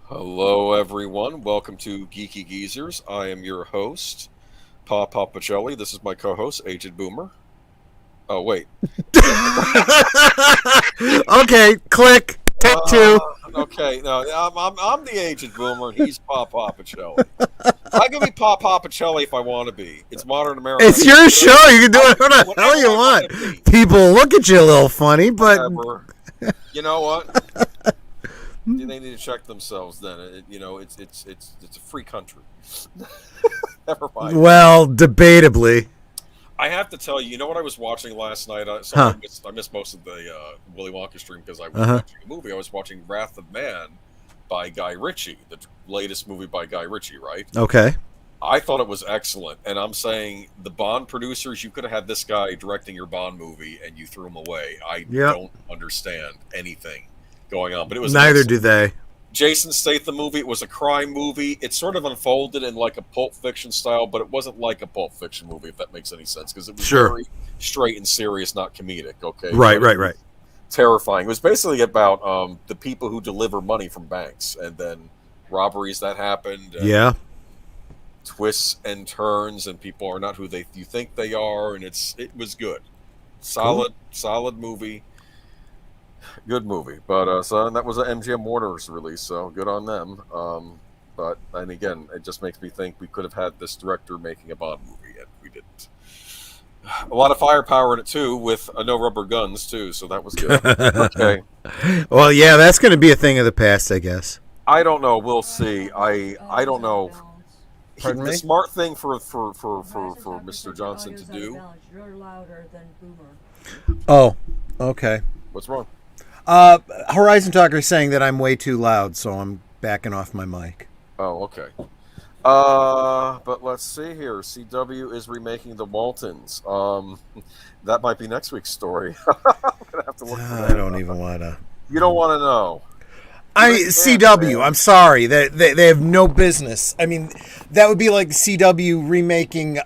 Hello, everyone. Welcome to Geeky Geezers. I am your host, PaPa Pacelli. This is my co-host, Aged Boomer. Oh, wait. Okay, click. Take two. Okay. No, I'm the Aged Boomer, and he's PaPa Pacelli. I can be PaPa Pacelli if I want to be. It's modern America. It's your show. You can do whatever the Whatever hell you I want. wanna be. People look at you a little funny, but Whatever. You know what? They need to check themselves. Then it's a free country. Never mind. well, debatably. I have to tell you, you know what I was watching last night? Huh. I missed most of the Willy Wonka stream because I was Uh-huh. watching a movie. I was watching Wrath of Man by Guy Ritchie, the latest movie by Guy Ritchie, right? Okay. I thought it was excellent. And I'm saying the Bond producers, you could have had this guy directing your Bond movie and you threw him away. I Yep. don't understand anything going on. But it was Neither do they. Jason Statham movie. It was a crime movie. It sort of unfolded in like a Pulp Fiction style, but it wasn't like a Pulp Fiction movie, if that makes any sense, because it was Sure. very straight and serious, not comedic. Okay, Right, But it right, was right. terrifying. It was basically about the people who deliver money from banks, and then robberies that happened, and Yeah. twists and turns, and people are not who you think they are, and it was good, Cool. solid movie. Good movie, but so that was an MGM Warner's release, so good on them. But and again, it just makes me think we could have had this director making a Bond movie, and we didn't. A lot of firepower in it too, with no rubber guns too, so that was good. Okay, Well, yeah, that's going to be a thing of the past, I guess. I don't know. We'll see. I don't know. Pardon The me? smart thing for Mr. Johnson to do. You're louder than Boomer. Oh, okay. What's wrong? Horizon Talker is saying that I'm way too loud, so I'm backing off my mic. Oh, okay. But let's see here. CW is remaking the Waltons. That might be next week's story. I'm gonna have to look for that. I don't even want to. You don't want to know. CW. I'm sorry. They have no business. I mean, that would be like CW remaking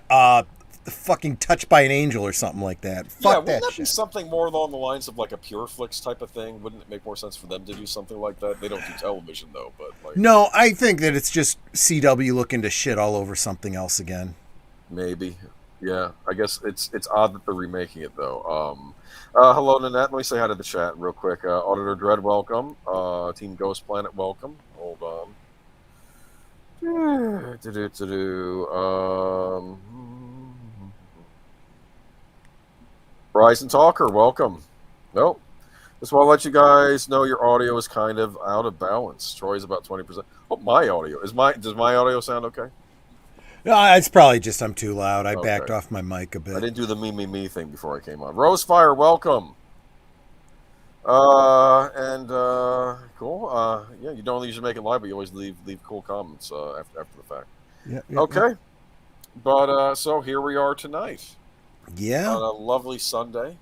fucking Touched by an Angel or something like that. Yeah, Fuck wouldn't that that be shit. something more along the lines of like a Pure Flix type of thing? Wouldn't it make more sense for them to do something like that? They don't do television though, but like No, I think that it's just CW looking to shit all over something else again. maybe. Yeah, I guess it's odd that they're remaking it though. Hello, Nanette. Let me say hi to the chat real quick. Auditor Dread, welcome. Team Ghost Planet, welcome. Hold on. Horizon Talker, welcome. Nope. Just want to let you guys know your audio is kind of out of balance. Troy's about 20%. Oh, my audio. Does my audio sound okay? No, it's probably just I'm too loud. I backed Okay. off my mic a I bit. didn't do the me thing before I came on. Rosefire, welcome. Cool. Yeah, you don't usually make it live, but you always leave cool comments after the fact. Yeah. Okay. But so here we are tonight Yeah. on a lovely Sunday.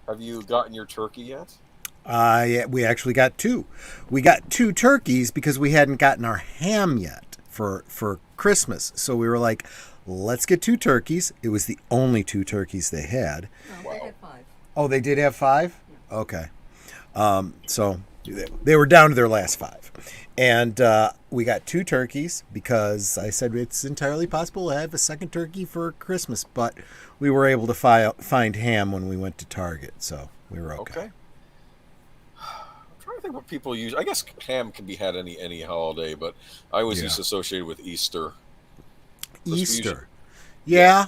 Have you gotten your turkey yet? Yeah, we actually got two. We got two turkeys because we hadn't gotten our ham yet for Christmas. So we were like, let's get two turkeys. It was the only two turkeys they had. No, they had 5. Oh, they did have 5? Okay. So they were down to their last 5. And we got two turkeys because I said it's entirely possible to have a second turkey for Christmas, but we were able to find ham when we went to Target, so we were okay. I'm trying to think what people use. I guess ham can be had any holiday, but I always used to associate it with Easter. Easter. Yeah.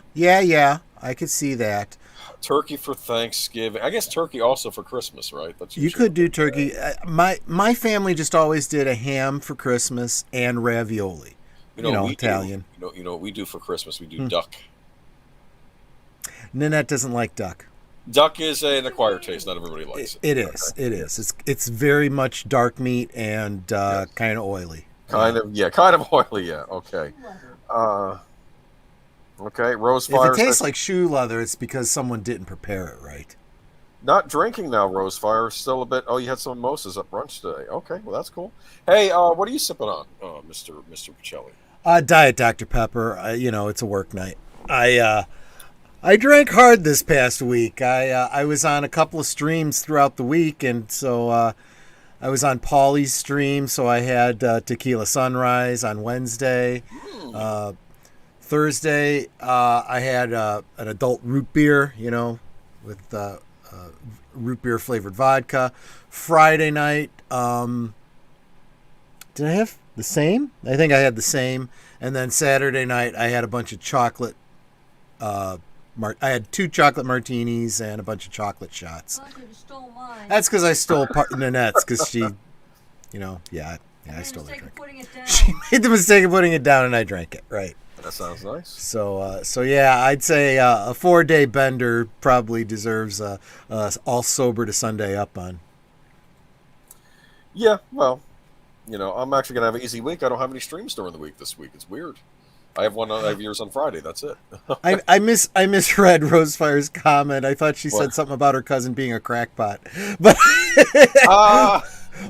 I could see that. Turkey for Thanksgiving. I guess turkey also for Christmas, right? That's You usually could do turkey. My family just always did a ham for Christmas and ravioli. You know, we Italian. Do, you know what we do for Christmas? We do duck. Nanette doesn't like duck. Duck is an acquired taste. Not everybody likes it. It is. It is. It's very much dark meat and kind of oily. Kind of oily. Yeah. Okay. Okay. Rosefire. If it tastes like shoe leather, it's because someone didn't prepare it right. Not drinking now, Rosefire. Still a bit. Oh, you had some mimosas at brunch today. Okay, well that's cool. Hey, what are you sipping on, Mister Pacelli? Diet Dr Pepper. It's a work night. I drank hard this past week. I was on a couple of streams throughout the week, and so I was on Paulie's stream, so I had Tequila Sunrise on Wednesday. Thursday, I had an adult root beer, with root beer flavored vodka. Friday night, did I have the same? I think I had the same. And then Saturday night, I had a bunch of chocolate. I had 2 chocolate martinis and a bunch of chocolate shots. Oh, you stole mine. That's because I stole Nanette's because she, I stole her drink. Putting it down. She made the mistake of putting it down, and I drank it. Right. That sounds nice. So yeah, I'd say a 4-day bender probably deserves all sober to Sunday up on. Yeah, well, I'm actually gonna have an easy week. I don't have any streams during the week this week. It's weird. I have yours on Friday. That's it. I misread Rosefire's comment. I thought she said something about her cousin being a crackpot, but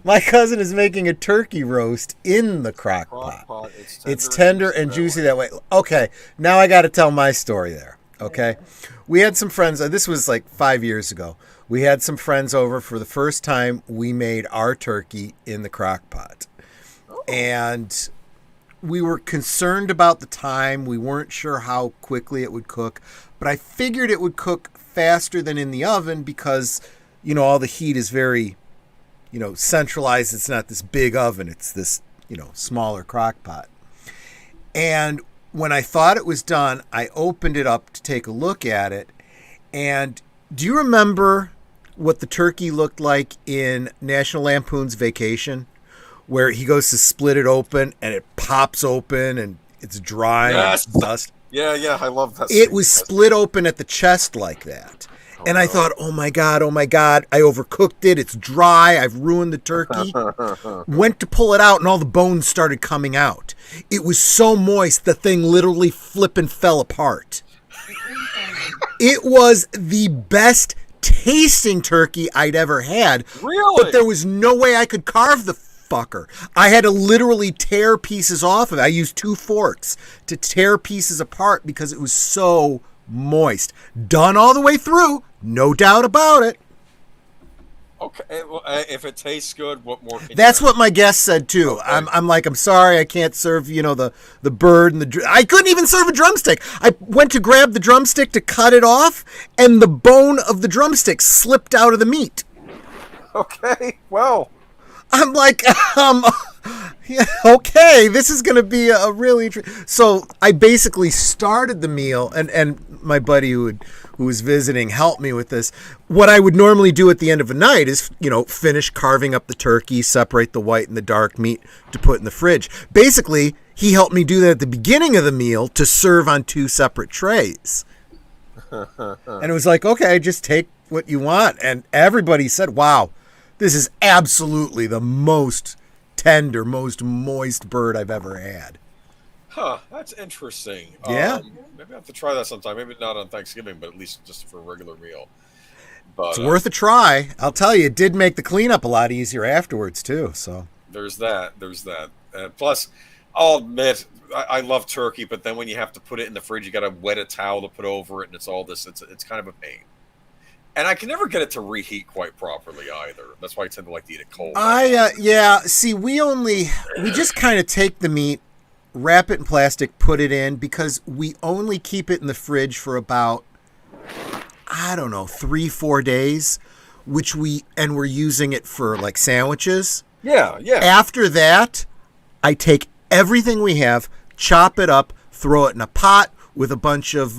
my cousin is making a turkey roast in the crock pot. It's tender and juicy that way. Okay, now I got to tell my story there. Okay, we had some friends. This was like 5 years ago. We had some friends over for the first time. We made our turkey in the crock pot, and we were concerned about the time. We weren't sure how quickly it would cook, but I figured it would cook faster than in the oven because, all the heat is very, centralized. It's not this big oven. It's this, smaller crock pot. And when I thought it was done, I opened it up to take a look at it. And do you remember what the turkey looked like in National Lampoon's Vacation? Where he goes to split it open and it pops open and it's dry and dust. Yeah, I love that. It was split open at the chest like that. And I thought, oh my God, I overcooked it. It's dry. I've ruined the turkey. Went to pull it out and all the bones started coming out. It was so moist, the thing literally flippin' fell apart. It was the best tasting turkey I'd ever had. Really? But there was no way I could carve the fucker. I had to literally tear pieces off of it. I used 2 forks to tear pieces apart because it was so moist. Done all the way through, no doubt about it. Okay, well, if it tastes good, what more can That's what my guest said too. Okay. I'm sorry I can't serve, the bird and I couldn't even serve a drumstick. I went to grab the drumstick to cut it off and the bone of the drumstick slipped out of the meat. Okay, well, I'm like, yeah, okay, this is going to be a really... So I basically started the meal, and my buddy who was visiting helped me with this. What I would normally do at the end of a night is, finish carving up the turkey, separate the white and the dark meat to put in the fridge. Basically, he helped me do that at the beginning of the meal to serve on 2 separate trays. And it was like, okay, just take what you want. And everybody said, wow, this is absolutely the most tender, most moist bird I've ever had. Huh, that's interesting. Yeah. Maybe I have to try that sometime. Maybe not on Thanksgiving, but at least just for a regular meal. But, it's worth a try. I'll tell you, it did make the cleanup a lot easier afterwards, too. So There's that. Plus, I'll admit, I love turkey, but then when you have to put it in the fridge, you got to wet a towel to put over it, and it's all this. It's kind of a pain. And I can never get it to reheat quite properly either. That's why I tend to like to eat it cold. See, we just kind of take the meat, wrap it in plastic, put it in, because we only keep it in the fridge for about, 3-4 days, we're using it for like sandwiches. Yeah. After that, I take everything we have, chop it up, throw it in a pot with a bunch of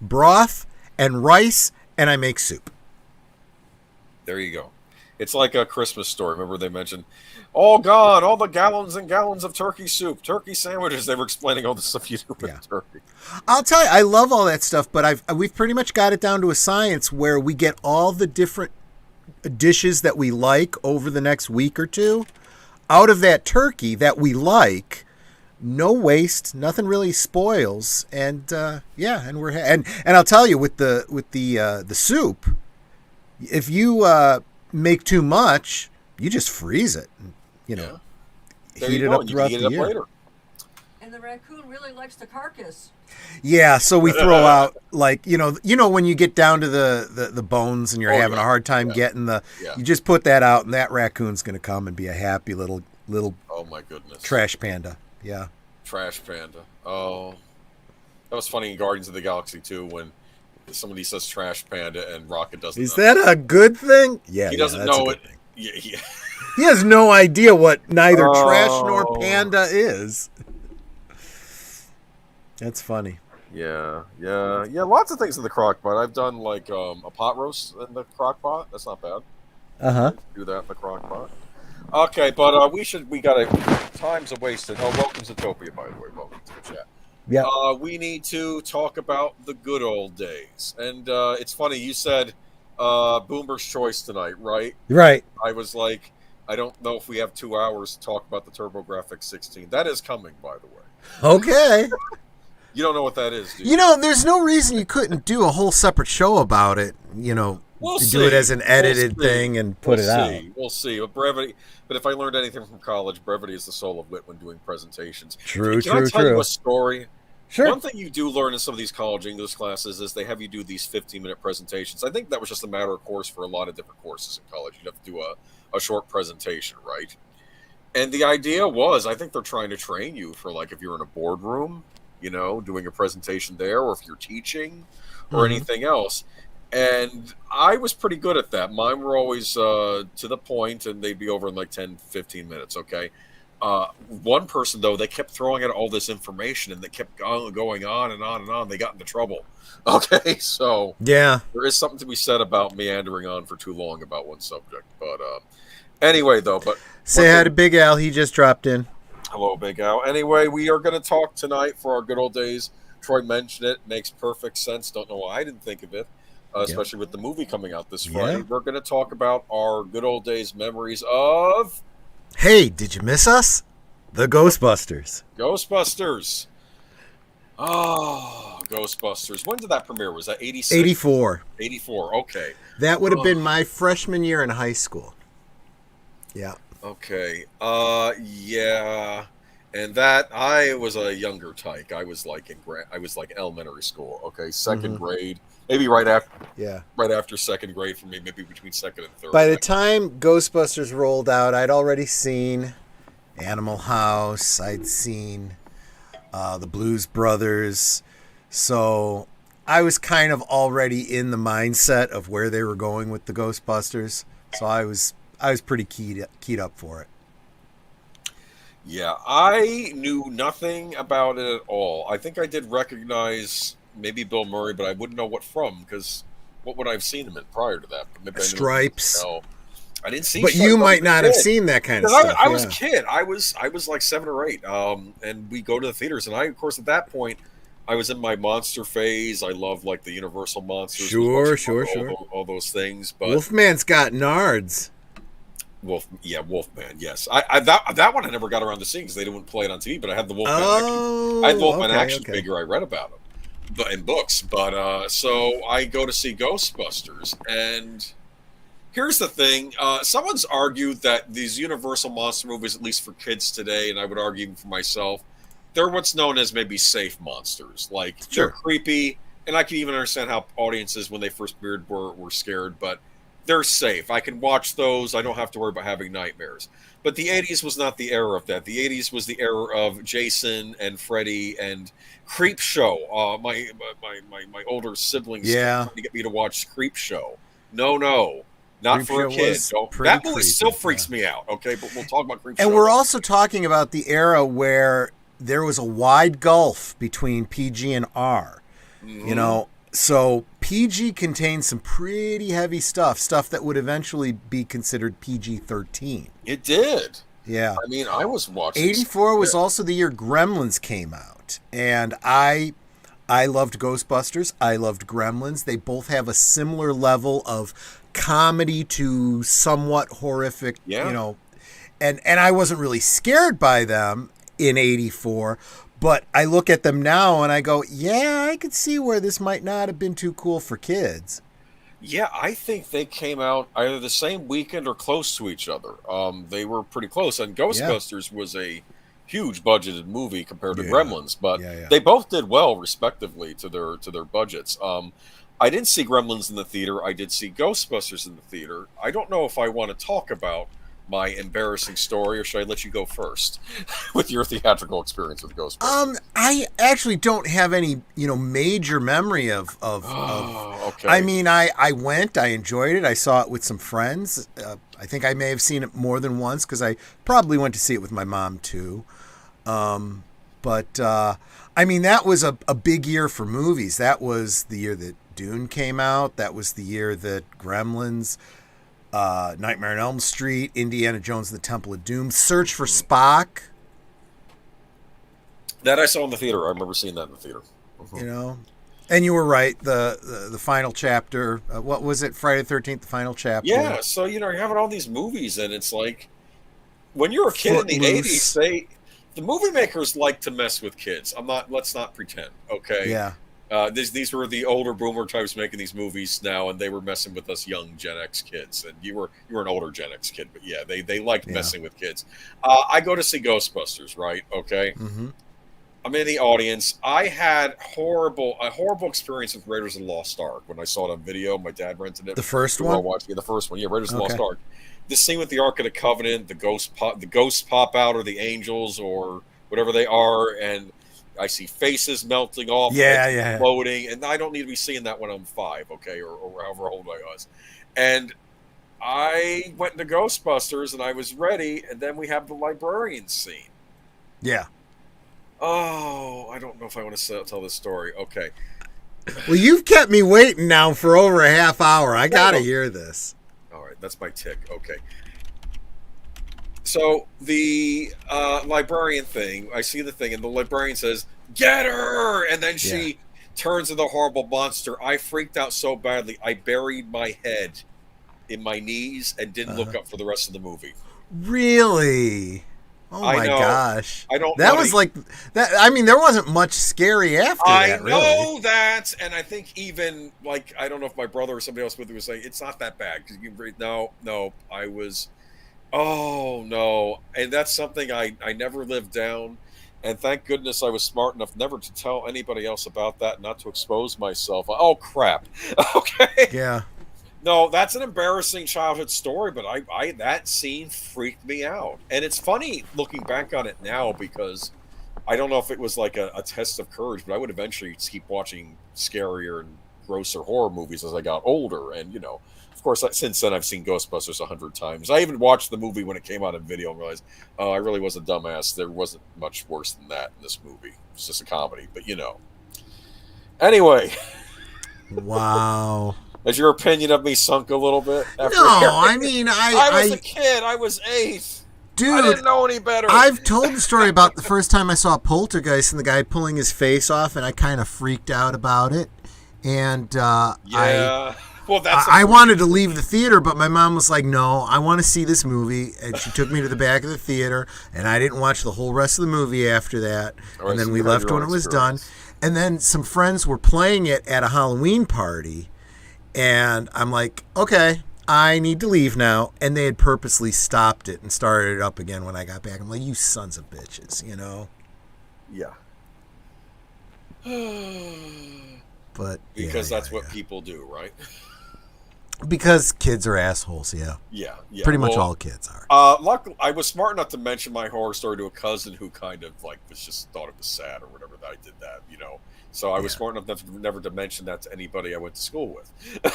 broth and rice, and I make soup. There you go. It's like a Christmas story. Remember they mentioned, all gone, all the gallons and gallons of turkey soup, turkey sandwiches. They were explaining all the stuff you do with turkey. I'll tell you, I love all that stuff, but we've pretty much got it down to a science where we get all the different dishes that we like over the next week or two out of that turkey that we like. No waste, nothing really spoils, and and I'll tell you with the soup, if you make too much, you just freeze it, heat it up throughout the year. Later. And the raccoon really likes the carcass. Yeah, so we throw out like you know when you get down to the bones and you're having a hard time getting you just put that out and that raccoon's going to come and be a happy little Oh my goodness. trash panda. Yeah. Trash panda. Oh, that was funny in Guardians of the Galaxy too when somebody says trash panda and Rocket doesn't. Is that a good thing? Yeah, He doesn't that's know a it. good thing. Yeah, yeah. He has no idea what neither trash nor panda is. That's funny. Yeah. Lots of things in the crock pot. I've done like a pot roast in the crock pot. That's not bad. Do that in the crock pot. Okay, but we got time's a wasted. Oh, welcome to Topia, by the way. Welcome to the chat. Yeah. We need to talk about the good old days. And it's funny, you said Boomer's Choice tonight, right? Right. I was like, I don't know if we have 2 hours to talk about the TurboGrafx 16. That is coming, by the way. Okay. You don't know what that is, do you? You know, there's no reason you couldn't do a whole separate show about it, you know, do it as an edited thing and put it out. We'll see. But if I learned anything from college, brevity is the soul of wit when doing presentations. True. Can I tell you a story? Sure. One thing you do learn in some of these college English classes is they have you do these 15-minute presentations. I think that was just a matter of course for a lot of different courses in college. You'd have to do a short presentation, right? And the idea was, I think they're trying to train you for like if you're in a boardroom, you know, doing a presentation there, or if you're teaching or anything else. And I was pretty good at that. Mine were always to the point, and they'd be over in like 10, 15 minutes, okay? One person, though, they kept throwing out all this information, and they kept going on and on and on. They got into trouble. Okay, so yeah, there is something to be said about meandering on for too long about one subject. But anyway, though, say hi to Big Al. He just dropped in. Hello, Big Al. Anyway, we are going to talk tonight for our good old days. Troy mentioned it. Makes perfect sense. Don't know why I didn't think of it. Especially with the movie coming out this Friday. Yeah. We're going to talk about our good old days memories of... Hey, did you miss us? The Ghostbusters. Ghostbusters. Oh, Ghostbusters. When did that premiere? Was that 86? 84. 84, okay. That would have been my freshman year in high school. Yeah. Okay. Yeah. And that, I was a younger tyke. I was like elementary school, okay? Second grade. Maybe right after second grade for me, maybe between second and third. By the time Ghostbusters rolled out, I'd already seen Animal House. I'd seen the Blues Brothers. So I was kind of already in the mindset of where they were going with the Ghostbusters. So I was pretty keyed up for it. Yeah, I knew nothing about it at all. I think I did recognize maybe Bill Murray, but I wouldn't know what from, because what would I have seen him in prior to that? Maybe Stripes. No, I didn't see. But Stripes. you might not have seen that kind of stuff. I was a kid. I was like 7 or 8, and we go to the theaters, and I, of course, at that point, I was in my monster phase. I love like the Universal monsters. Sure. All those things. But Wolfman's got nards. Wolfman. Yes, that one I never got around to seeing because they didn't play it on TV. But I had the Wolfman. I had the Wolfman action figure. I read about him, but in books. But so I go to see Ghostbusters, and here's the thing: someone's argued that these Universal monster movies, at least for kids today, and I would argue even for myself, they're what's known as maybe safe monsters. Like they're creepy, and I can even understand how audiences when they first premiered were scared, but they're safe. I can watch those. I don't have to worry about having nightmares. But the 80s was not the era of that. The 80s was the era of Jason and Freddy and Creep Show. My older siblings trying to get me to watch Creep Show. No, not Creep for a Show kid. was That movie creepy, still freaks me out. Okay, but we'll talk about Creep Show. And we're also talking about the era where there was a wide gulf between PG and R. You know, so PG contained some pretty heavy stuff that would eventually be considered PG-13. It did. Yeah. I mean, I was watching. 84 was also the year Gremlins came out. And I loved Ghostbusters. I loved Gremlins. They both have a similar level of comedy to somewhat horrific, you know. And I wasn't really scared by them in 84, but I look at them now and I go, yeah, I could see where this might not have been too cool for kids. Yeah, I think they came out either the same weekend or close to each other. They were pretty close, and Ghostbusters was a huge budgeted movie compared to Yeah. Gremlins, but Yeah. they both did well respectively to their budgets. I didn't see Gremlins in the theater. I did see Ghostbusters in the theater. I don't know if I want to talk about my embarrassing story, or should I let you go first with your theatrical experience with Ghostbusters? I actually don't have any, major memory of. Okay. I mean, I went, I enjoyed it. I saw it with some friends. I think I may have seen it more than once because I probably went to see it with my mom too. But I mean, that was a big year for movies. That was the year that Dune came out. That was the year that Gremlins, Nightmare on Elm Street, Indiana Jones and the Temple of Doom, Search for Spock. That I saw in the theater. I remember seeing that in the theater. And you were right. The final chapter. What was it? Friday the 13th, the final chapter. Yeah. So you're having all these movies, and it's like when you're a kid in the Footloose. '80s, the movie makers like to mess with kids. Let's not pretend. Okay. Yeah. These were the older boomer types making these movies now, and they were messing with us young Gen X kids. And you were an older Gen X kid, but yeah, they liked messing with kids. I go to see Ghostbusters, right? Okay. Mm-hmm. I'm in the audience. I had a horrible experience with Raiders of the Lost Ark when I saw it on video. My dad rented it. The first We were all one? watching the first one. Yeah, Raiders of the Lost Ark. This scene with the Ark of the Covenant, the ghosts pop out, or the angels, or whatever they are, and I see faces melting off, Yeah. floating, and I don't need to be seeing that when I'm 5, okay, or however old I was. And I went into Ghostbusters, and I was ready, and then we have the librarian scene. Yeah. Oh, I don't know if I want to tell this story. Okay. Well, you've kept me waiting now for over a half hour. I gotta hear this. All right, that's my tick. Okay. So the librarian thing, I see the thing, and the librarian says, "Get her!" And then she turns into a horrible monster. I freaked out so badly, I buried my head in my knees and didn't look up for the rest of the movie. Really? Oh my gosh! I don't. That was like that. I mean, there wasn't much scary after that. I know that, and I think even like I don't know if my brother or somebody else with me was saying it's not that bad because you can read. No, I was. Oh no, and that's something I never lived down, and thank goodness I was smart enough never to tell anybody else about that, not to expose myself. Oh crap! Okay. Yeah. No, that's an embarrassing childhood story, but I that scene freaked me out. And it's funny looking back on it now because I don't know if it was like a test of courage, but I would eventually keep watching scarier and grosser horror movies as I got older. And, of course, since then I've seen Ghostbusters 100 times. I even watched the movie when it came out in video and realized, oh, I really was a dumbass. There wasn't much worse than that in this movie. It's just a comedy, but Anyway. Wow. Has your opinion of me sunk a little bit? No, I mean, I was a kid. I was 8. Dude, I didn't know any better. I've told the story about the first time I saw Poltergeist and the guy pulling his face off, and I kind of freaked out about it. And I wanted to leave the theater, but my mom was like, no, I want to see this movie. And she took me to the back of the theater, and I didn't watch the whole rest of the movie after that. And then we left when it was done. And then some friends were playing it at a Halloween party. And I'm like, okay, I need to leave now. And they had purposely stopped it and started it up again when I got back. I'm like, you sons of bitches, Yeah. But because that's what people do, right? Because kids are assholes, yeah. Yeah. Pretty much all kids are. Luckily, I was smart enough to mention my horror story to a cousin who kind of was just thought it was sad or whatever that I did that, So I was smart enough never to mention that to anybody I went to school with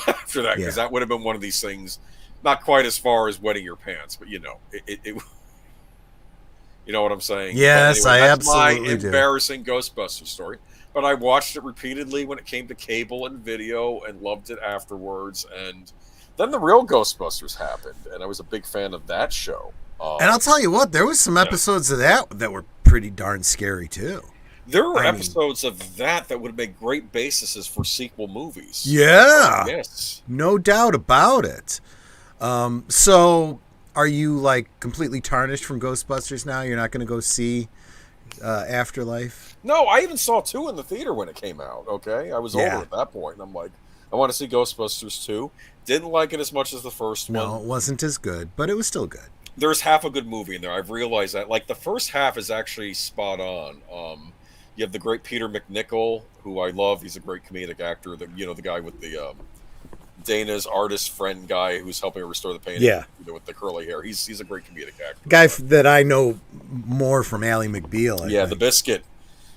after that, because that would have been one of these things, not quite as far as wetting your pants, but it you know what I'm saying? Yes, anyway, I that's absolutely my do. embarrassing Ghostbusters story. But I watched it repeatedly when it came to cable and video and loved it afterwards. And then the real Ghostbusters happened, and I was a big fan of that show. And I'll tell you what, there was some episodes of that were pretty darn scary too. There were episodes of that would have made great bases for sequel movies. Yeah. Yes. No doubt about it. So are you completely tarnished from Ghostbusters now? You're not going to go see Afterlife? No, I even saw 2 in the theater when it came out, okay? I was older at that point, and I'm like, I want to see Ghostbusters 2. Didn't like it as much as the first one. No, it wasn't as good, but it was still good. there's half a good movie in there. I've realized that. Like the first half is actually spot on. You have the great Peter McNichol, who I love. He's a great comedic actor. The guy with the Dana's artist friend guy who's helping her restore the painting. Yeah. With the curly hair. He's a great comedic actor. That I know more from Ally McBeal. I think. The Biscuit.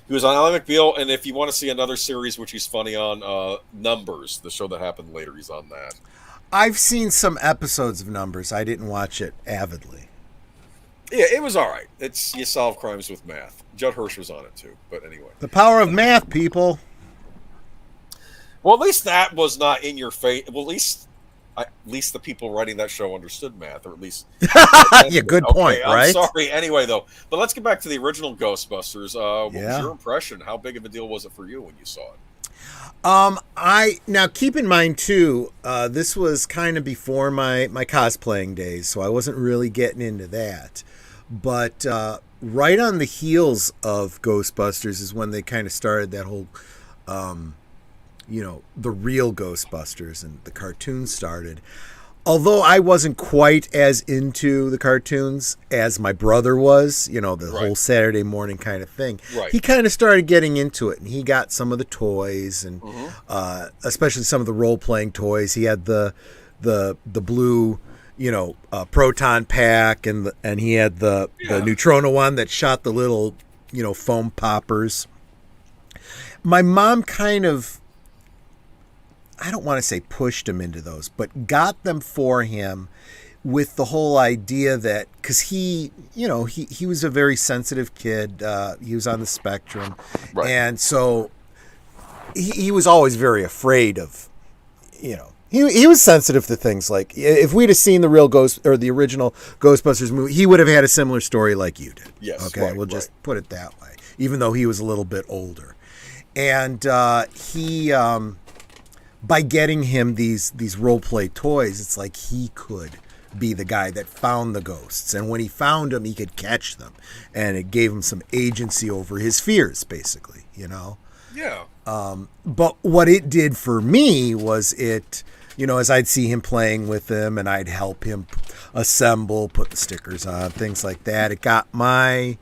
He was on Ally McBeal, and if you want to see another series which he's funny on, Numbers, the show that happened later, he's on that. I've seen some episodes of Numbers. I didn't watch it avidly. Yeah, it was all right. It's you solve crimes with math. Judd Hirsch was on it too, but anyway. The power of math, people. Well, at least that was not in your face. Well, at least the people writing that show understood math, or at least. Yeah, good point, right? I'm sorry. Anyway, though, but let's get back to the original Ghostbusters. What was your impression? How big of a deal was it for you when you saw it? Now keep in mind too, this was kind of before my cosplaying days, so I wasn't really getting into that. But right on the heels of Ghostbusters is when they kind of started that whole, the real Ghostbusters, and the cartoon started. Although I wasn't quite as into the cartoons as my brother was, the whole Saturday morning kind of thing. Right. He kind of started getting into it, and he got some of the toys, and especially some of the role-playing toys. He had the blue, proton pack, and he had the Neutrona one that shot the little, foam poppers. My mom kind of, I don't want to say pushed him into those, but got them for him with the whole idea that, because he was a very sensitive kid. He was on the spectrum. Right. And so he was always very afraid of, he was sensitive to things like, if we'd have seen the real the original Ghostbusters movie, he would have had a similar story like you did. Yes. Okay. We'll just put it that way, even though he was a little bit older. And he, by getting him these role-play toys, it's like he could be the guy that found the ghosts. And when he found them, he could catch them. And it gave him some agency over his fears, basically, Yeah. But what it did for me was as I'd see him playing with them and I'd help him assemble, put the stickers on, things like that, it got my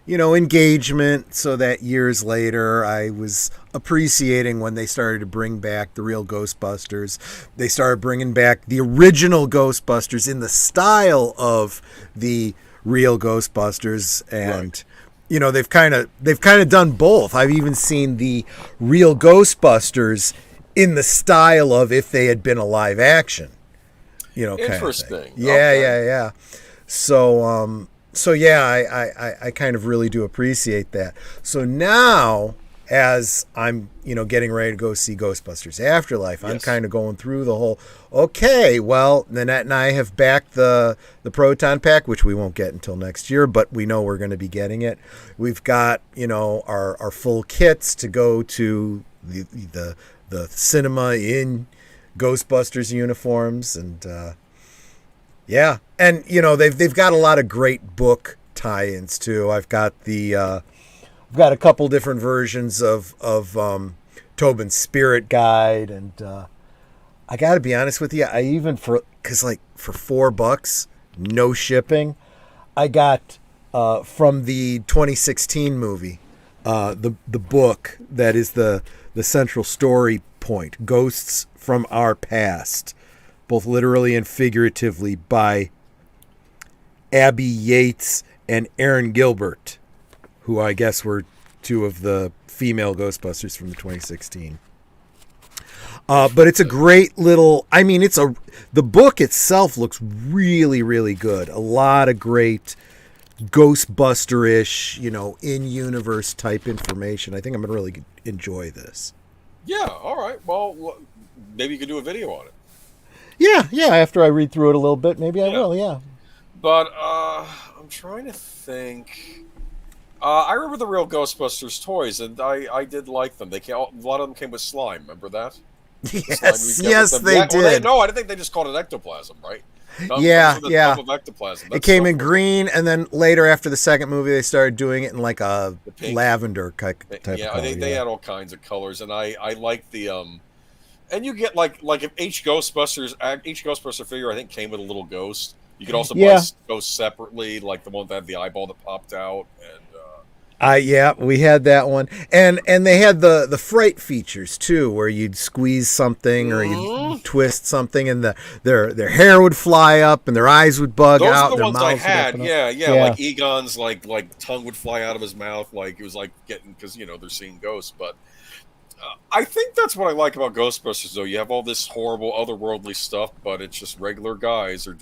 engagement, so that years later I was appreciating when they started to bring back the real Ghostbusters. They started bringing back the original Ghostbusters in the style of the real Ghostbusters, and they've kind of done both. I've even seen the real Ghostbusters in the style of if they had been a live action, Interesting. kind of thing. Yeah. So yeah, I kind of really do appreciate that. So now, as I'm, getting ready to go see Ghostbusters Afterlife, I'm kind of going through the whole, okay, well, Nanette and I have backed the proton pack, which we won't get until next year, but we know we're going to be getting it. We've got, our full kits to go to the cinema in Ghostbusters uniforms, and yeah, and they've got a lot of great book tie-ins too. I've got I've got a couple different versions of Tobin's Spirit Guide, and I got to be honest with you, I even for $4, no shipping, I got from the 2016 movie, the book that is the central story point, Ghosts from Our Past, both literally and figuratively, by Abby Yates and Aaron Gilbert, who I guess were two of the female Ghostbusters from the 2016. But it's a great little, the book itself looks really, really good. A lot of great Ghostbuster-ish, in-universe type information. I think I'm going to really enjoy this. Yeah, all right. Well, maybe you could do a video on it. Yeah, after I read through it a little bit, maybe I will, yeah. But I'm trying to think. I remember the real Ghostbusters toys, and I did like them. A lot of them came with slime. Remember that? Yes, they did. I didn't think they just called it ectoplasm, right? Yeah. Of ectoplasm. It came in green, and then later, after the second movie, they started doing it in like a lavender type of color. They had all kinds of colors, and I like the and you get like if each Ghostbuster figure I think came with a little ghost. You could also Yeah. buy ghosts separately, like the one that had the eyeball that popped out, and Yeah, we had that one, and they had the fright features too, where you'd squeeze something or you'd twist something, and their hair would fly up and their eyes would bug those out. are the Their ones I mouths would had. open up. Yeah, like Egon's like tongue would fly out of his mouth, like it was like getting because they're seeing ghosts. But I think that's what I like about Ghostbusters, though. You have all this horrible otherworldly stuff, but it's just regular guys are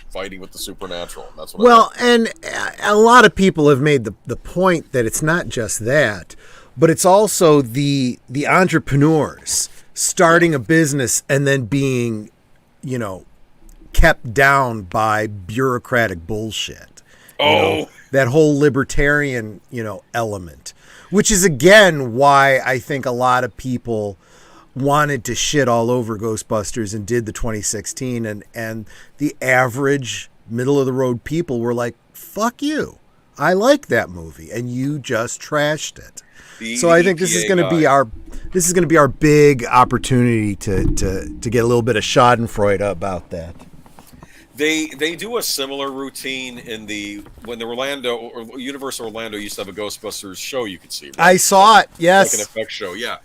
fighting with the supernatural. And that's what I like. And a lot of people have made the point that it's not just that, but it's also the entrepreneurs starting a business and then being, kept down by bureaucratic bullshit. That whole libertarian, element, which is again why I think a lot of people wanted to shit all over Ghostbusters and did the 2016, and the average middle of the road people were like, fuck you, I like that movie and you just trashed it. So I think this is going to be our big opportunity to get a little bit of schadenfreude about that. They do a similar routine when the Orlando or Universal Orlando used to have a Ghostbusters show you could see. Right? I saw it. Yes, like an effect show. Yeah.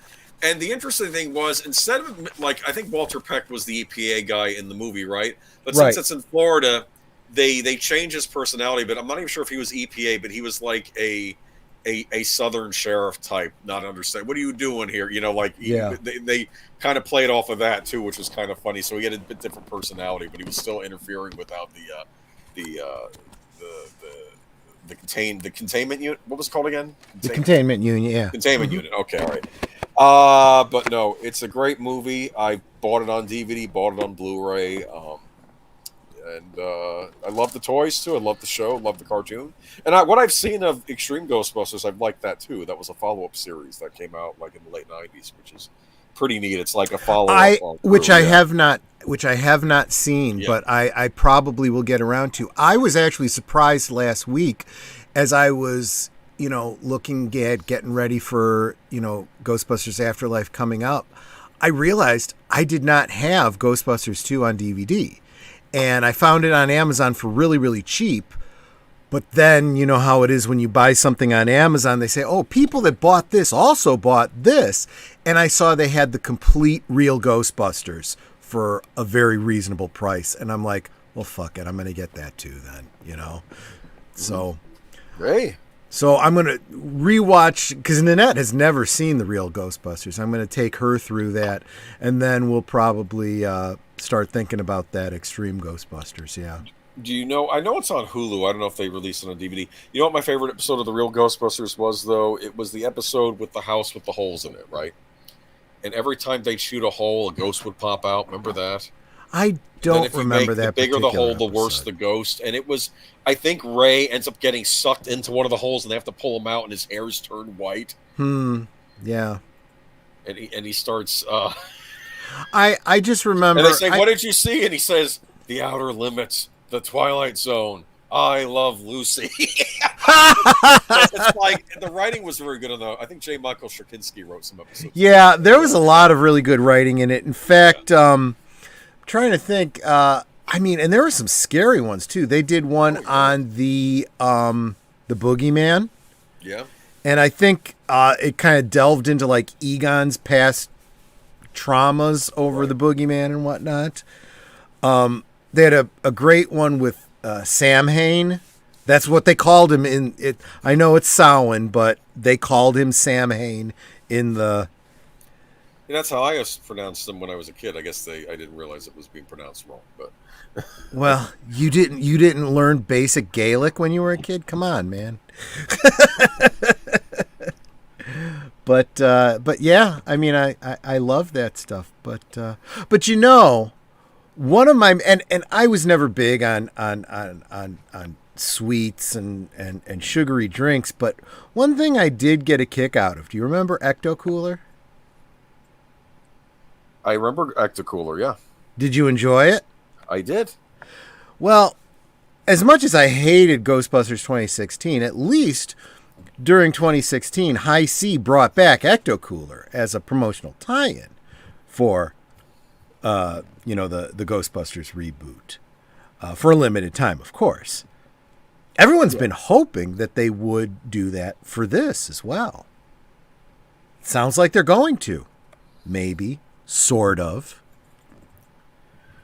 And the interesting thing was, instead of I think Walter Peck was the EPA guy in the movie, right? But since it's in Florida, they change his personality. But I'm not even sure if he was EPA, but he was like a Southern sheriff type, not understand. What are you doing here? They kind of played off of that too, which was kind of funny. So he had a bit different personality, but he was still interfering without the containment unit. What was it called again? The containment unit. Yeah. Containment unit. Okay. All right. But no, it's a great movie. I bought it on DVD, bought it on Blu-ray, and I love the toys too. I love the show, love the cartoon, and what I've seen of Extreme Ghostbusters, I've liked that too. That was a follow-up series that came out like in the late '90s, which is pretty neat. It's like a follow-up, which I have not seen, but I probably will get around to. I was actually surprised last week as I was looking at getting ready for, Ghostbusters Afterlife coming up. I realized I did not have Ghostbusters 2 on DVD. And I found it on Amazon for really, really cheap. But then, you know how it is when you buy something on Amazon, they say, oh, people that bought this also bought this. And I saw they had the complete real Ghostbusters for a very reasonable price. And I'm like, well, fuck it. I'm going to get that too then, So. Hey. So I'm going to rewatch, because Nanette has never seen the real Ghostbusters. I'm going to take her through that, and then we'll probably start thinking about that Extreme Ghostbusters, yeah. Do you know, I know it's on Hulu. I don't know if they released it on DVD. You know what my favorite episode of the real Ghostbusters was, though? It was the episode with the house with the holes in it, right? And every time they'd shoot a hole, a ghost would pop out. Remember that? I don't remember that. The bigger the hole, the episode. worse the ghost. And it was, I think Ray ends up getting sucked into one of the holes, and they have to pull him out, and his hair's turned white. Yeah. And he starts. I just remember. And they say, "What did you see?" And he says, "The Outer Limits, the Twilight Zone. I love Lucy." It's like the writing was very good on the. I think J. Michael Straczynski wrote some episodes. Yeah, there was a lot of really good writing in it. In fact, trying to think. And there were some scary ones too. They did one on the Boogeyman. Yeah. And I think it kind of delved into like Egon's past traumas over the Boogeyman and whatnot. They had a great one with Sam Hain. That's what they called him in it. I know it's Samhain, but they called him Sam Hain in the. And that's how I pronounced them when I was a kid. I guess I didn't realize it was being pronounced wrong, but. Well, you didn't learn basic Gaelic when you were a kid? Come on, man. But yeah, I mean, I love that stuff. But one of my and I was never big on sweets and sugary drinks, but one thing I did get a kick out of. Do you remember Ecto Cooler? I remember Ecto Cooler, yeah. Did you enjoy it? I did. Well, as much as I hated Ghostbusters 2016, at least during 2016, High C brought back Ecto Cooler as a promotional tie-in for, the Ghostbusters reboot. for a limited time, of course. Everyone's been hoping that they would do that for this as well. Sounds like they're going to. Maybe. Sort of.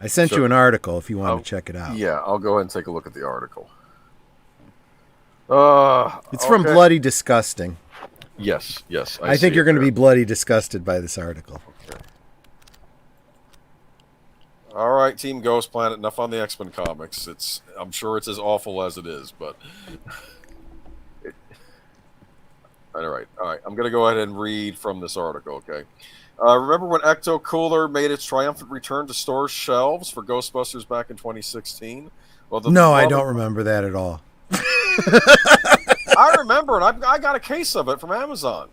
I sent you an article if you want to check it out. Yeah, I'll go ahead and take a look at the article. It's from Bloody Disgusting. Yes. I think you're going to be bloody disgusted by this article. Okay. All right, Team Ghost Planet. Enough on the X-Men comics. I'm sure it's as awful as it is, but all right. I'm going to go ahead and read from this article. Okay. Remember when Ecto Cooler made its triumphant return to store shelves for Ghostbusters back in 2016? Well, no, I don't remember that at all. I remember it. I got a case of it from Amazon.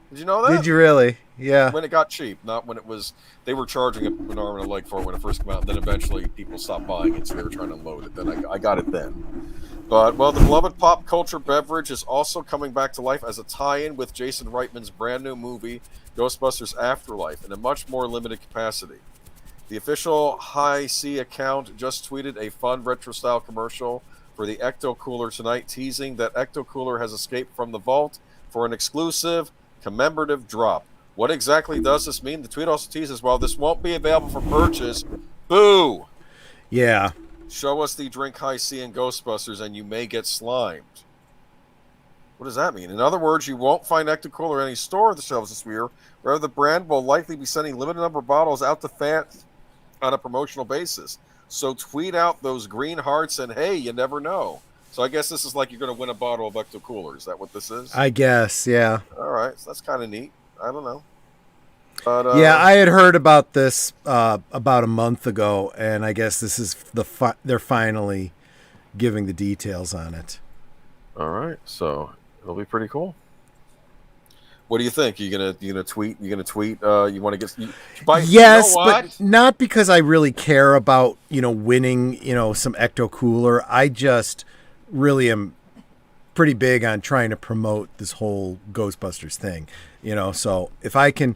Did you know that? Did you really? Yeah. When it got cheap, not when it was. They were charging an arm and a leg for it when it first came out. And then eventually people stopped buying it, so they were trying to load it. Then I got it then. But, well, the beloved pop culture beverage is also coming back to life as a tie-in with Jason Reitman's brand new movie, Ghostbusters Afterlife, in a much more limited capacity. The official High C account just tweeted a fun retro-style commercial for the Ecto Cooler tonight, teasing that Ecto Cooler has escaped from the vault for an exclusive commemorative drop. What exactly does this mean? The tweet also teases, while this won't be available for purchase, boo! Yeah. Show us the drink High C in Ghostbusters and you may get slimed. What does that mean? In other words, you won't find Ecto Cooler in any store on the shelves this year. Rather, the brand will likely be sending limited number of bottles out to fans on a promotional basis. So tweet out those green hearts and hey, you never know. So I guess this is like you're going to win a bottle of Ecto Cooler. Is that what this is? I guess, yeah. All right, so that's kind of neat. I don't know. But, yeah, I had heard about this about a month ago, and I guess this is they're finally giving the details on it. All right, so it'll be pretty cool. What do you think? You gonna tweet? You gonna tweet? You want to get? Yes, you know but not because I really care about winning some Ecto Cooler. I just really am pretty big on trying to promote this whole Ghostbusters thing. So if I can,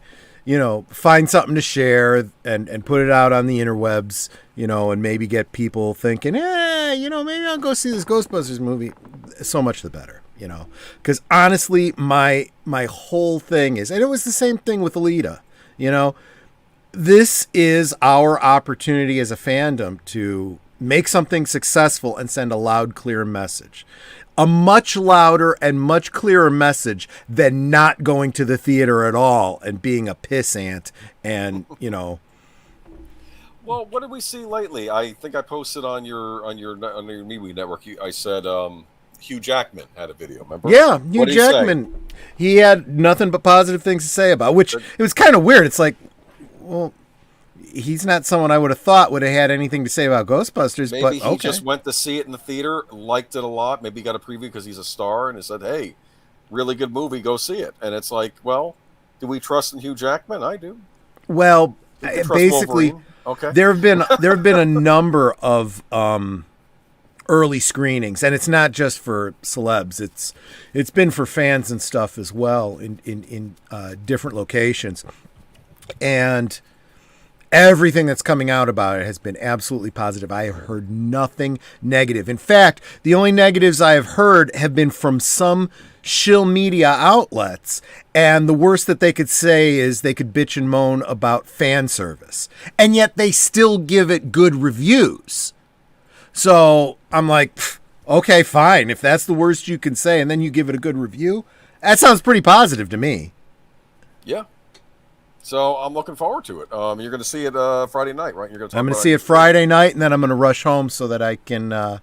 find something to share and put it out on the interwebs, and maybe get people thinking, maybe I'll go see this Ghostbusters movie. So much the better. Because honestly, my whole thing is, and it was the same thing with Alita, this is our opportunity as a fandom to make something successful and send a loud, clear message. A much louder and much clearer message than not going to the theater at all and being a pissant and, Well, what did we see lately? I think I posted on your MeWe network. I said, Hugh Jackman had a video, remember? Yeah, Hugh Jackman. He had nothing but positive things to say about, which it was kind of weird. It's like, well, he's not someone I would have thought would have had anything to say about Ghostbusters. Maybe but he just went to see it in the theater, liked it a lot, maybe got a preview because he's a star, and he said, hey, really good movie, go see it. And it's like, well, do we trust in Hugh Jackman? I do. Well, basically, okay. there have been a number of early screenings, and it's not just for celebs. It's been for fans and stuff as well in different locations, and everything that's coming out about it has been absolutely positive. I have heard nothing negative. In fact, the only negatives I have heard have been from some shill media outlets, and the worst that they could say is they could bitch and moan about fan service, and yet they still give it good reviews. So I'm like, okay, fine. If that's the worst you can say, and then you give it a good review, that sounds pretty positive to me. Yeah. So I'm looking forward to it. You're going to see it Friday night, right? I'm going to see it Friday night, and then I'm going to rush home so that I can,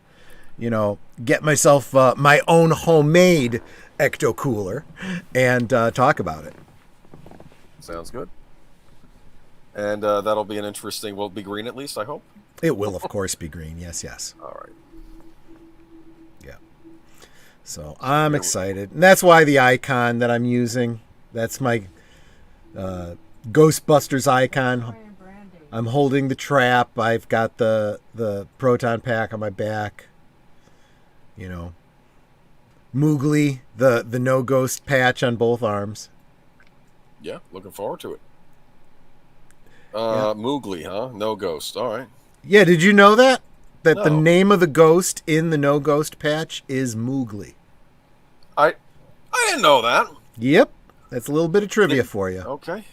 get myself my own homemade Ecto Cooler and talk about it. Sounds good. And that'll be an interesting. Will it be green at least? I hope. It will, of course, be green. Yes. All right. Yeah. So I'm excited, and that's why the icon that I'm using. That's my Ghostbusters icon. I'm holding the trap. I've got the proton pack on my back. Moogly, the no ghost patch on both arms. Yeah, looking forward to it. Yeah. Moogly, huh? No ghost. All right. Yeah, did you know that? that the No. name of the ghost in the no ghost patch is Moogly. I didn't know that. Yep. That's a little bit of trivia for you. Okay.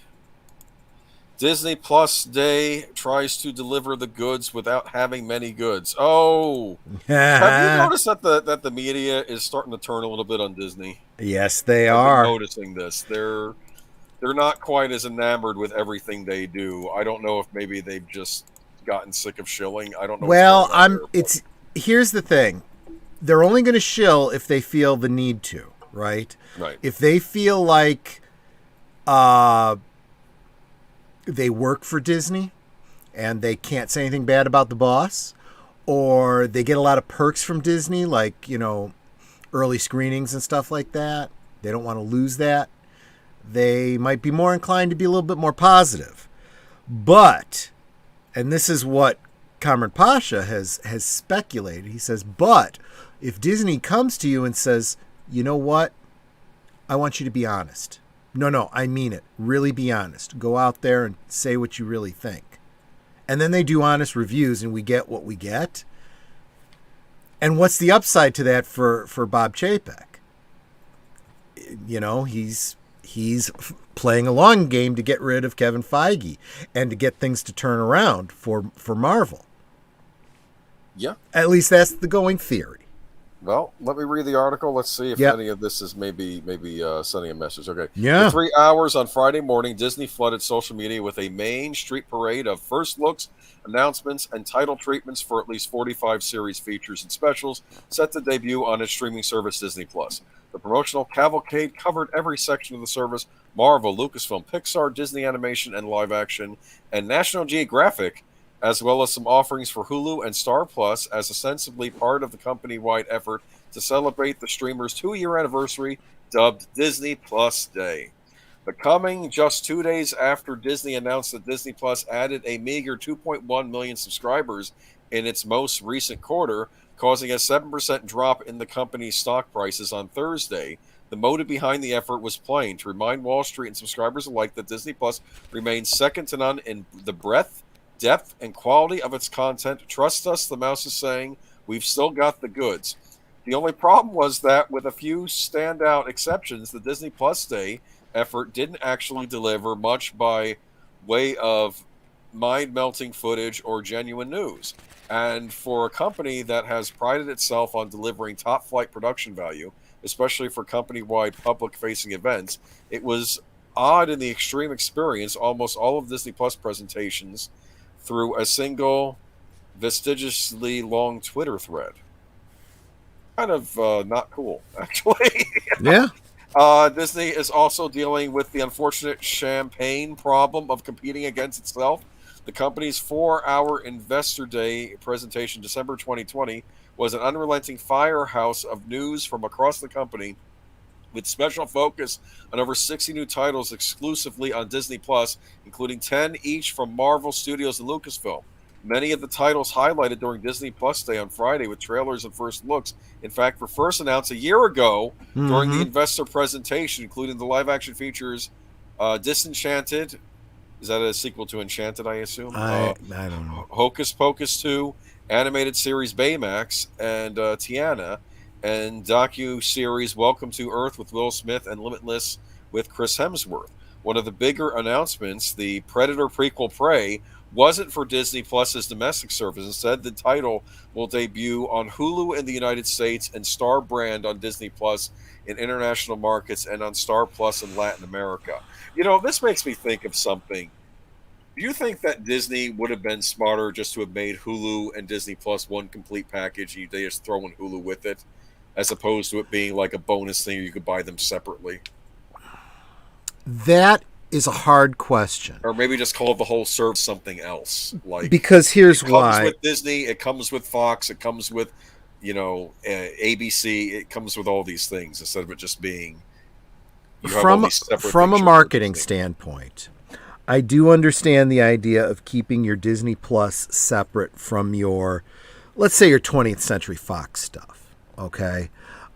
Disney Plus Day tries to deliver the goods without having many goods. Oh, have you noticed that the media is starting to turn a little bit on Disney? Yes, they I've are. been noticing this. They're not quite as enamored with everything they do. I don't know if maybe they've just gotten sick of shilling. I don't know. Well, what's going on there, here's the thing. They're only going to shill if they feel the need to, right? Right. If they feel like they work for Disney and they can't say anything bad about the boss, or they get a lot of perks from Disney, like, early screenings and stuff like that, they don't want to lose that, they might be more inclined to be a little bit more positive. But, and this is what Comrade Pasha has speculated, he says, but if Disney comes to you and says, you know what, I want you to be honest. No, I mean it. Really be honest. Go out there and say what you really think. And then they do honest reviews and we get what we get. And what's the upside to that for Bob Chapek? He's playing a long game to get rid of Kevin Feige and to get things to turn around for Marvel. Yeah. At least that's the going theory. Well, let me read the article. Let's see if Yep. any of this is maybe sending a message. Okay. Yeah. For 3 hours on Friday morning, Disney flooded social media with a main street parade of first looks, announcements, and title treatments for at least 45 series features and specials set to debut on its streaming service Disney Plus. The promotional cavalcade covered every section of the service: Marvel, Lucasfilm, Pixar, Disney Animation and Live Action, and National Geographic, as well as some offerings for Hulu and Star Plus as ostensibly part of the company-wide effort to celebrate the streamer's 2-year anniversary, dubbed Disney Plus Day. But coming just 2 days after Disney announced that Disney Plus added a meager 2.1 million subscribers in its most recent quarter, causing a 7% drop in the company's stock prices on Thursday, the motive behind the effort was plain: to remind Wall Street and subscribers alike that Disney Plus remains second to none in the breadth, depth, and quality of its content. Trust us, the mouse is saying, we've still got the goods. The only problem was that, with a few standout exceptions, the Disney Plus Day effort didn't actually deliver much by way of mind-melting footage or genuine news. And for a company that has prided itself on delivering top-flight production value, especially for company-wide public-facing events, it was odd in the extreme experience almost all of Disney Plus presentations through a single vestigially long Twitter thread. Kind of not cool, actually. Yeah. Disney is also dealing with the unfortunate champagne problem of competing against itself. The company's 4-hour Investor Day presentation, December 2020, was an unrelenting firehouse of news from across the company, with special focus on over 60 new titles exclusively on Disney Plus, including 10 each from Marvel Studios and Lucasfilm. Many of the titles highlighted during Disney Plus Day on Friday with trailers and first looks, in fact, were first announced a year ago during the investor presentation, including the live-action features Disenchanted. Is that a sequel to Enchanted, I assume? I don't know. Hocus Pocus 2, animated series Baymax, and Tiana, and docu-series Welcome to Earth with Will Smith and Limitless with Chris Hemsworth. One of the bigger announcements, the Predator prequel Prey, wasn't for Disney Plus's domestic service. Instead, the title will debut on Hulu in the United States and Star Brand on Disney Plus in international markets and on Star Plus in Latin America. This makes me think of something. Do you think that Disney would have been smarter just to have made Hulu and Disney Plus one complete package and they just throw in Hulu with it, as opposed to it being like a bonus thing you could buy them separately? That is a hard question. Or maybe just call the whole service something else. Because here's it why. It comes with Disney, it comes with Fox, it comes with, ABC, it comes with all these things instead of it just being... From a marketing standpoint, I do understand the idea of keeping your Disney Plus separate from your, let's say, your 20th Century Fox stuff, okay?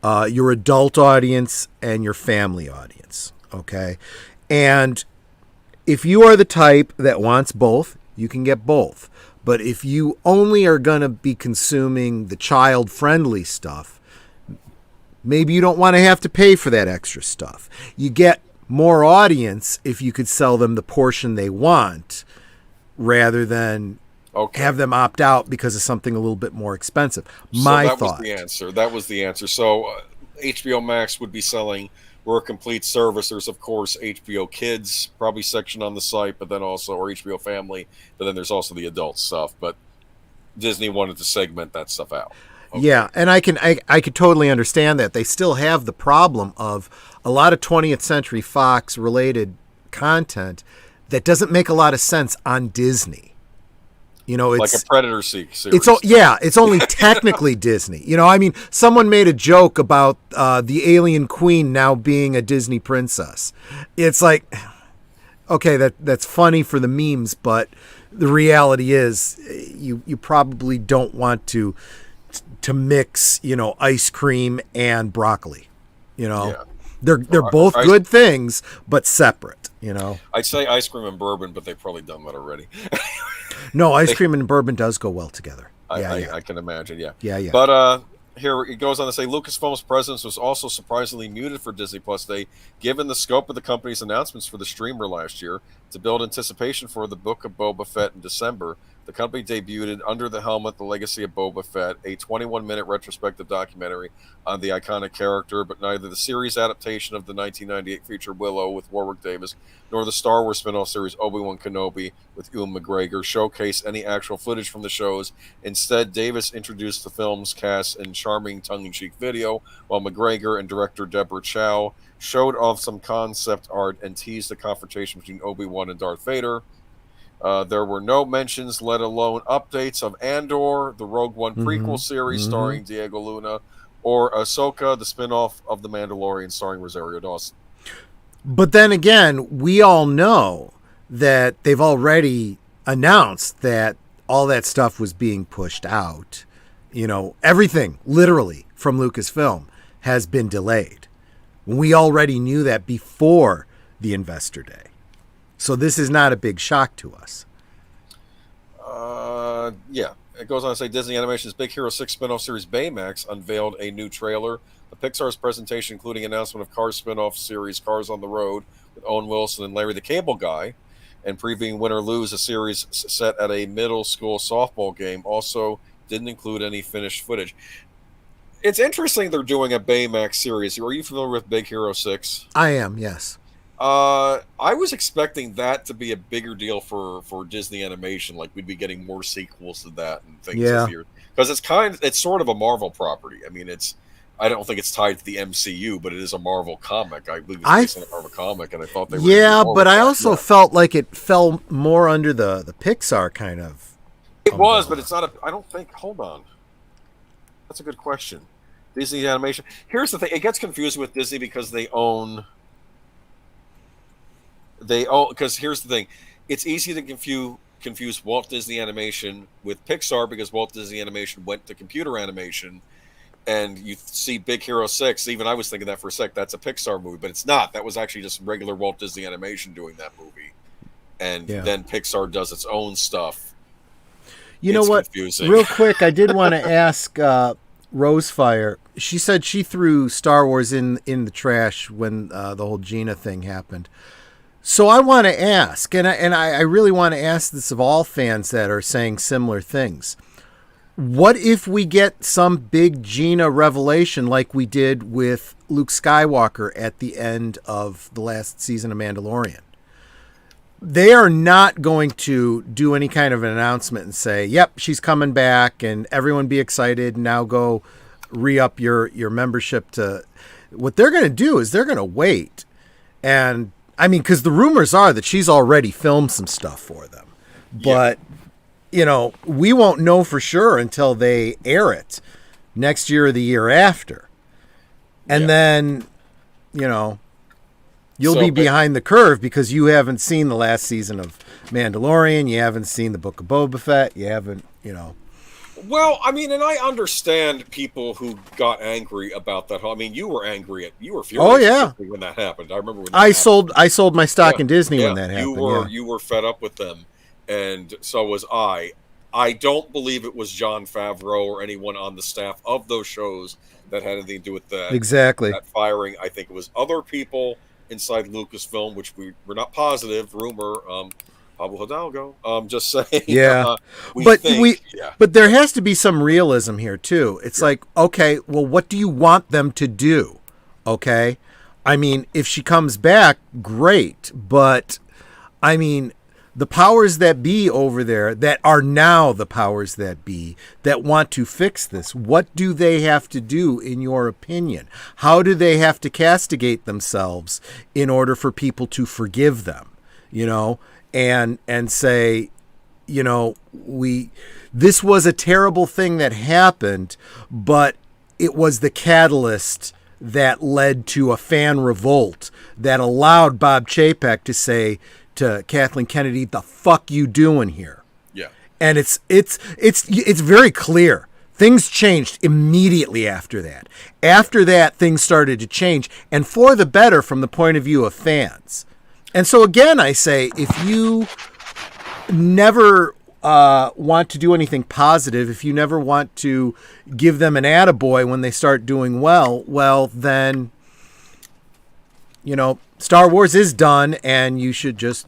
Your adult audience and your family audience, okay? And if you are the type that wants both, you can get both. But if you only are going to be consuming the child-friendly stuff, maybe you don't want to have to pay for that extra stuff. You get more audience if you could sell them the portion they want rather than have them opt out because of something a little bit more expensive. My thought. That was the answer. So HBO Max would be selling, we're a complete service. There's, of course, HBO Kids, probably section on the site, but then also, or HBO Family, but then there's also the adult stuff. But Disney wanted to segment that stuff out. Okay. Yeah, and I could totally understand that. They still have the problem of a lot of 20th Century Fox related content that doesn't make a lot of sense on Disney. You know, it's like a Predator series. It's only technically Disney. You know, I mean, someone made a joke about the alien queen now being a Disney princess. It's like, okay, that's funny for the memes, but the reality is you probably don't want to mix, you know, ice cream and broccoli. You know, yeah. They're both good things, but separate. You know, I'd say ice cream and bourbon, but they've probably done that already. No, ice cream and bourbon does go well together. I can imagine, yeah. Yeah. But here it goes on to say Lucasfilm's presence was also surprisingly muted for Disney Plus Day, given the scope of the company's announcements for the streamer last year. To build anticipation for the Book of Boba Fett in December, the company debuted Under the Helmet, The Legacy of Boba Fett, a 21-minute retrospective documentary on the iconic character, but neither the series adaptation of the 1998 feature Willow with Warwick Davis, nor the Star Wars spin-off series Obi-Wan Kenobi with Ewan McGregor showcase any actual footage from the shows. Instead, Davis introduced the film's cast in charming tongue-in-cheek video, while McGregor and director Deborah Chow showed off some concept art and teased the confrontation between Obi-Wan and Darth Vader. There were no mentions, let alone updates, of Andor, the Rogue One prequel series starring Diego Luna, or Ahsoka, the spin-off of The Mandalorian starring Rosario Dawson. But then again, we all know that they've already announced that all that stuff was being pushed out. You know, everything, literally, from Lucasfilm has been delayed. We already knew that before the Investor Day. So this is not a big shock to us. Yeah. It goes on to say Disney Animation's Big Hero 6 spin-off series Baymax unveiled a new trailer. The Pixar's presentation, including announcement of Cars spin-off series Cars on the Road with Owen Wilson and Larry the Cable Guy, and previewing Win or Lose, a series set at a middle school softball game, also didn't include any finished footage. It's interesting they're doing a Baymax series. Are you familiar with Big Hero 6? I am, yes. I was expecting that to be a bigger deal for Disney Animation. Like we'd be getting more sequels to that and things this year. Because it's sort of a Marvel property. I mean, I don't think it's tied to the MCU, but it is a Marvel comic. I believe it's based on a Marvel comic, and I thought they were. Yeah, but I also felt like it fell more under the Pixar kind of. It was, but it's not I don't think. Hold on. That's a good question. Disney Animation. Here's the thing. It gets confusing with Disney because they own. Because here's the thing, it's easy to confuse Walt Disney Animation with Pixar because Walt Disney Animation went to computer animation, and you see Big Hero 6. Even I was thinking that for a sec. That's a Pixar movie, but it's not. That was actually just regular Walt Disney Animation doing that movie, and then Pixar does its own stuff. You know what? Confusing. Real quick, I did want to ask Rosefire. She said she threw Star Wars in the trash when the whole Gina thing happened. So I want to ask, and I really want to ask this of all fans that are saying similar things. What if we get some big Gina revelation like we did with Luke Skywalker at the end of the last season of Mandalorian? They are not going to do any kind of an announcement and say, yep, she's coming back, and everyone be excited, now go re-up your membership to... What they're going to do is they're going to wait. And I mean, because the rumors are that she's already filmed some stuff for them. But, you know, we won't know for sure until they air it next year or the year after. And then, you know, you'll be behind the curve because you haven't seen the last season of Mandalorian. You haven't seen the Book of Boba Fett. You haven't, you know. Well, I mean, and I understand people who got angry about that. I mean, you were furious when that happened. I remember when I sold my stock in Disney when that happened. You were fed up with them, and so was I. I don't believe it was Jon Favreau or anyone on the staff of those shows that had anything to do with that. Exactly. That firing. I think it was other people inside Lucasfilm, which we're not positive. Rumor. Pablo Hidalgo. Just saying. Yeah. Yeah. But there has to be some realism here too. It's like, okay, well, what do you want them to do? Okay. I mean, if she comes back, great. But I mean, the powers that be over there that are now the powers that be that want to fix this, what do they have to do in your opinion? How do they have to castigate themselves in order for people to forgive them? You know, and say, you know, this was a terrible thing that happened, but it was the catalyst that led to a fan revolt that allowed Bob Chapek to say to Kathleen Kennedy, "The fuck you doing here?" Yeah. And it's very clear. Things changed immediately after that. After that, things started to change, and for the better from the point of view of fans. And so again, I say, if you never want to do anything positive, if you never want to give them an attaboy when they start doing well, then, you know, Star Wars is done, and you should just,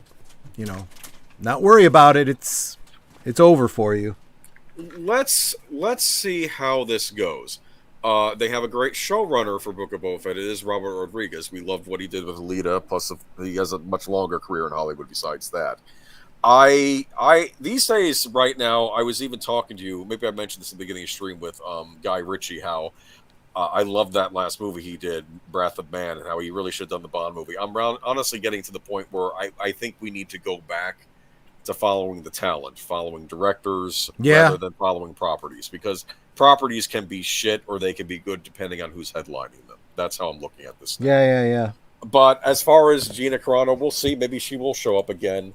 you know, not worry about it. It's over for you. Let's see how this goes. They have a great showrunner for Book of Boba Fett. It is Robert Rodriguez. We loved what he did with Alita. Plus, he has a much longer career in Hollywood besides that. I these days, right now, I was even talking to you. Maybe I mentioned this in the beginning of the stream with Guy Ritchie. How I loved that last movie he did, Wrath of Man, and how he really should have done the Bond movie. I'm honestly getting to the point where I think we need to go back to following the talent, following directors, rather than following properties, because properties can be shit or they can be good depending on who's headlining them. That's how I'm looking at this thing. Yeah. But as far as Gina Carano, we'll see. Maybe she will show up again.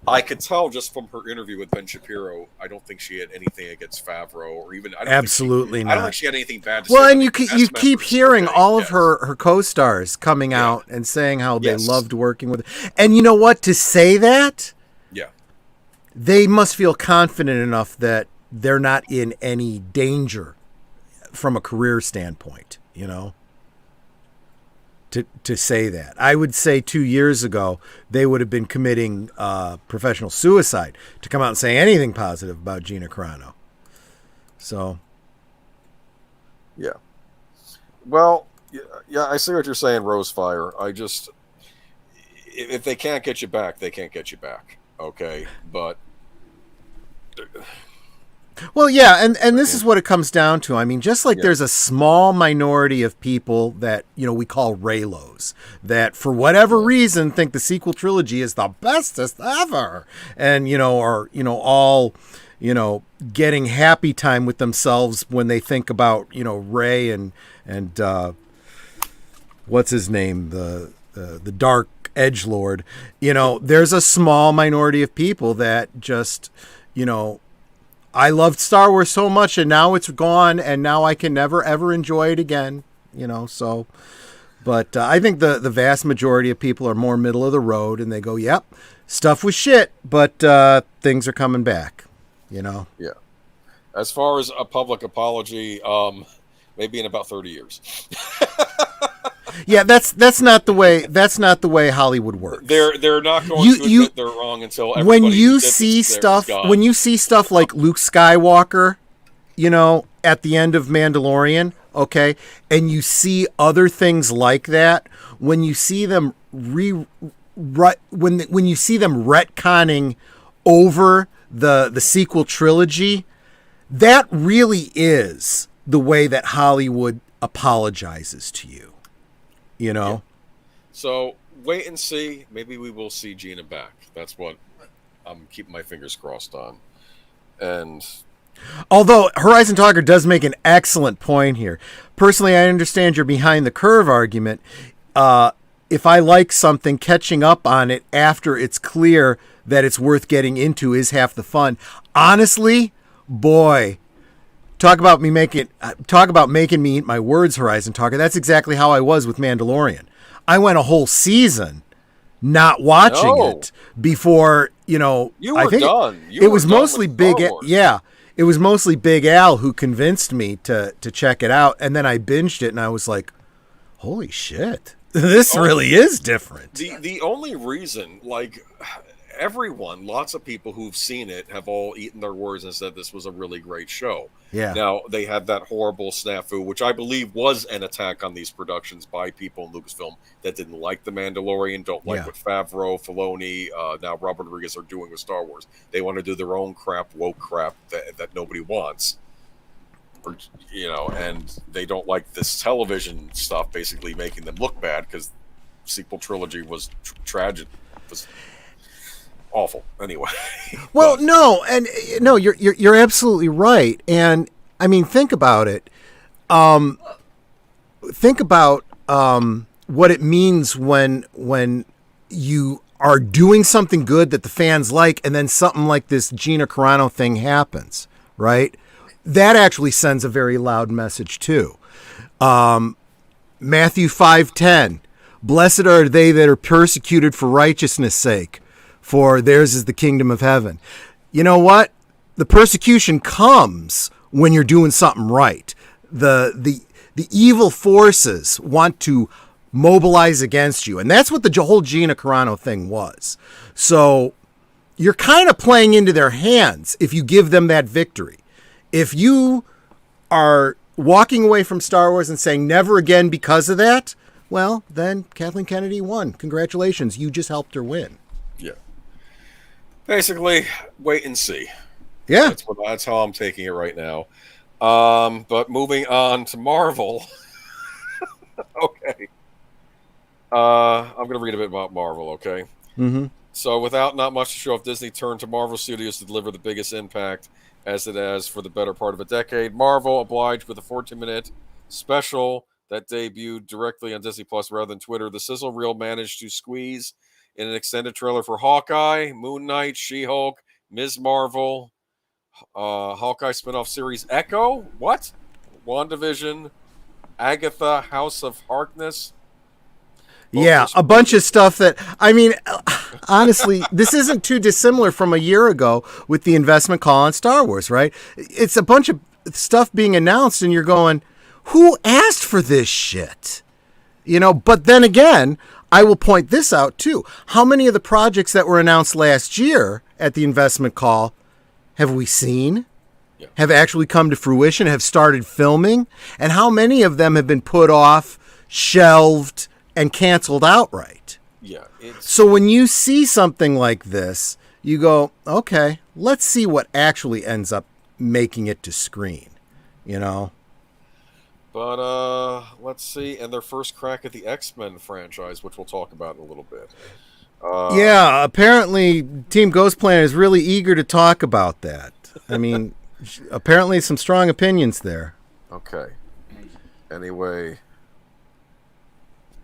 I could tell just from her interview with Ben Shapiro, I don't think she had anything against Favreau or even... Absolutely not. I don't think she had anything bad to say. Well, and you keep hearing all of her co-stars coming out and saying how they loved working with her. And you know what? To say that... Yeah. They must feel confident enough that they're not in any danger from a career standpoint, you know, to say that. I would say 2 years ago, they would have been committing professional suicide to come out and say anything positive about Gina Carano. So. Yeah. Well, yeah, I see what you're saying, Rosefire. If they can't get you back, they can't get you back. Okay. But. Well, yeah, and this is what it comes down to. I mean, just like there's a small minority of people that, you know, we call Raylos, that for whatever reason think the sequel trilogy is the bestest ever, and, you know, are, you know, all, you know, getting happy time with themselves when they think about, you know, Ray and what's his name, the Dark Edgelord. You know, there's a small minority of people that just, you know, I loved Star Wars so much and now it's gone and now I can never ever enjoy it again, you know, so. But I think the vast majority of people are more middle of the road and they go, yep, stuff was shit, but things are coming back, you know. Yeah. As far as a public apology, maybe in about 30 years. Yeah, that's not the way Hollywood works. They're not going to admit they're wrong until everybody when you see stuff like Luke Skywalker, you know, at the end of Mandalorian, okay, and you see other things like that, when you see them when you see them retconning over the sequel trilogy, that really is the way that Hollywood apologizes to you. You know? Yeah. So wait and see. Maybe we will see Gina back. That's what I'm keeping my fingers crossed on. And although Horizon Talker does make an excellent point here. Personally, I understand your behind the curve argument. If I like something, catching up on it after it's clear that it's worth getting into is half the fun. Honestly, boy, talk about making me eat my words, Horizon Talker. That's exactly how I was with Mandalorian. I went a whole season not watching it before you know, You I were think done. it was mostly Big. Wars. Yeah, it was mostly Big Al who convinced me to check it out, and then I binged it, and I was like, "Holy shit, this really is different." The only reason, like, everyone, lots of people who've seen it have all eaten their words and said this was a really great show. Yeah. Now, they had that horrible snafu, which I believe was an attack on these productions by people in Lucasfilm that didn't like The Mandalorian, don't like what Favreau, Filoni, now Robert Rodriguez are doing with Star Wars. They want to do their own crap, woke crap that nobody wants. Or, you know, and they don't like this television stuff basically making them look bad because sequel trilogy was tragic. Was awful anyway. Well, you're absolutely right, and I mean, think about it. Think about what it means when you are doing something good that the fans like, and then something like this Gina Carano thing happens, right? That actually sends a very loud message too. Matthew 5:10, blessed are they that are persecuted for righteousness' sake, for theirs is the kingdom of heaven. You know what? The persecution comes when you're doing something right. The evil forces want to mobilize against you, and that's what the whole Gina Carano thing was. So you're kind of playing into their hands if you give them that victory. If you are walking away from Star Wars and saying never again because of that, well, then Kathleen Kennedy won. Congratulations. You just helped her win. Yeah. Basically, wait and see. Yeah. That's how I'm taking it right now. But moving on to Marvel. Okay. I'm going to read a bit about Marvel, okay? Mm-hmm. So without not much to show off, Disney turned to Marvel Studios to deliver the biggest impact as it has for the better part of a decade. Marvel obliged with a 14-minute special that debuted directly on Disney Plus rather than Twitter. The sizzle reel managed to squeeze in an extended trailer for Hawkeye, Moon Knight, She-Hulk, Ms. Marvel, Hawkeye spinoff series Echo, what? WandaVision, Agatha, House of Harkness. Yeah, a bunch of stuff that, I mean, honestly, this isn't too dissimilar from a year ago with the investment call on Star Wars, right? It's a bunch of stuff being announced, and you're going, who asked for this shit? You know, but then again, I will point this out too. How many of the projects that were announced last year at the investment call have we seen? Yeah. Have actually come to fruition, have started filming? And how many of them have been put off, shelved, and canceled outright? Yeah. So when you see something like this, you go, okay, let's see what actually ends up making it to screen, you know? But let's see. And their first crack at the X-Men franchise, which we'll talk about in a little bit. Yeah, apparently Team Ghost Planet is really eager to talk about that. I mean, apparently some strong opinions there. Okay. Anyway.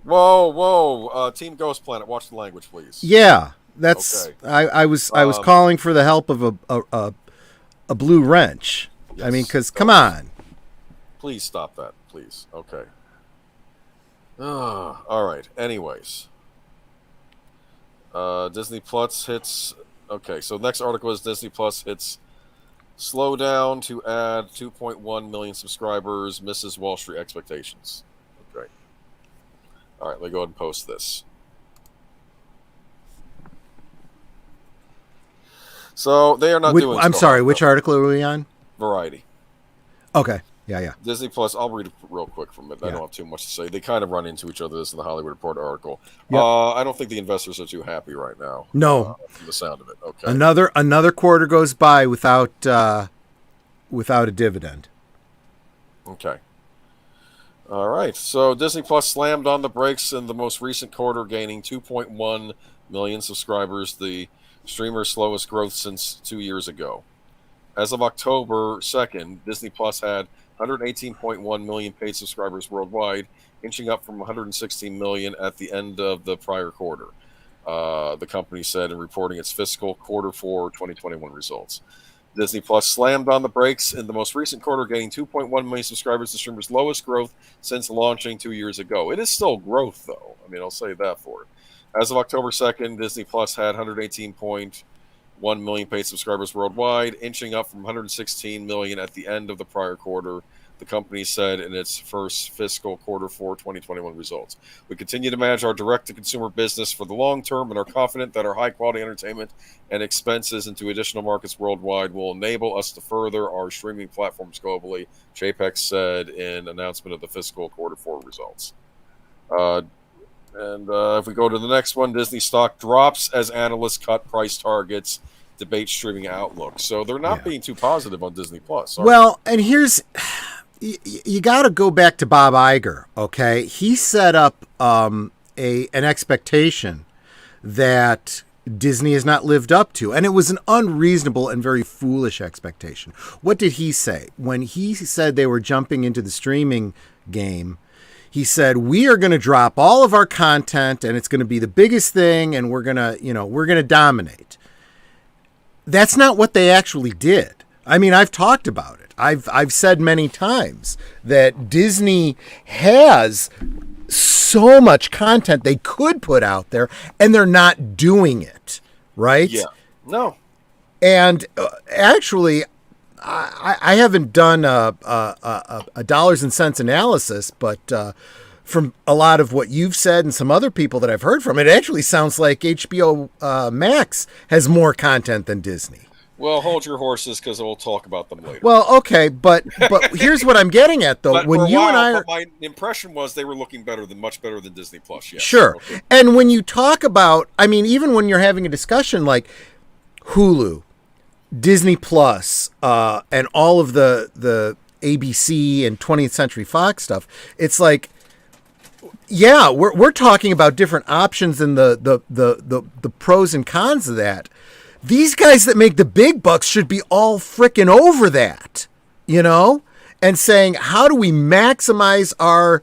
Whoa. Team Ghost Planet, watch the language, please. Yeah, that's... Okay. I was calling for the help of a blue wrench. Yes, I mean, because, come on. Please stop that, please. Okay. All right. Anyways. Disney Plus hits... Okay, so next article is Disney Plus hits slow down to add 2.1 million subscribers, misses Wall Street expectations. Okay. All right, let me go ahead and post this. So they are not doing... I'm sorry, which article are we on? Variety. Okay. Yeah. Disney Plus, I'll read it real quick from it. I don't have too much to say. They kind of run into each other. This in the Hollywood Reporter article. Yep. I don't think the investors are too happy right now. No. From the sound of it. Okay. Another quarter goes by without a dividend. Okay. All right. So Disney Plus slammed on the brakes in the most recent quarter, gaining 2.1 million subscribers, the streamer's slowest growth since 2 years ago. As of October 2nd, Disney Plus had 118.1 million paid subscribers worldwide, inching up from 116 million at the end of the prior quarter, the company said in reporting its fiscal quarter 4 2021 results. Disney Plus slammed on the brakes in the most recent quarter, gaining 2.1 million subscribers, the streamer's lowest growth since launching 2 years ago. It is still growth, though. I mean, I'll say that for it. As of October 2nd, Disney Plus had 118.1 1 million paid subscribers worldwide, inching up from 116 million at the end of the prior quarter, the company said in its first fiscal quarter 4 2021 results. We continue to manage our direct-to-consumer business for the long term and are confident that our high-quality entertainment and expenses into additional markets worldwide will enable us to further our streaming platforms globally, JPEG said in announcement of the fiscal quarter 4 results. If we go to the next one, Disney stock drops as analysts cut price targets, debate streaming outlook. So they're not being too positive on Disney Plus. Well, and here's... You got to go back to Bob Iger, okay? He set up an expectation that Disney has not lived up to, and it was an unreasonable and very foolish expectation. What did he say? When he said they were jumping into the streaming game, he said, we are going to drop all of our content, and it's going to be the biggest thing, and we're going to dominate. That's not what they actually did. I mean, I've talked about it. I've said many times that Disney has so much content they could put out there, and they're not doing it, right? Yeah. No. And actually, I haven't done a dollars and cents analysis, but from a lot of what you've said and some other people that I've heard from, it actually sounds like HBO Max has more content than Disney. Well, hold your horses because we'll talk about them later. Well, okay, but here's what I'm getting at, though. When you and I, my impression was they were looking much better than Disney Plus. Yes. Sure. Okay. And when you talk about, I mean, even when you're having a discussion like Hulu, Disney Plus, and all of the ABC and 20th Century Fox stuff, it's like, yeah, we're talking about different options and the pros and cons of that. These guys that make the big bucks should be all frickin' over that, and saying, how do we maximize our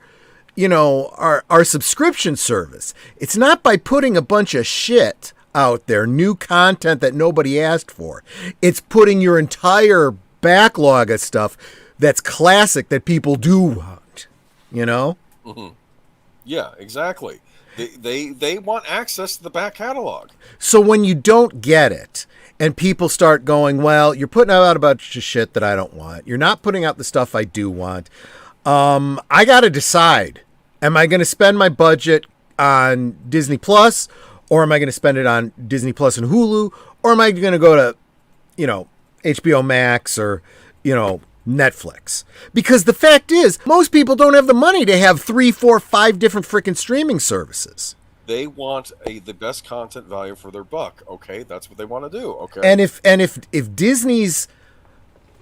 subscription service? It's not by putting a bunch of shit out there, new content that nobody asked for. It's putting your entire backlog of stuff that's classic that people do want, Mm-hmm. Yeah, exactly. They want access to the back catalog. So when you don't get it and people start going, well, you're putting out a bunch of shit that I don't want. You're not putting out the stuff I do want. I got to decide. Am I going to spend my budget on Disney Plus, or am I going to spend it on Disney Plus and Hulu, or am I going to go to, HBO Max or, Netflix? Because the fact is, most people don't have the money to have 3, 4, 5 different freaking streaming services. They want the best content value for their buck. Okay, that's what they want to do. Okay, and if Disney's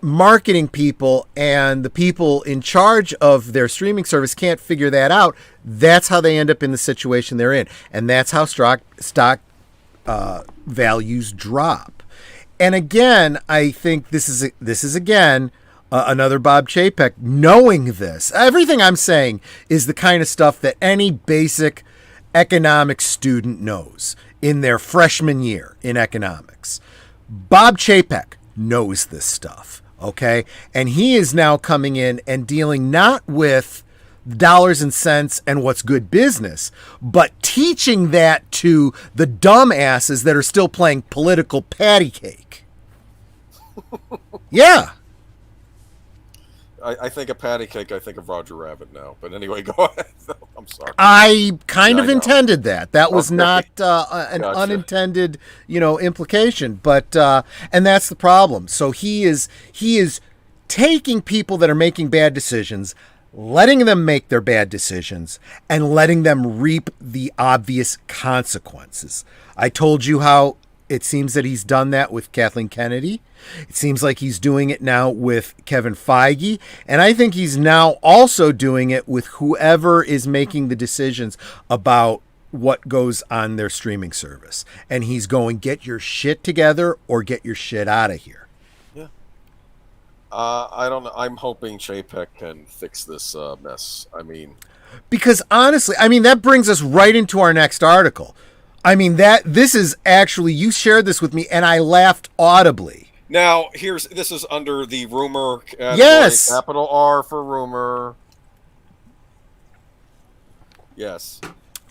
marketing people and the people in charge of their streaming service can't figure that out, that's how they end up in the situation they're in, and that's how stock values drop. And again, I think this is again. Another Bob Chapek, knowing this. Everything I'm saying is the kind of stuff that any basic economics student knows in their freshman year in economics. Bob Chapek knows this stuff, okay? And he is now coming in and dealing not with dollars and cents and what's good business, but teaching that to the dumbasses that are still playing political patty cake. Yeah. I think of patty cake. I think of Roger Rabbit now. But anyway, go ahead. I'm sorry. I kind of intended that. That was not an unintended, implication. But and that's the problem. So he is taking people that are making bad decisions, letting them make their bad decisions, and letting them reap the obvious consequences. I told you how it seems that he's done that with Kathleen Kennedy. It seems like he's doing it now with Kevin Feige. And I think he's now also doing it with whoever is making the decisions about what goes on their streaming service. And he's going, get your shit together or get your shit out of here. Yeah. I don't know. I'm hoping Chapek can fix this mess. Because honestly, that brings us right into our next article. This is actually, you shared this with me and I laughed audibly. Now, this is under the rumor category, yes, capital R for rumor. Yes.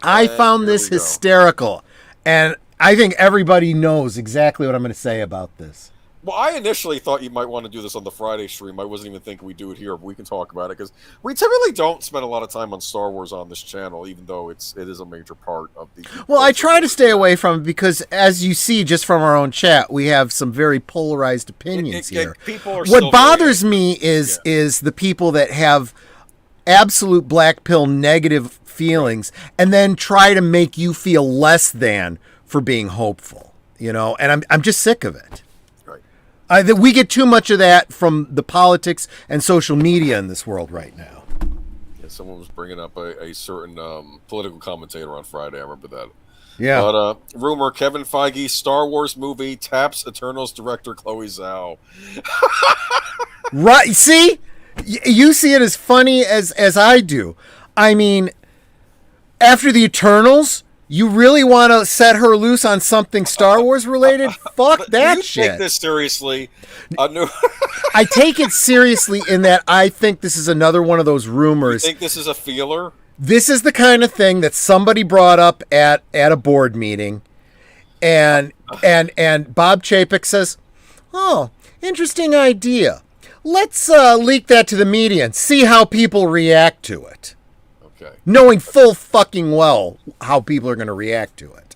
I found this hysterical. And I think everybody knows exactly what I'm going to say about this. Well, I initially thought you might want to do this on the Friday stream. I wasn't even thinking we'd do it here, but we can talk about it because we typically don't spend a lot of time on Star Wars on this channel, even though it is a major part of the. Well, I try to stay away from it because, as you see just from our own chat, we have some very polarized opinions here. People are what bothers me is the people that have absolute black pill negative feelings and then try to make you feel less than for being hopeful, and I'm just sick of it. That we get too much of that from the politics and social media in this world right now. Yeah, someone was bringing up a certain political commentator on Friday. I remember that. Yeah. But rumor: Kevin Feige Star Wars movie taps Eternals director Chloe Zhao. Right? See, you see it as funny as I do. I mean, after the Eternals. You really want to set her loose on something Star Wars related? Fuck that shit. You take this seriously? I take it seriously in that I think this is another one of those rumors. You think this is a feeler? This is the kind of thing that somebody brought up at a board meeting, and Bob Chapek says, "Oh, interesting idea. Let's leak that to the media and see how people react to it." Okay. Knowing full fucking well how people are going to react to it.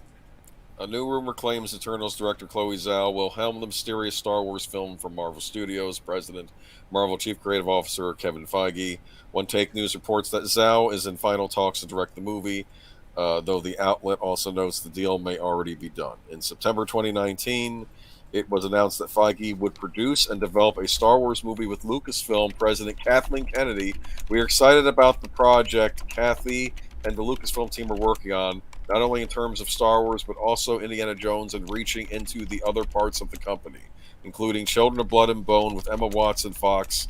A new rumor claims Eternals director Chloe Zhao will helm the mysterious Star Wars film from Marvel Studios. President, Marvel Chief Creative Officer Kevin Feige. One Take News reports that Zhao is in final talks to direct the movie, though the outlet also notes the deal may already be done. In September 2019, it was announced that Feige would produce and develop a Star Wars movie with Lucasfilm President Kathleen Kennedy. We are excited about the project Kathy and the Lucasfilm team are working on, not only in terms of Star Wars, but also Indiana Jones and reaching into the other parts of the company, including Children of Blood and Bone with Emma Watson Fox.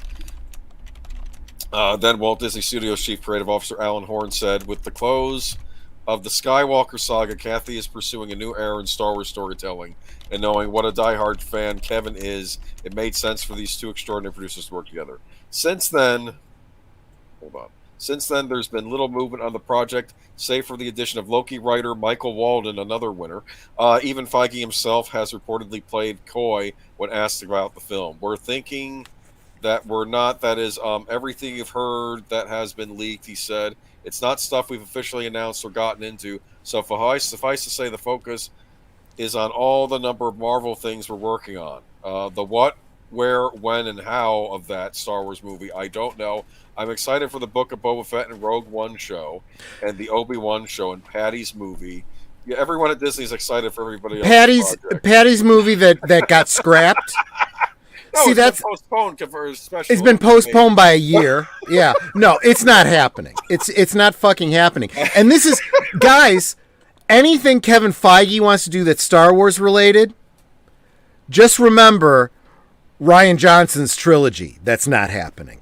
Then Walt Disney Studios Chief Creative Officer Alan Horn said, with the close of the Skywalker saga, Kathy is pursuing a new era in Star Wars storytelling, and knowing what a diehard fan Kevin is, it made sense for these two extraordinary producers to work together. Since then, there's been little movement on the project, save for the addition of Loki writer Michael Walden, another winner. Even Feige himself has reportedly played coy when asked about the film. We're thinking that we're not, that is, everything you've heard that has been leaked, he said. It's not stuff we've officially announced or gotten into, so suffice to say the focus is on all the number of Marvel things we're working on. The what, where, when, and how of that Star Wars movie, I don't know. I'm excited for the Book of Boba Fett and Rogue One show, and the Obi-Wan show, and Patty's movie. Yeah, everyone at Disney is excited for everybody else. Patty's movie that got scrapped. No, See, that's been postponed for a special. It's been postponed by a year. Yeah, no, it's not happening. It's not fucking happening. And this is, guys, anything Kevin Feige wants to do that's Star Wars related, just remember Rian Johnson's trilogy. That's not happening.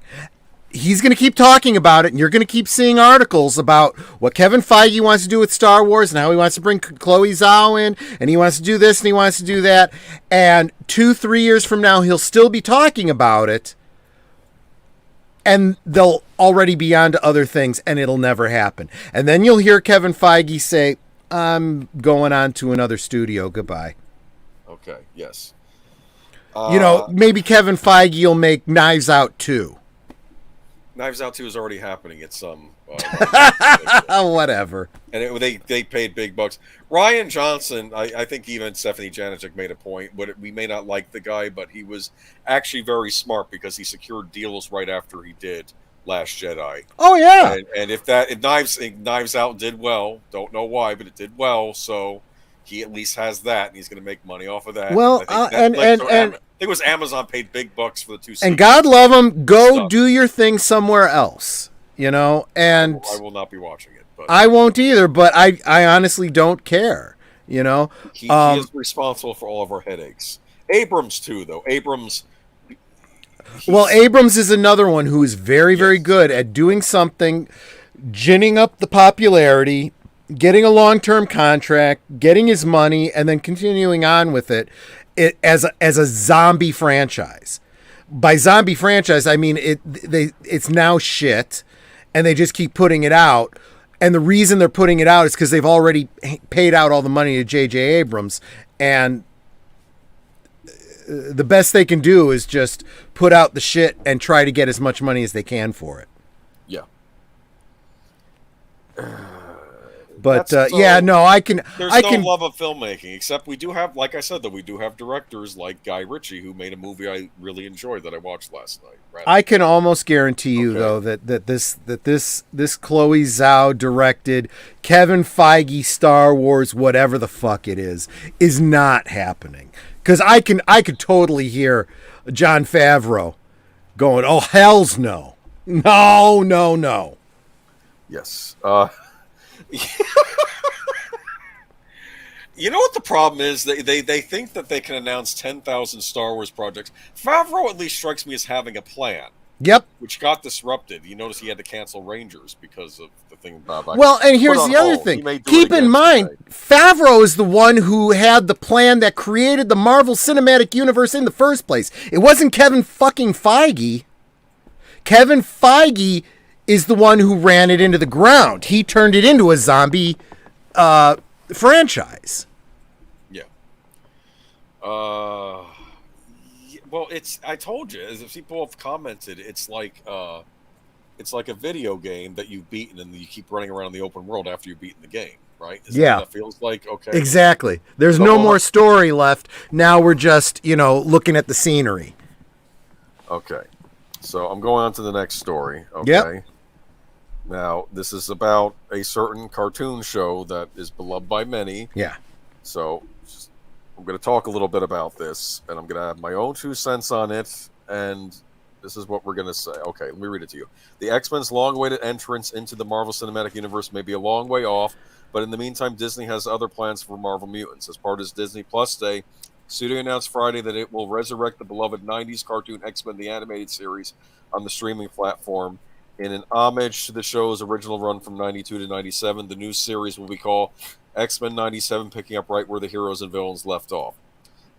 He's going to keep talking about it, and you're going to keep seeing articles about what Kevin Feige wants to do with Star Wars and how he wants to bring Chloe Zhao in, and he wants to do this and he wants to do that. And 2-3 years from now, he'll still be talking about it, and they'll already be on to other things, and it'll never happen. And then you'll hear Kevin Feige say, I'm going on to another studio. Goodbye. Okay, yes. Maybe Kevin Feige will make Knives Out 2. Knives Out 2 is already happening. It's whatever. And they paid big bucks. Rian Johnson, I think even Stephanie Janicek made a point. We may not like the guy, but he was actually very smart because he secured deals right after he did Last Jedi. Oh yeah. And if Knives Out did well, don't know why, but it did well. So he at least has that, and he's going to make money off of that. Well, I think it was Amazon paid big bucks for the 2 seasons. And God love him, go do your thing somewhere else, And I will not be watching it. But I won't either, but I honestly don't care, He is responsible for all of our headaches. Abrams, too, though. Abrams is another one who is very, very good at doing something, ginning up the popularity, getting a long-term contract, getting his money, and then continuing on with it as a zombie franchise. By zombie franchise, I mean it's now shit, and they just keep putting it out. And the reason they're putting it out is because they've already paid out all the money to J.J. Abrams, and the best they can do is just put out the shit and try to get as much money as they can for it. Yeah. But I can. There's I no can. love of filmmaking, except we do have, like I said, that we do have directors like Guy Ritchie who made a movie I really enjoyed that I watched last night. I can almost guarantee you though that this Chloe Zhao directed Kevin Feige Star Wars whatever the fuck it is not happening, because I could totally hear Jon Favreau going, "Oh hell's no, no." Yes. You know what the problem is? They think that they can announce 10,000 Star Wars projects. Favreau at least strikes me as having a plan. Yep. Which got disrupted. You notice he had to cancel Rangers because of the thing about... Well, and here's the other thing. Keep in mind, Favreau is the one who had the plan that created the Marvel Cinematic Universe in the first place. It wasn't Kevin fucking Feige. Kevin Feige is the one who ran it into the ground. He turned it into a zombie franchise. Yeah. Well, I told you, as people have commented, it's like a video game that you've beaten and you keep running around the open world after you've beaten the game, right? Isn't that what that feels like? Okay. Exactly. There's no more story left. Now we're just, looking at the scenery. Okay. So I'm going on to the next story. Okay. Yep. Now, this is about a certain cartoon show that is beloved by many. Yeah. So I'm going to talk a little bit about this, and I'm going to have my own 2 cents on it, and this is what we're going to say. Okay, let me read it to you. The X-Men's long-awaited entrance into the Marvel Cinematic Universe may be a long way off, but in the meantime, Disney has other plans for Marvel Mutants. As part of its Disney Plus Day, studio announced Friday that it will resurrect the beloved 90s cartoon X-Men the Animated Series on the streaming platform. In an homage to the show's original run from 92 to 97, the new series will be called X-Men 97, picking up right where the heroes and villains left off.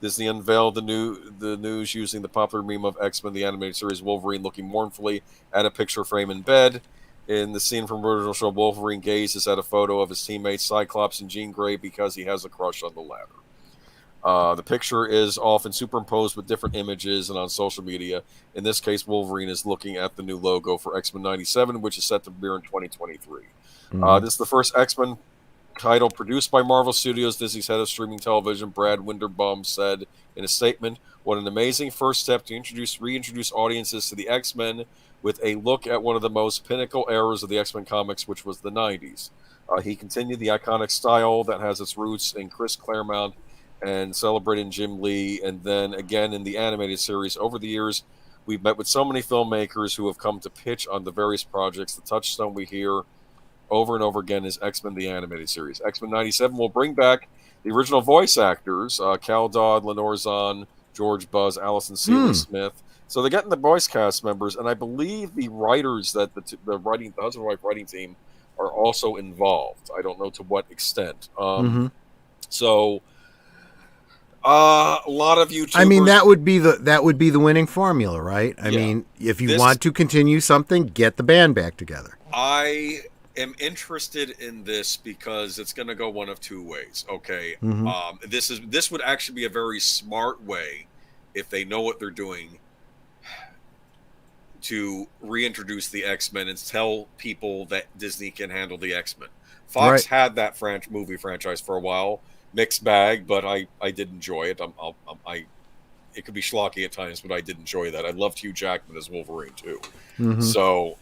Disney unveiled the news using the popular meme of X-Men the Animated Series Wolverine looking mournfully at a picture frame in bed. In the scene from the original show, Wolverine gazes at a photo of his teammates Cyclops and Jean Grey because he has a crush on the latter. The picture is often superimposed with different images and on social media. In this case, Wolverine is looking at the new logo for X-Men 97, which is set to premiere in 2023. This is the first X-Men title produced by Marvel Studios. Disney's head of streaming television, Brad Winderbaum, said in a statement, "What an amazing first step to reintroduce audiences to the X-Men with a look at one of the most pinnacle eras of the X-Men comics, which was the 90s. He continued the iconic style that has its roots in Chris Claremont and celebrating Jim Lee, and then again in the animated series. Over the years, we've met with so many filmmakers who have come to pitch on the various projects. The touchstone we hear over and over again is X-Men the Animated Series. X-Men 97 will bring back the original voice actors, Cal Dodd, Lenore Zahn, George Buzz, Allison Seeley Smith. So they're getting the voice cast members, and I believe the writers that the husband and wife writing team are also involved. I don't know to what extent. So a lot of YouTubers. I mean, that would be the winning formula, right? I mean, if you want to continue something, get the band back together. I am interested in this because it's going to go one of 2 ways. Okay, this would actually be a very smart way, if they know what they're doing, to reintroduce the X-Men and tell people that Disney can handle the X-Men. Fox had that movie franchise for a while. Mixed bag, but I did enjoy it. It could be schlocky at times, but I did enjoy that. I loved Hugh Jackman as Wolverine too. So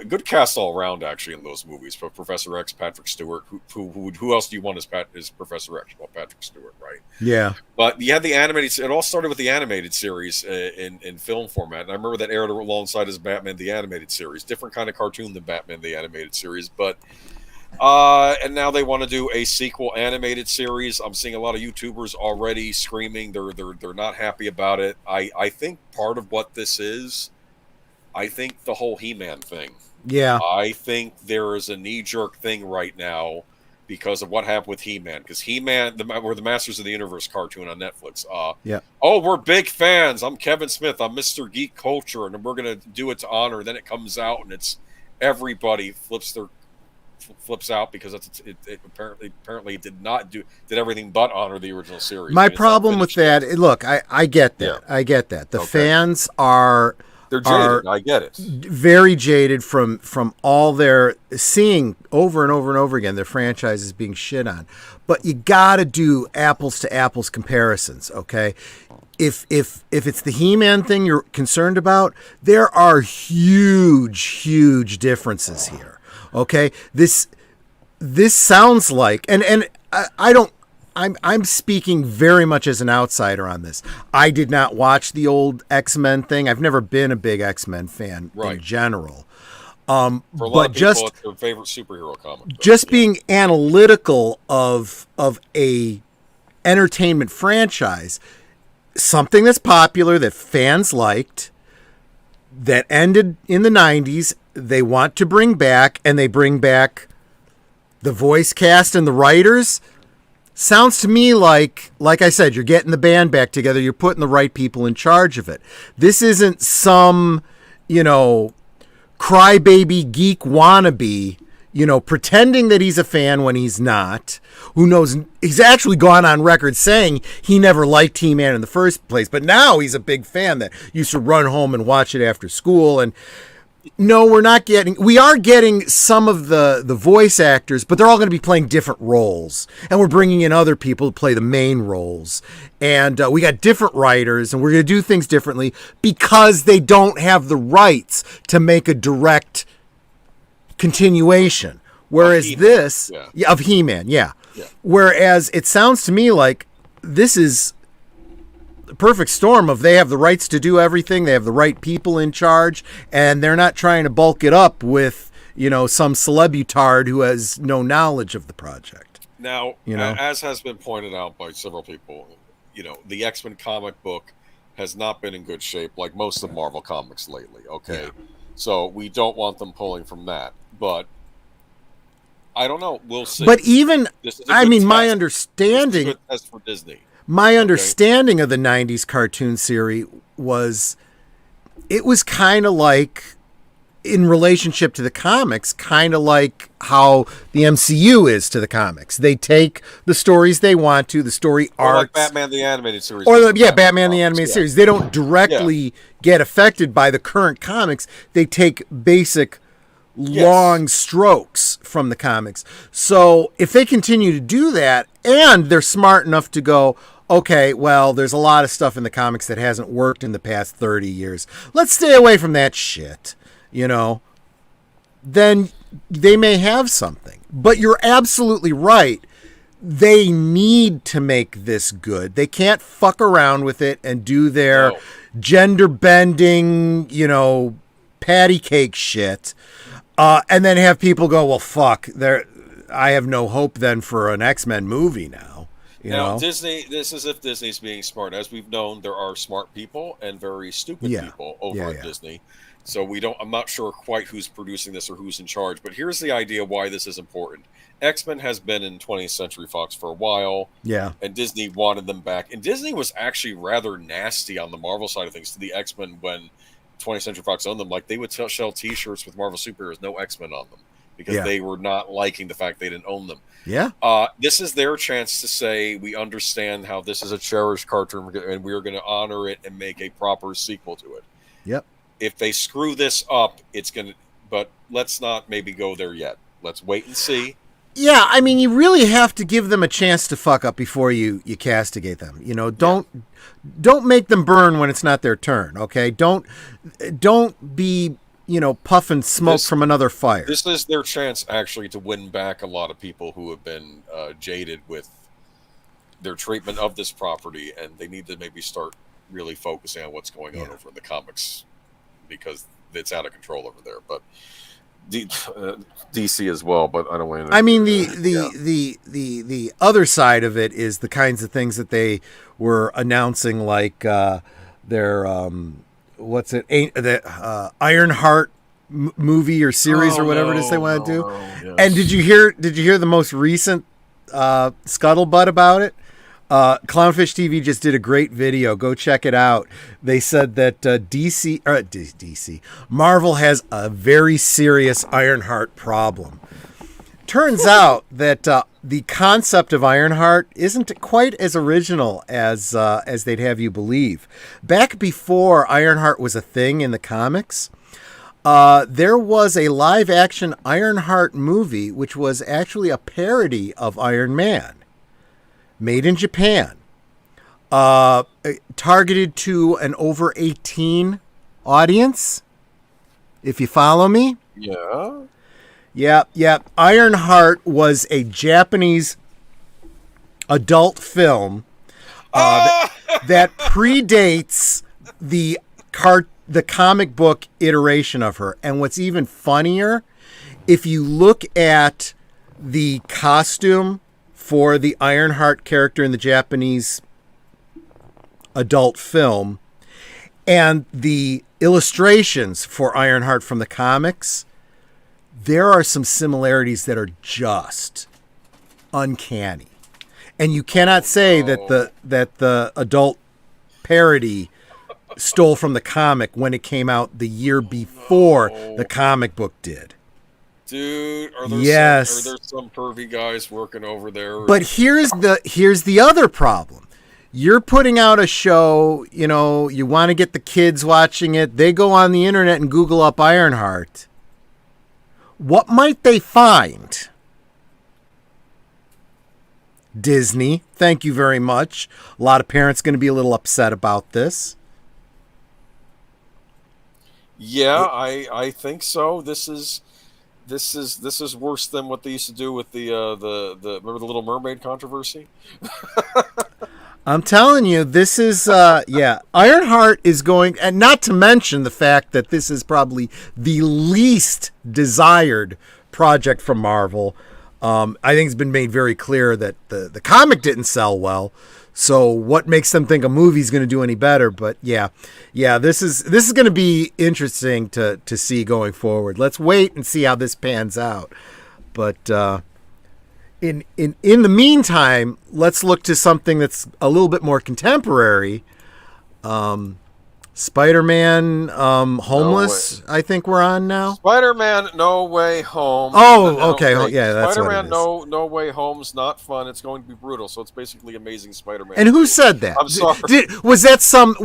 good cast all around actually in those movies. But Professor X, Patrick Stewart. Who else do you want as Professor X? Well, Patrick Stewart, right? Yeah. But you had the animated. It all started with the animated series in film format, and I remember that aired alongside his Batman the Animated Series. Different kind of cartoon than Batman the Animated Series, but. And now they want to do a sequel animated series. I'm seeing a lot of YouTubers already screaming. They're not happy about it. I think part of what this is, I think the whole He-Man thing. Yeah. I think there is a knee-jerk thing right now because of what happened with He-Man. Because He-Man, we're the Masters of the Universe cartoon on Netflix. Oh, we're big fans. I'm Kevin Smith. I'm Mr. Geek Culture, and we're going to do it to honor. Then it comes out, and it's everybody flips their flips out because it apparently did everything but honor the original series. My I mean, it's not problem with finished that, look, I get that. Yeah. I get that. The Okay. fans are They're jaded. I get it. very jaded from all their seeing over and over and over again their franchises being shit on. But you got to do apples to apples comparisons, okay? If it's the He-Man thing you're concerned about, there are huge differences here. Okay? This sounds like and I don't I'm speaking very much as an outsider on this. I did not watch the old X-Men thing. I've never been a big X-Men fan in general. For a lot of people, it's their favorite superhero comic. Just being analytical of a entertainment franchise, something that's popular that fans liked, that ended in the 90s, they want to bring back, and they bring back the voice cast and the writers. Sounds to me like I said, you're getting the band back together. You're putting the right people in charge of it. This isn't some, crybaby geek wannabe, pretending that he's a fan when he's not. Who knows? He's actually gone on record saying he never liked He-Man in the first place, but now he's a big fan that used to run home and watch it after school. And no, we are getting some of the voice actors, but they're all going to be playing different roles. And we're bringing in other people to play the main roles. And we got different writers, and we're going to do things differently because they don't have the rights to make a direct continuation. Whereas of He-Man, yeah. Whereas it sounds to me like this is the perfect storm of they have the rights to do everything, they have the right people in charge, and they're not trying to bulk it up with, some celebutard who has no knowledge of the project. Now, as has been pointed out by several people, the X-Men comic book has not been in good shape like most of Marvel comics lately, okay? Yeah. So we don't want them pulling from that, but I don't know. We'll see. But even, my understanding... This is a good test for Disney. My understanding of the 90s cartoon series was it was kind of like, in relationship to the comics, kind of like how the MCU is to the comics. They take the stories they want to, the story arcs. Like Batman the Animated Series. Batman the Animated Series. They don't directly get affected by the current comics. They take basic long strokes from the comics. So if they continue to do that, and they're smart enough to go, okay, well, there's a lot of stuff in the comics that hasn't worked in the past 30 years. Let's stay away from that shit, then they may have something. But you're absolutely right. They need to make this good. They can't fuck around with it and do their gender bending, patty cake shit. And then have people go, well, fuck, I have no hope then for an X-Men movie now. Now, Disney, this is if Disney's being smart. As we've known, there are smart people and very stupid people over at Disney. So I'm not sure quite who's producing this or who's in charge, but here's the idea why this is important. X-Men has been in 20th Century Fox for a while. Yeah. And Disney wanted them back. And Disney was actually rather nasty on the Marvel side of things to the X-Men when 20th Century Fox owned them. Like, they would sell t-shirts with Marvel superheroes, no X-Men on them, because they were not liking the fact they didn't own them. Yeah. This is their chance to say, we understand how this is a cherished cartoon, and we're going to honor it and make a proper sequel to it. Yep. If they screw this up, it's going to... But let's not maybe go there yet. Let's wait and see. Yeah, I mean, you really have to give them a chance to fuck up before you castigate them. Don't make them burn when it's not their turn, okay? Don't be... puffing smoke from another fire. This is their chance, actually, to win back a lot of people who have been jaded with their treatment of this property, and they need to maybe start really focusing on what's going on over in the comics, because it's out of control over there. But DC as well, but I don't want to... I mean, the other side of it is the kinds of things that they were announcing, like their... what's it? The Ironheart movie or series or whatever it is they want to do. Yes. And did you hear the most recent scuttlebutt about it? Clownfish TV just did a great video. Go check it out. They said that DC Marvel has a very serious Ironheart problem. turns out that the concept of Ironheart isn't quite as original as they'd have you believe. Back before Ironheart was a thing in the comics, there was a live-action Ironheart movie, which was actually a parody of Iron Man, made in Japan, targeted to an over 18 audience. If you follow me. Yeah. Yeah. Ironheart was a Japanese adult film that predates the comic book iteration of her. And what's even funnier, if you look at the costume for the Ironheart character in the Japanese adult film and the illustrations for Ironheart from the comics, there are some similarities that are just uncanny. And you cannot say that the adult parody stole from the comic when it came out the year before the comic book did. Dude, are there some pervy guys working over there? But here's the other problem. You're putting out a show, you want to get the kids watching it. They go on the internet and Google up Ironheart. What might they find? Disney, thank you very much. A lot of parents going to be a little upset about this. Yeah, I think so. This is worse than what they used to do with the remember the Little Mermaid controversy? I'm telling you, this is, Ironheart is going, and not to mention the fact that this is probably the least desired project from Marvel. I think it's been made very clear that the comic didn't sell well. So what makes them think a movie's going to do any better? But yeah, this is going to be interesting to see going forward. Let's wait and see how this pans out. But, In the meantime, let's look to something that's a little bit more contemporary. Spider-Man Homeless, I think we're on now. Spider-Man No Way Home. Oh, okay. Yeah, that's Spider-Man what it is. No Way Home's not fun. It's going to be brutal. So it's basically Amazing Spider-Man. And who said that? I'm sorry. Was that some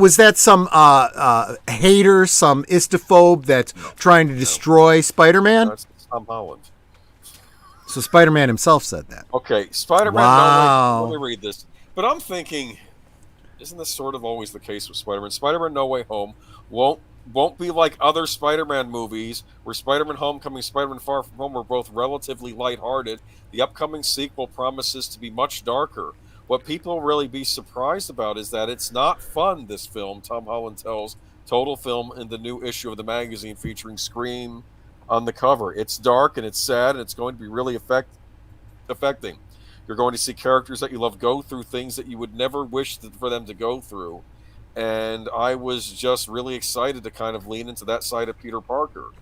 hater, some istophobe that's trying to destroy Spider-Man? No, it's Tom Holland. So Spider-Man himself said that. Okay, Spider-Man. Wow. Let me read this. But I'm thinking, isn't this sort of always the case with Spider-Man? Spider-Man No Way Home won't be like other Spider-Man movies, where Spider-Man Homecoming, Spider-Man Far From Home were both relatively lighthearted. The upcoming sequel promises to be much darker. What people really be surprised about is that it's not fun, this film, Tom Holland tells Total Film in the new issue of the magazine featuring Scream on the cover. It's dark and it's sad and it's going to be really affecting. You're going to see characters that you love go through things that you would never wish for them to go through. And I was just really excited to kind of lean into that side of Peter Parker.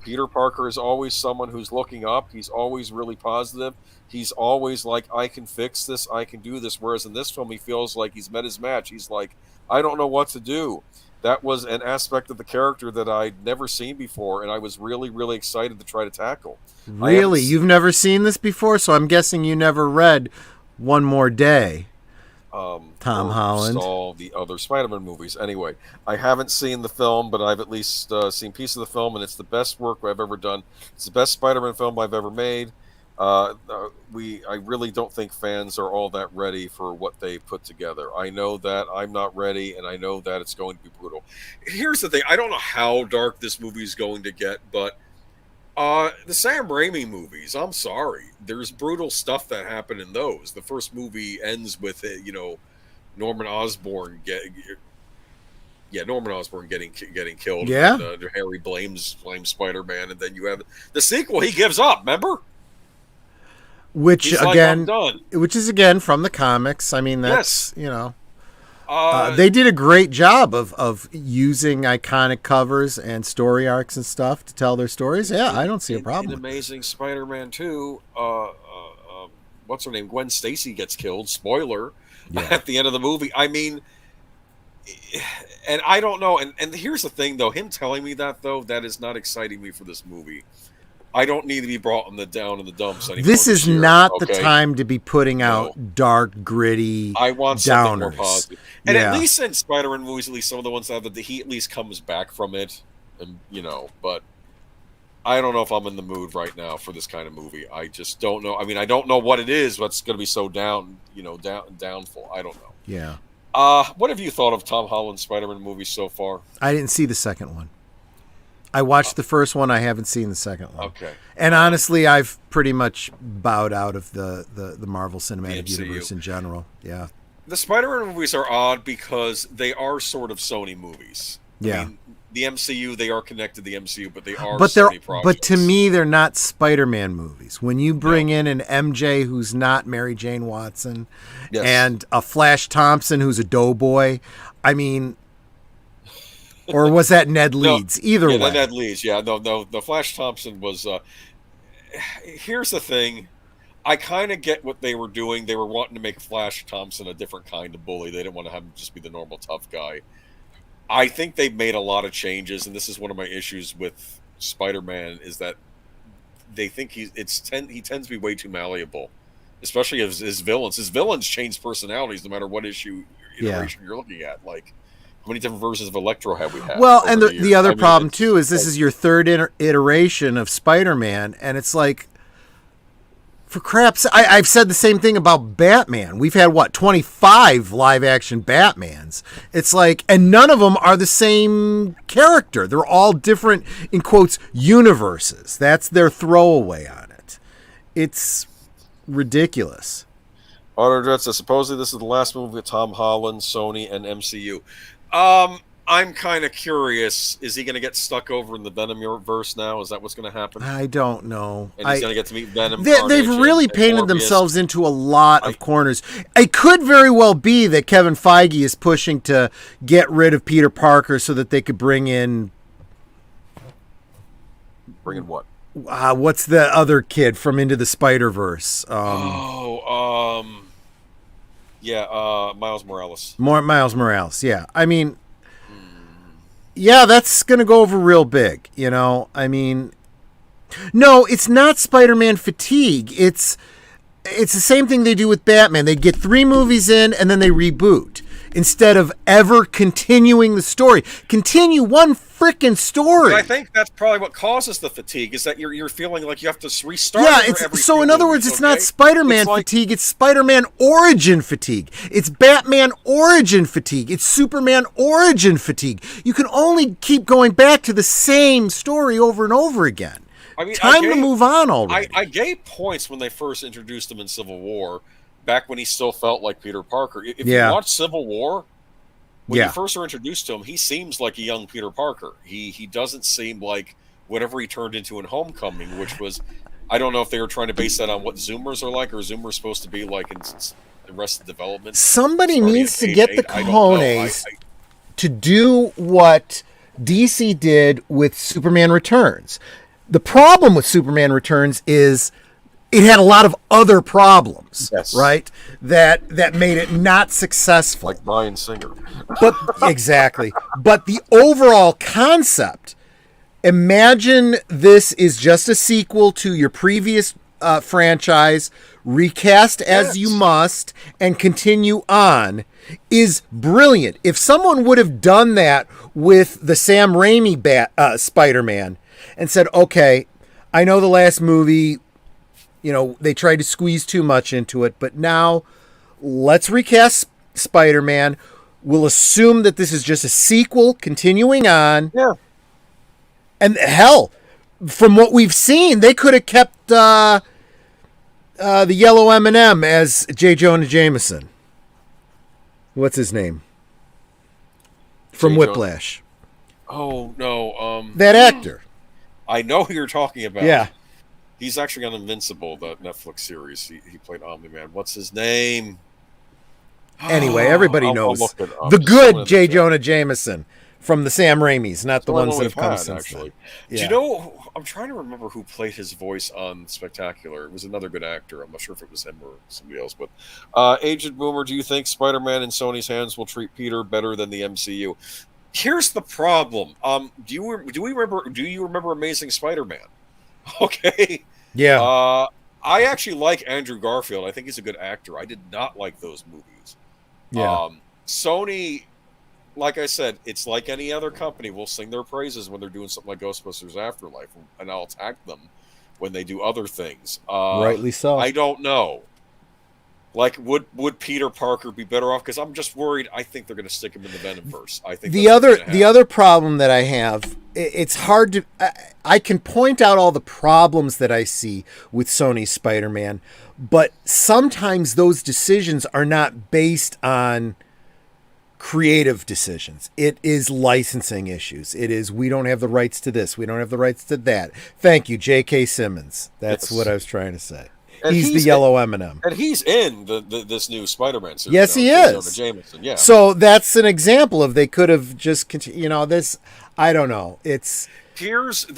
Peter Parker is always someone who's looking up. He's always really positive. He's always like, I can fix this, I can do this. Whereas in this film, he feels like he's met his match. He's like, I don't know what to do. That was an aspect of the character that I'd never seen before, and I was really, really excited to try to tackle. Really? You've never seen this before? So I'm guessing you never read One More Day. Tom Holland. All the other Spider-Man movies. Anyway, I haven't seen the film, but I've at least seen pieces of the film, and it's the best work I've ever done. It's the best Spider-Man film I've ever made. I really don't think fans are all that ready for what they put together. I know that I'm not ready, and I know that it's going to be brutal. Here's the thing. I don't know how dark this movie is going to get, but the Sam Raimi movies, I'm sorry. There's brutal stuff that happened in those. The first movie ends with, Norman Osborn getting killed. Yeah. And, Harry blames Spider-Man, and then you have the sequel he gives up, remember? Which He's again, like, which is again from the comics. I mean, that's yes. They did a great job of using iconic covers and story arcs and stuff to tell their stories. Yeah, I don't see a problem. In Amazing Spider-Man 2, what's her name? Gwen Stacy gets killed. Spoiler. Yeah. At the end of the movie. I mean, and I don't know. And here's the thing, though. Him telling me that, though, that is not exciting me for this movie. I don't need to be brought down in the dumps anymore. This is year, not okay? the time to be putting No. out dark, gritty I want something more downers. positive. And Yeah. at least in Spider-Man movies, at least some of the ones that have he at least comes back from it, and but I don't know if I'm in the mood right now for this kind of movie. I just don't know. I mean, I don't know what it is. What's going to be so downfall? I don't know. Yeah. What have you thought of Tom Holland's Spider-Man movies so far? I didn't see the second one. I watched the first one. I haven't seen the second one. Okay. And honestly, I've pretty much bowed out of the Marvel Cinematic The MCU. Universe in general. Yeah. The Spider-Man movies are odd because they are sort of Sony movies. Yeah. I mean, the MCU, they are connected to the MCU, but they are But Sony projects. but to me, they're not Spider-Man movies. When you bring in an MJ who's not Mary Jane Watson, Yes. and a Flash Thompson who's a doughboy, I mean, or was that Ned Leeds? Either way. Ned Leeds. Yeah, no. The Flash Thompson was. Here's the thing. I kind of get what they were doing. They were wanting to make Flash Thompson a different kind of bully. They didn't want to have him just be the normal tough guy. I think they've made a lot of changes, and this is one of my issues with Spider-Man is that they think he tends to be way too malleable, especially as his villains. His villains change personalities no matter what iteration you're looking at. Like, how many different versions of Electro have we had? Well, and the other problem it's too is this is your third iteration of Spider-Man, and it's like, for crap's sake, I've said the same thing about Batman. We've had 25 live-action Batmans. It's like, and none of them are the same character. They're all different, in quotes, universes. That's their throwaway on it. It's ridiculous. Autodread says supposedly this is the last movie with Tom Holland, Sony, and MCU. I'm kind of curious. Is he going to get stuck over in the Venom verse now? Is that what's going to happen? I don't know. And he's going to get to meet Venom. They've really painted Morbius. themselves into a lot of corners. It could very well be that Kevin Feige is pushing to get rid of Peter Parker so that they could bring in... Bring in what? What's the other kid from Into the Spider-Verse? Miles Morales. Miles Morales, yeah. I mean... Yeah, that's going to go over real big, I mean, no, it's not Spider-Man fatigue. It's the same thing they do with Batman. They get 3 movies in and then they reboot instead of ever continuing the story. Continue one freaking story. But I think that's probably what causes the fatigue is that you're feeling like you have to restart. Yeah, so in other words, it's not Spider-Man fatigue, it's Spider-Man origin fatigue. It's Batman origin fatigue. It's Superman origin fatigue. You can only keep going back to the same story over and over again. I mean, Time to move on already. I gave points when they first introduced him in Civil War, back when he still felt like Peter Parker. If you watch Civil War, when you first are introduced to him, he seems like a young Peter Parker. He doesn't seem like whatever he turned into in Homecoming, which was, I don't know if they were trying to base that on what Zoomers are like, or Zoomers supposed to be like in the rest of development. Somebody needs to get the cojones to do what DC did with Superman Returns. The problem with Superman Returns is it had a lot of other problems, right? That made it not successful. Like Bryan Singer. But exactly. But the overall concept, imagine this is just a sequel to your previous franchise, recast as you must, and continue on, is brilliant. If someone would have done that with the Sam Raimi Spider-Man and said, okay, I know the last movie, they tried to squeeze too much into it, but now let's recast Spider-Man. We'll assume that this is just a sequel continuing on. Yeah. And hell, from what we've seen, they could have kept the yellow M&M as J. Jonah Jameson. What's his name? From Whiplash. Oh, no. That actor. I know who you're talking about. Yeah. He's actually on Invincible, that Netflix series. He played Omni-Man. What's his name? Anyway, everybody knows. I'll look it up. The good J. Jonah Jameson from the Sam Raimis, not the ones that have come since actually. Then. Yeah. Do you know, I'm trying to remember who played his voice on Spectacular. It was another good actor. I'm not sure if it was him or somebody else. But Aged Boomer, do you think Spider-Man in Sony's hands will treat Peter better than the MCU? Here's the problem. Do you remember Amazing Spider-Man? Okay. Yeah. I actually like Andrew Garfield. I think he's a good actor. I did not like those movies. Yeah. Sony, like I said, it's like any other company. Will sing their praises when they're doing something like Ghostbusters Afterlife, and I'll attack them when they do other things. Rightly so. I don't know. Like, would Peter Parker be better off? Because I'm just worried. I think they're going to stick him in the Venomverse. I think the other problem that I have, it's hard to. I can point out all the problems that I see with Sony's Spider-Man, but sometimes those decisions are not based on creative decisions. It is licensing issues. It is, we don't have the rights to this, we don't have the rights to that. Thank you, J.K. Simmons. That's what I was trying to say. And he's the yellow M&M. And he's in this new Spider-Man series. Yes, he is. Jameson, yeah. So that's an example of they could have just this. I don't know. They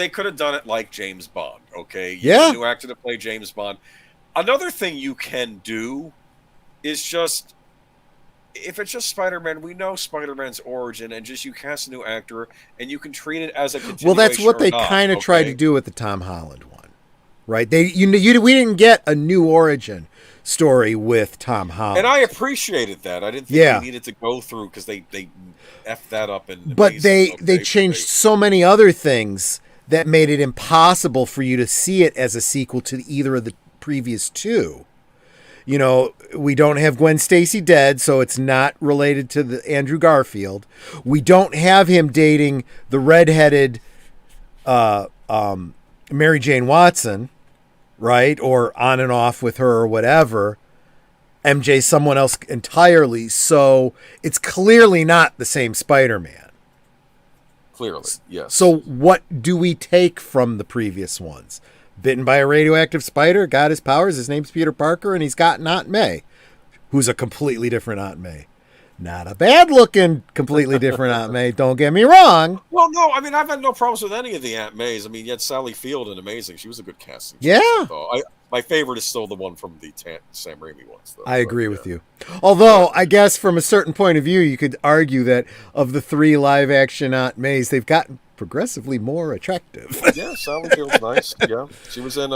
could have done it like James Bond. Okay, yeah. A new actor to play James Bond. Another thing you can do is just, if it's just Spider-Man, we know Spider-Man's origin, and just you cast a new actor, and you can treat it as a continuation. Well, that's what they kind of tried to do with the Tom Holland one. Right? We didn't get a new origin story with Tom Holland, and I appreciated that. I didn't think we needed to go through, because they effed that up. But they changed so many other things that made it impossible for you to see it as a sequel to either of the previous two. We don't have Gwen Stacy dead, so it's not related to the Andrew Garfield. We don't have him dating the redheaded Mary Jane Watson, right? Or on and off with her or whatever. MJ, someone else entirely. So it's clearly not the same Spider-Man. Clearly, yes. So what do we take from the previous ones? Bitten by a radioactive spider, got his powers. His name's Peter Parker, and he's got an Aunt May, who's a completely different Aunt May. Not a bad-looking, completely different Aunt May. Don't get me wrong. Well, no, I mean, I've had no problems with any of the Aunt Mays. I mean, yet Sally Field and Amazing. She was a good casting. Yeah. My favorite is still the one from the Sam Raimi ones, though. I agree with you. Although, I guess from a certain point of view, you could argue that of the 3 live-action Aunt Mays, they've gotten progressively more attractive. Yeah, Sally Field's nice. Yeah, she was in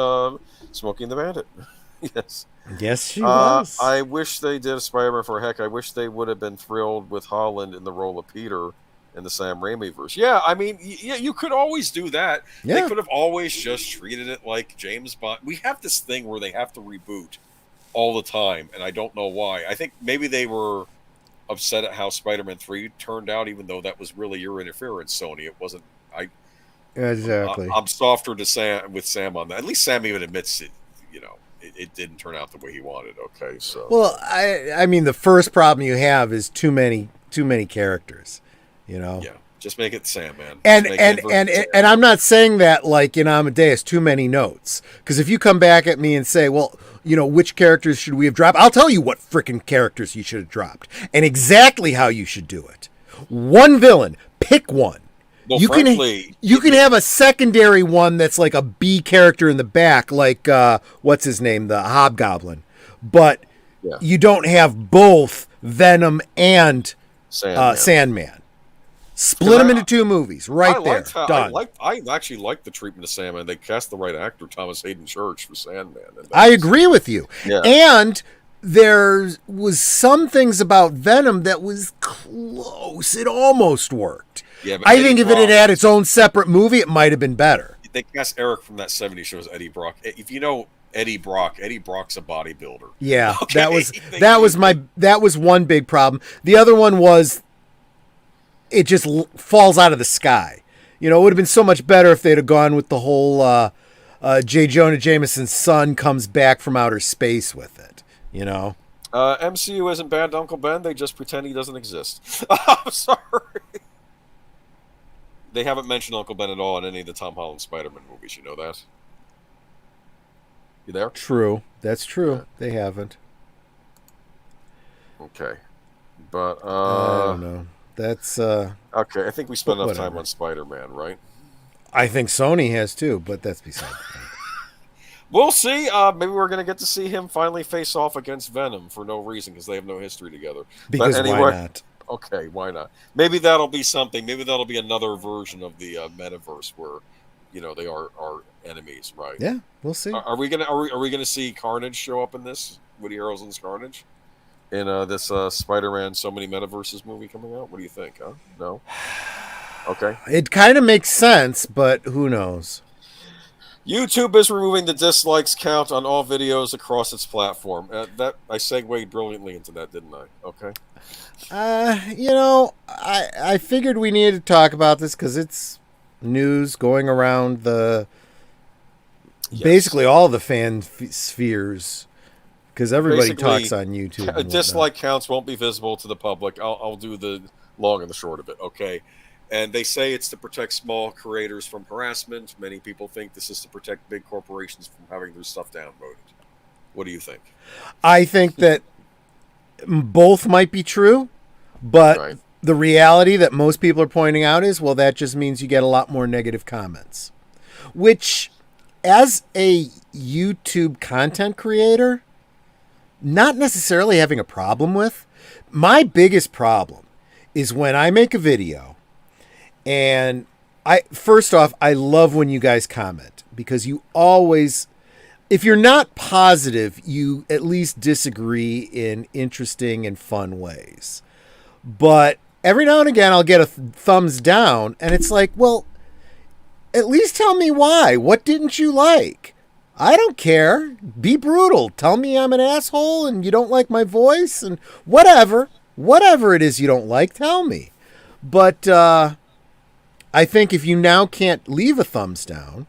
Smokey and the Bandit. Yes. Yes, she was. I wish they did a Spider-Man for heck. I wish they would have been thrilled with Holland in the role of Peter in the Sam Raimi verse. Yeah, I mean, you could always do that. Yeah. They could have always just treated it like James Bond. We have this thing where they have to reboot all the time, and I don't know why. I think maybe they were upset at how Spider-Man 3 turned out, even though that was really your interference, Sony. It wasn't. Exactly. I'm softer with Sam on that. At least Sam even admits it. It didn't turn out the way he wanted. Okay, so. Well, I mean, the first problem you have is too many characters. Yeah, just make it Sam, man. And I'm not saying that like in Amadeus, too many notes. Because if you come back at me and say, well, which characters should we have dropped? I'll tell you what frickin' characters you should have dropped and exactly how you should do it. One villain, pick one. Well, you can have a secondary one that's like a B character in the back, like what's his name, the Hobgoblin, but you don't have both Venom and Sandman. Split them into 2 movies, done. I actually liked the treatment of Sandman. They cast the right actor, Thomas Hayden Church, for Sandman. I agree with you. Yeah. And there was some things about Venom that was close. It almost worked. Yeah, but I think if it had had its own separate movie, it might have been better. They cast Eric from that 70s show as Eddie Brock. If you know Eddie Brock's a bodybuilder. Yeah, okay? that was one big problem. The other one was it just falls out of the sky. It would have been so much better if they'd have gone with the whole J. Jonah Jameson's son comes back from outer space with it. MCU isn't bad to Uncle Ben. They just pretend he doesn't exist. I'm sorry. They haven't mentioned Uncle Ben at all in any of the Tom Holland Spider-Man movies. You know that? You there? True. That's true. Yeah. They haven't. Okay. But, I don't know. That's, okay, I think we spent enough time on Spider-Man, right? I think Sony has too, but that's beside the point. We'll see. Maybe we're going to get to see him finally face off against Venom for no reason, because they have no history together. Because anyway, why not? Okay, why not? Maybe that'll be something. Maybe that'll be another version of the metaverse where, they are enemies, right? Yeah, we'll see. Are we gonna see Carnage show up in this? Woody Harrelson's Carnage in this Spider-Man So Many Metaverses movie coming out? What do you think? Huh? No. Okay. It kind of makes sense, but who knows? YouTube is removing the dislikes count on all videos across its platform. That I segued brilliantly into that, didn't I? Okay. I figured we needed to talk about this because it's news going around basically all the fan spheres, because everybody Basically, talks on YouTube. And dislike counts won't be visible to the public. I'll do the long and the short of it. Okay. And they say it's to protect small creators from harassment. Many people think this is to protect big corporations from having their stuff downvoted. What do you think? I think that both might be true, but Right. the reality that most people are pointing out is, well, that just means you get a lot more negative comments, which, as a YouTube content creator, not necessarily having a problem with. My biggest problem is when I make a video, and first off, I love when you guys comment, because you always, if you're not positive, you at least disagree in interesting and fun ways. But every now and again, I'll get a thumbs down, and it's like, well, at least tell me why. What didn't you like? I don't care. Be brutal. Tell me I'm an asshole and you don't like my voice and whatever. Whatever it is you don't like, tell me. But I think if you now can't leave a thumbs down,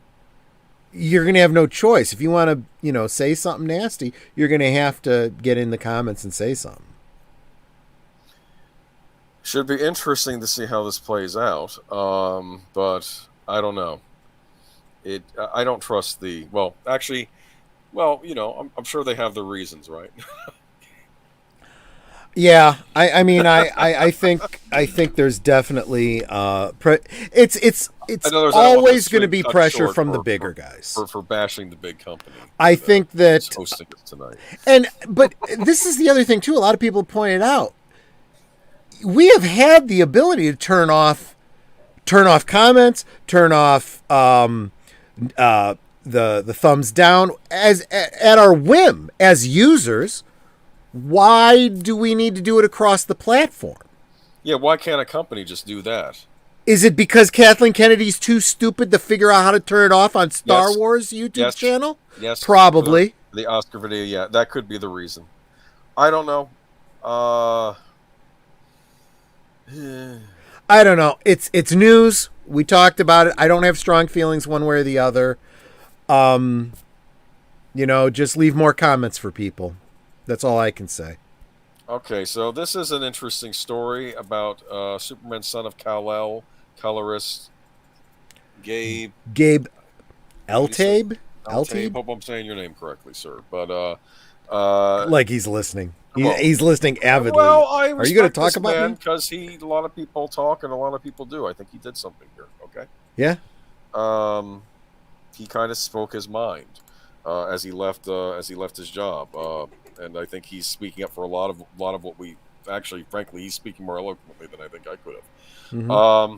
you're going to have no choice. If you want to, say something nasty, you're going to have to get in the comments and say something. Should be interesting to see how this plays out. But I don't know. I don't trust I'm sure they have their reasons, right? Yeah, I mean, I think there's definitely it's always going to be pressure from the bigger guys for bashing the big company. I think that hosting it tonight. But this is the other thing too. A lot of people pointed out we have had the ability to turn off comments, turn off the thumbs down at our whim as users. Why do we need to do it across the platform? Yeah, why can't a company just do that? Is it because Kathleen Kennedy's too stupid to figure out how to turn it off on Star Wars YouTube channel? Yes. Probably. The Oscar video, yeah, that could be the reason. I don't know. I don't know. It's news. We talked about it. I don't have strong feelings one way or the other. Just leave more comments for people. That's all I can say. Okay, so this is an interesting story about Superman's son of Kal-El, colorist Gabe Eltabe? Eltabe? Hope I'm saying your name correctly, sir. But like he's listening. He's listening avidly. Well, are you going to talk about him? Because a lot of people talk and a lot of people do. I think he did something here. Okay. Yeah. He kind of spoke his mind as he left his job, and I think he's speaking up for a lot of what we actually, frankly, he's speaking more eloquently than I think I could have. Mm-hmm.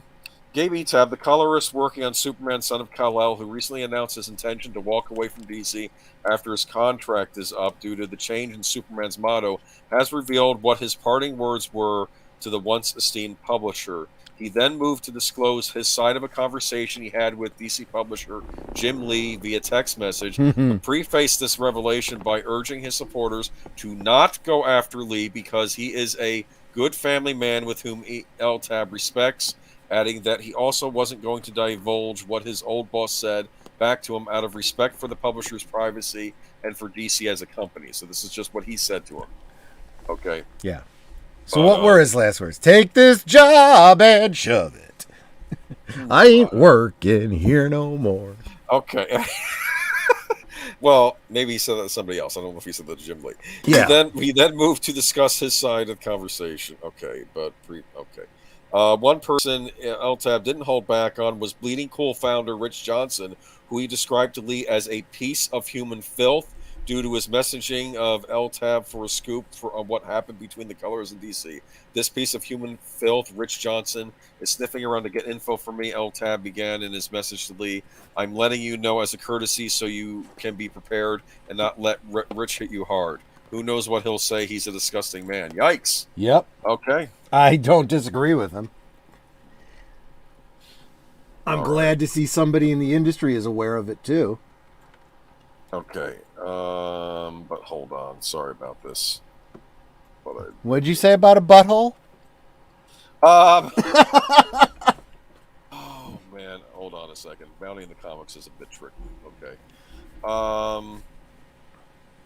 Gabe Etab, the colorist working on Superman, son of Kal-El, who recently announced his intention to walk away from DC after his contract is up due to the change in Superman's motto, has revealed what his parting words were to the once esteemed publisher. He then moved to disclose his side of a conversation he had with DC publisher Jim Lee via text message, but prefaced this revelation by urging his supporters to not go after Lee because he is a good family man with whom Eltab respects, adding that he also wasn't going to divulge what his old boss said back to him out of respect for the publisher's privacy and for DC as a company. So this is just what he said to him. Okay. Yeah. So what were his last words? Take this job and shove it. I ain't working here no more. Okay. Well, maybe he said that to somebody else. I don't know if he said that to Jim Lee. Yeah. He then moved to discuss his side of the conversation. Okay, but one person LTAB didn't hold back on was Bleeding Cool founder Rich Johnson, who he described to Lee as a piece of human filth, due to his messaging of LTAB for a scoop on what happened between the colors and DC. This piece of human filth, Rich Johnson, is sniffing around to get info from me. LTAB began in his message to Lee. I'm letting you know as a courtesy so you can be prepared and not let Rich hit you hard. Who knows what he'll say? He's a disgusting man. Yikes. Yep. Okay. I don't disagree with him. I'm glad to see somebody in the industry is aware of it too. Okay. But hold on. Sorry about this. What'd you say about a butthole? Oh man, hold on a second. Bounty in the comics is a bit tricky. Okay.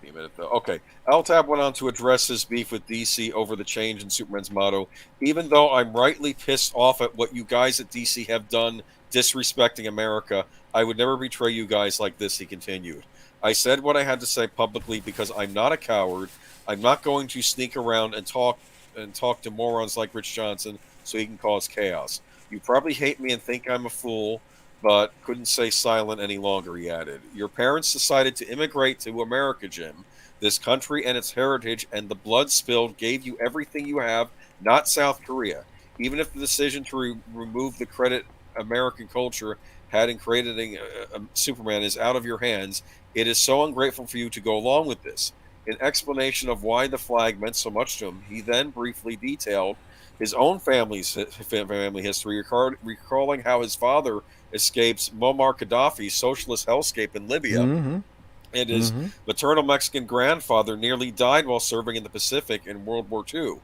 Give me a minute though. Okay. LTAB went on to address his beef with DC over the change in Superman's motto. Even though I'm rightly pissed off at what you guys at DC have done disrespecting America, I would never betray you guys like this, he continued. I said what I had to say publicly because I'm not a coward. I'm not going to sneak around and talk to morons like Rich Johnson so he can cause chaos. You probably hate me and think I'm a fool, but couldn't stay silent any longer, he added. Your parents decided to immigrate to America, Jim. This country and its heritage and the blood spilled gave you everything you have, not South Korea. Even if the decision to remove the credit American culture had in creating Superman is out of your hands, it is so ungrateful for you to go along with this. In explanation of why the flag meant so much to him, he then briefly detailed his own family history, recalling how his father escapes Muammar Gaddafi's socialist hellscape in Libya, and his maternal Mexican grandfather nearly died while serving in the Pacific in World War II.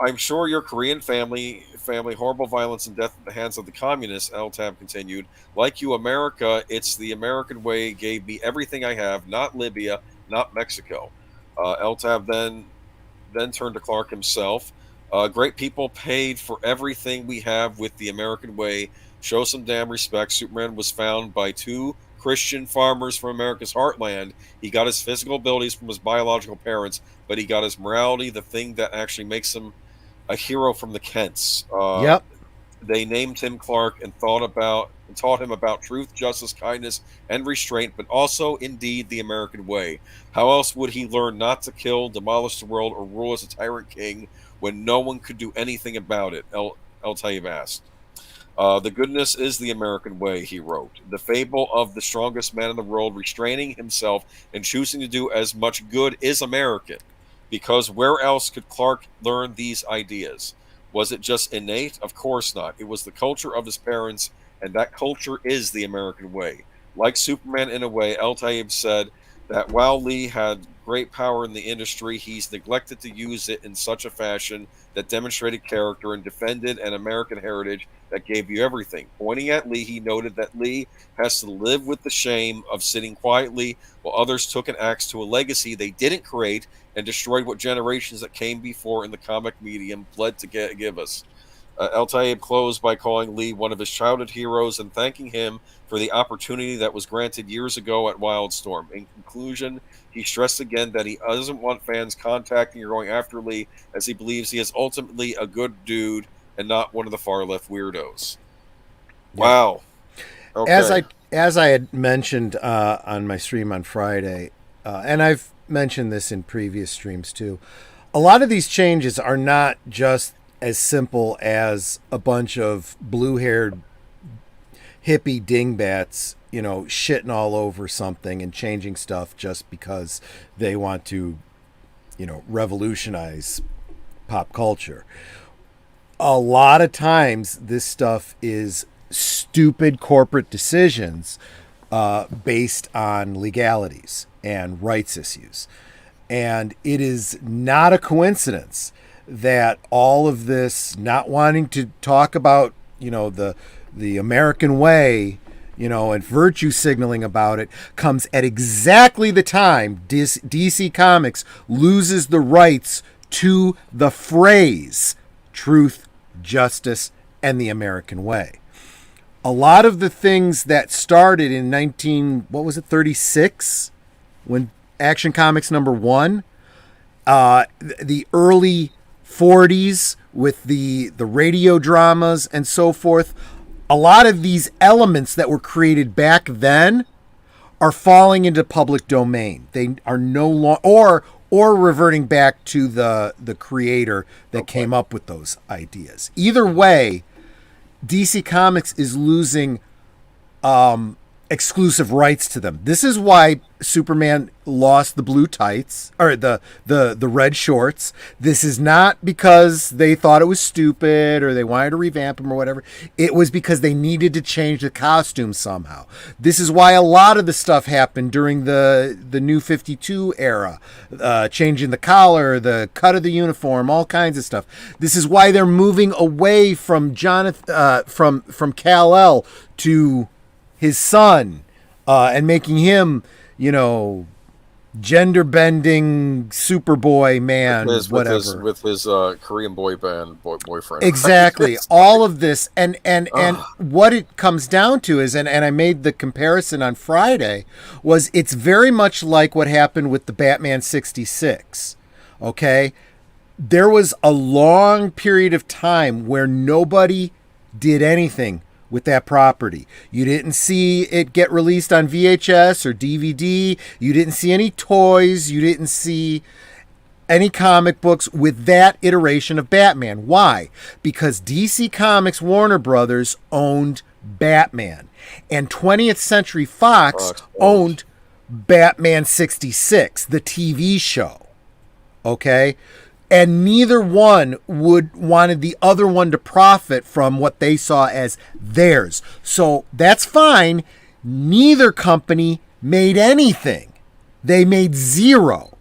I'm sure your Korean family, horrible violence and death at the hands of the communists, LTAB continued. Like you, America, it's the American way gave me everything I have, not Libya, not Mexico. LTAB then turned to Clark himself. Great people paid for everything we have with the American way. Show some damn respect. Superman was found by two Christian farmers from America's heartland. He got his physical abilities from his biological parents, but he got his morality, the thing that actually makes him a hero, from the Kents. Yep. They named him Clark and taught him about truth, justice, kindness, and restraint, but also, indeed, the American way. How else would he learn not to kill, demolish the world, or rule as a tyrant king when no one could do anything about it? El-Tayyib asked. The goodness is the American way, he wrote. The fable of the strongest man in the world restraining himself and choosing to do as much good is American. Because where else could Clark learn these ideas? Was it just innate? Of course not. It was the culture of his parents, and that culture is the American way. Like Superman in a way, El-Tayyib said that while Lee had great power in the industry, he's neglected to use it in such a fashion that demonstrated character and defended an American heritage that gave you everything. Pointing at Lee, he noted that Lee has to live with the shame of sitting quietly while others took an axe to a legacy they didn't create and destroyed what generations that came before in the comic medium pled to give us. El-Tayyib closed by calling Lee one of his childhood heroes and thanking him for the opportunity that was granted years ago at Wildstorm. In conclusion, he stressed again that he doesn't want fans contacting or going after Lee, as he believes he is ultimately a good dude and not one of the far-left weirdos. Yeah. Wow. Okay. As I had mentioned on my stream on Friday, and I've mentioned this in previous streams too, a lot of these changes are not just as simple as a bunch of blue-haired hippie dingbats, shitting all over something and changing stuff just because they want to, revolutionize pop culture. A lot of times this stuff is stupid corporate decisions based on legalities and rights issues. And it is not a coincidence that all of this not wanting to talk about, the American way, and virtue signaling about it comes at exactly the time DC Comics loses the rights to the phrase truth, justice, and the American way. A lot of the things that started in 36 when Action Comics #1, the early 40s with the radio dramas and so forth, a lot of these elements that were created back then are falling into public domain. They are no longer, or reverting back to the creator that came up with those ideas. Either way, DC Comics is losing exclusive rights to them. This is why Superman lost the blue tights or the red shorts. This is not because they thought it was stupid or they wanted to revamp him or whatever. It was because they needed to change the costume somehow. This is why a lot of the stuff happened during the New 52 era, changing the collar, the cut of the uniform, all kinds of stuff. This is why they're moving away from Jonathan from Kal-El to his son, and making him, gender bending Superboy man, whatever, with his Korean boy band boyfriend. Exactly. All of this, and what it comes down to is, and I made the comparison on Friday, was it's very much like what happened with the Batman 66. Okay, there was a long period of time where nobody did anything with that property. You didn't see it get released on VHS or DVD. You didn't see any toys. You didn't see any comic books with that iteration of Batman. Why? Because DC Comics Warner Brothers owned Batman, and 20th Century Fox owned Batman 66, the TV show. Okay? And neither one wanted the other one to profit from what they saw as theirs. So that's fine. Neither company made anything. They made zero.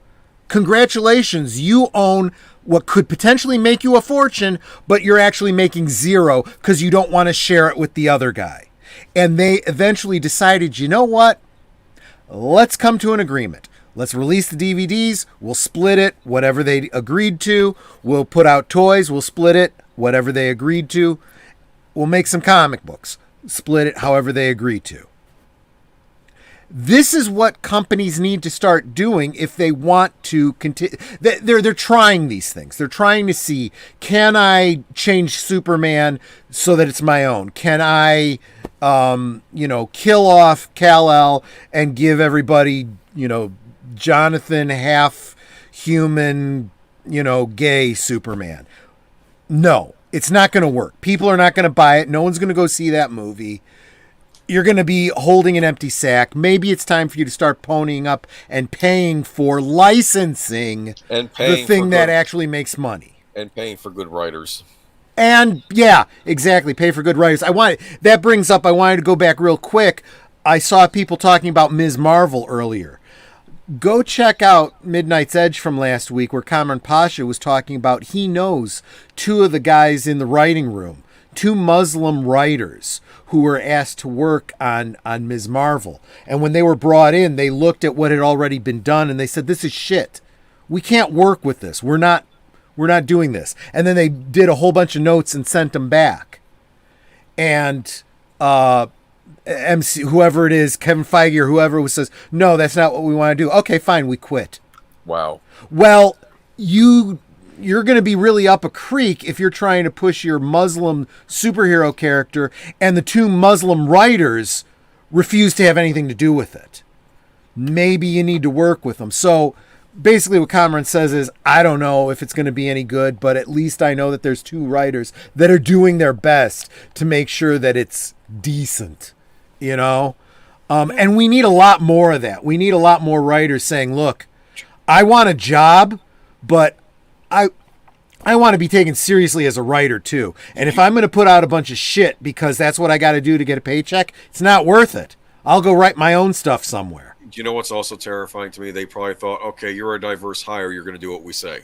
Congratulations, you own what could potentially make you a fortune, but you're actually making zero because you don't want to share it with the other guy. And they eventually decided, you know what? Let's come to an agreement. Let's release the DVDs. We'll split it, whatever they agreed to. We'll put out toys. We'll split it, whatever they agreed to. We'll make some comic books. Split it, however they agreed to. This is what companies need to start doing if they want to continue. They're trying these things. They're trying to see, can I change Superman so that it's my own? Can I, kill off Kal-El and give everybody, Jonathan half human, gay Superman? No, it's not going to work. People are not going to buy it. No one's going to go see that movie. You're going to be holding an empty sack. Maybe it's time for you to start ponying up and paying for licensing the thing that actually makes money. And paying for good writers. And yeah, exactly. Pay for good writers. I wanted to go back real quick. I saw people talking about Ms. Marvel earlier. Go check out Midnight's Edge from last week, where Cameron Pasha was talking about he knows two of the guys in the writing room, two Muslim writers who were asked to work on Ms. Marvel. And when they were brought in, they looked at what had already been done and they said, this is shit. We can't work with this. We're not doing this. And then they did a whole bunch of notes and sent them back. And MC, whoever it is, Kevin Feige or whoever, says, no, that's not what we want to do. Okay, fine, we quit. Wow. Well, you're going to be really up a creek if you're trying to push your Muslim superhero character and the two Muslim writers refuse to have anything to do with it. Maybe you need to work with them. So basically what Cameron says is, I don't know if it's going to be any good, but at least I know that there's two writers that are doing their best to make sure that it's decent. And we need a lot more of that. We need a lot more writers saying, look, I want a job, but I want to be taken seriously as a writer too. And if I'm going to put out a bunch of shit because that's what I got to do to get a paycheck, it's not worth it. I'll go write my own stuff somewhere. Do you know what's also terrifying to me? They probably thought, okay, you're a diverse hire. You're going to do what we say.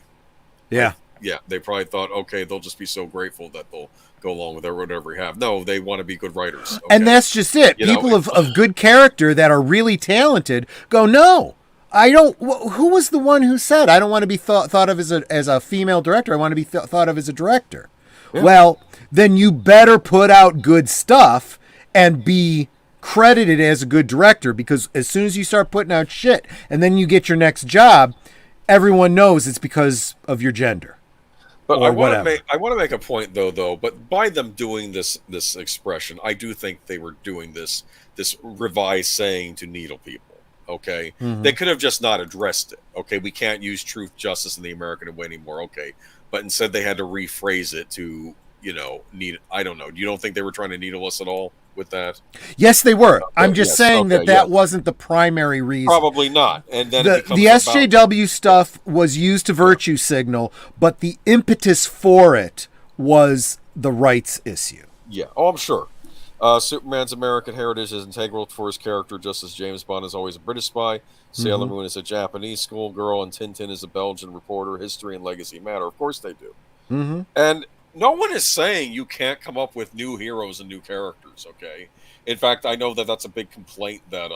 Yeah. Yeah. They probably thought, okay, they'll just be so grateful that they'll go along with whatever we have. No, they want to be good writers. Okay? And that's just it. People of good character that are really talented go, no, I don't. Who was the one who said, I don't want to be thought of as a female director. I want to be thought of as a director. Yeah. Well, then you better put out good stuff and be credited as a good director, because as soon as you start putting out shit and then you get your next job, everyone knows it's because of your gender. But I want to make a point though. But by them doing this expression, I do think they were doing this revised saying to needle people. Okay, Mhm. they could have just not addressed it. Okay, we can't use truth, justice, and the American way anymore. Okay, but instead they had to rephrase it to, need. I don't know. You don't think they were trying to needle us at all with that? Yes, they were. I'm just Yes. saying Okay. that Yeah. wasn't the primary reason. Probably not. And then The it becomes SJW stuff was used to virtue signal, but the impetus for it was the rights issue. Yeah. Oh, I'm sure. Superman's American heritage is integral for his character, just as James Bond is always a British spy. Sailor Moon is a Japanese schoolgirl, and Tintin is a Belgian reporter. History and legacy matter. Of course they do. Mm-hmm. And no one is saying you can't come up with new heroes and new characters. Okay. In fact, I know that that's a big complaint that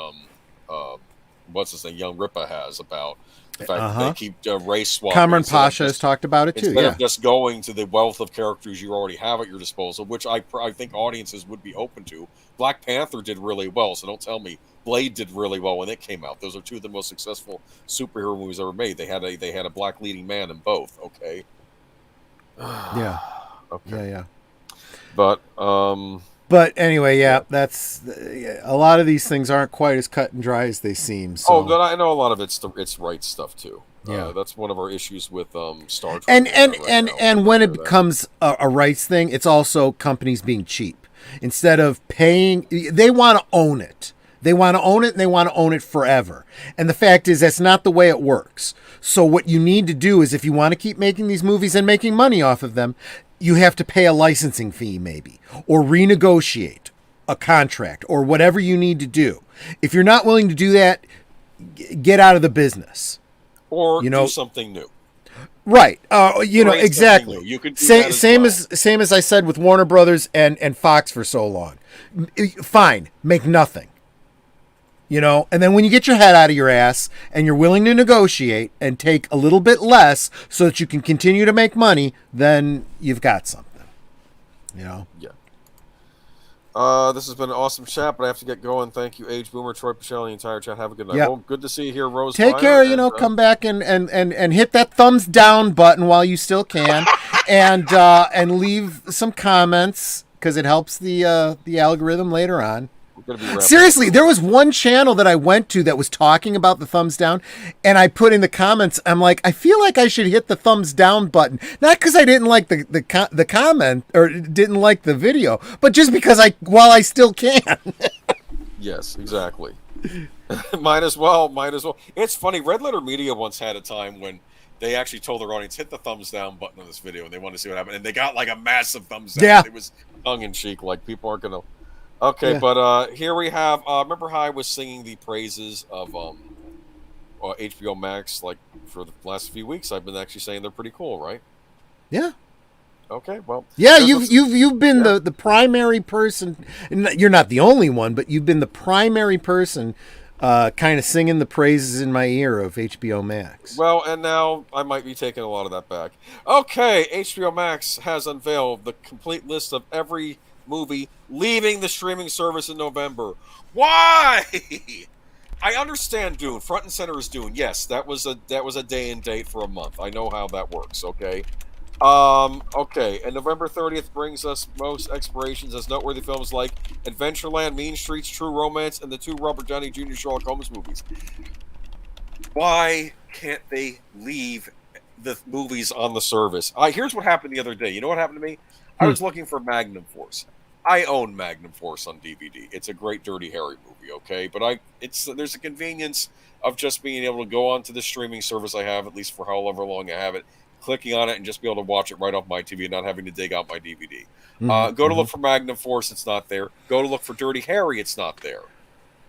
what's his name, Young Ripa has about the fact that they keep race swapping. Cameron Pasha has talked about it too. Instead Yeah. of just going to the wealth of characters you already have at your disposal, which I think audiences would be open to. Black Panther did really well, so don't tell me Blade did really well when it came out. Those are two of the most successful superhero movies ever made. They had a black leading man in both. Okay. Yeah. Okay. Yeah. But But anyway, that's a lot of these things aren't quite as cut and dry as they seem. So. but I know a lot of it's right stuff too. Yeah, that's one of our issues with Star Trek. And when it becomes a rights thing, it's also companies being cheap. Instead of paying, they want to own it. They want to own it, and they want to own it forever. And the fact is, that's not the way it works. So what you need to do is, if you want to keep making these movies and making money off of them, you have to pay a licensing fee maybe, or renegotiate a contract, or whatever you need to do. If you're not willing to do that, get out of the business. Or do something new. Right. Exactly. You could do same as I said with Warner Brothers and Fox for so long. Fine, make nothing. And then when you get your head out of your ass and you're willing to negotiate and take a little bit less so that you can continue to make money, then you've got something. Yeah. This has been an awesome chat, but I have to get going. Thank you, Age Boomer, Troy Pacelli, the entire chat. Have a good night. Yep. Well, good to see you here, Rose. Take care. Come back and hit that thumbs down button while you still can, and leave some comments because it helps the algorithm later on. Seriously, there was one channel that I went to that was talking about the thumbs down, and I put in the comments, I'm like, I feel like I should hit the thumbs down button, not because I didn't like the comment or didn't like the video, but just because while I still can. Yes, exactly. Might as well. It's funny. Red Letter Media once had a time when they actually told their audience, hit the thumbs down button on this video, and they wanted to see what happened, and they got like a massive thumbs down. Yeah. It was tongue in cheek, like people aren't gonna. Okay, but here we have. Remember how I was singing the praises of HBO Max like for the last few weeks? I've been actually saying they're pretty cool, right? Yeah. Okay. Well. Yeah, you've been the primary person. You're not the only one, but you've been the primary person, kind of singing the praises in my ear of HBO Max. Well, and now I might be taking a lot of that back. Okay, HBO Max has unveiled the complete list of every movie leaving the streaming service in November. Why? I understand Dune. Front and center is Dune. Yes, that was a day and date for a month. I know how that works. Okay. Okay. And November 30th brings us most expirations as noteworthy films like Adventureland, Mean Streets, True Romance, and the two Robert Downey Jr. Sherlock Holmes movies. Why can't they leave the movies on the service? Here's what happened the other day. You know what happened to me? I was looking for Magnum Force. I own Magnum Force on DVD. It's a great Dirty Harry movie, okay? But there's a convenience of just being able to go onto the streaming service I have, at least for however long I have it, clicking on it and just be able to watch it right off my TV and not having to dig out my DVD. Go to look for Magnum Force, it's not there. Go to look for Dirty Harry, it's not there.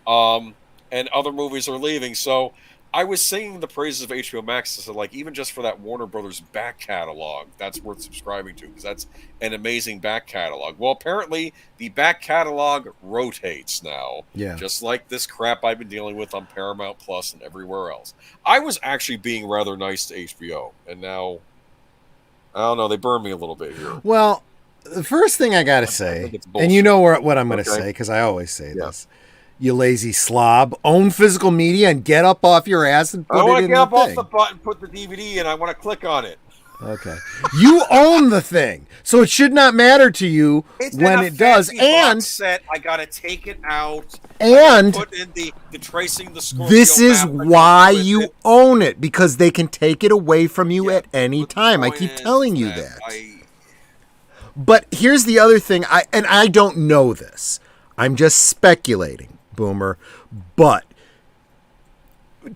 And other movies are leaving, so I was singing the praises of HBO Max, so like even just for that Warner Brothers back catalog, that's worth subscribing to because that's an amazing back catalog. Well, apparently the back catalog rotates now, just like this crap I've been dealing with on Paramount Plus and everywhere else. I was actually being rather nice to HBO, and now I don't know, they burned me a little bit here. Well, the first thing I gotta say, and you know what I'm gonna say because I always say this. You lazy slob. Own physical media and get up off your ass and put it in the thing. I want to get up off the button, put the DVD in. I want to click on it. Okay. You own the thing, so it should not matter to you It's when in a it does. fancy And box set. I gotta take it out. and put in the tracing the Scorpio this is map that why goes with you it. own it, because they can take it away from you at any But the time. I point keep is telling you that. I But here's the other thing, I don't know this. I'm just speculating, Boomer. But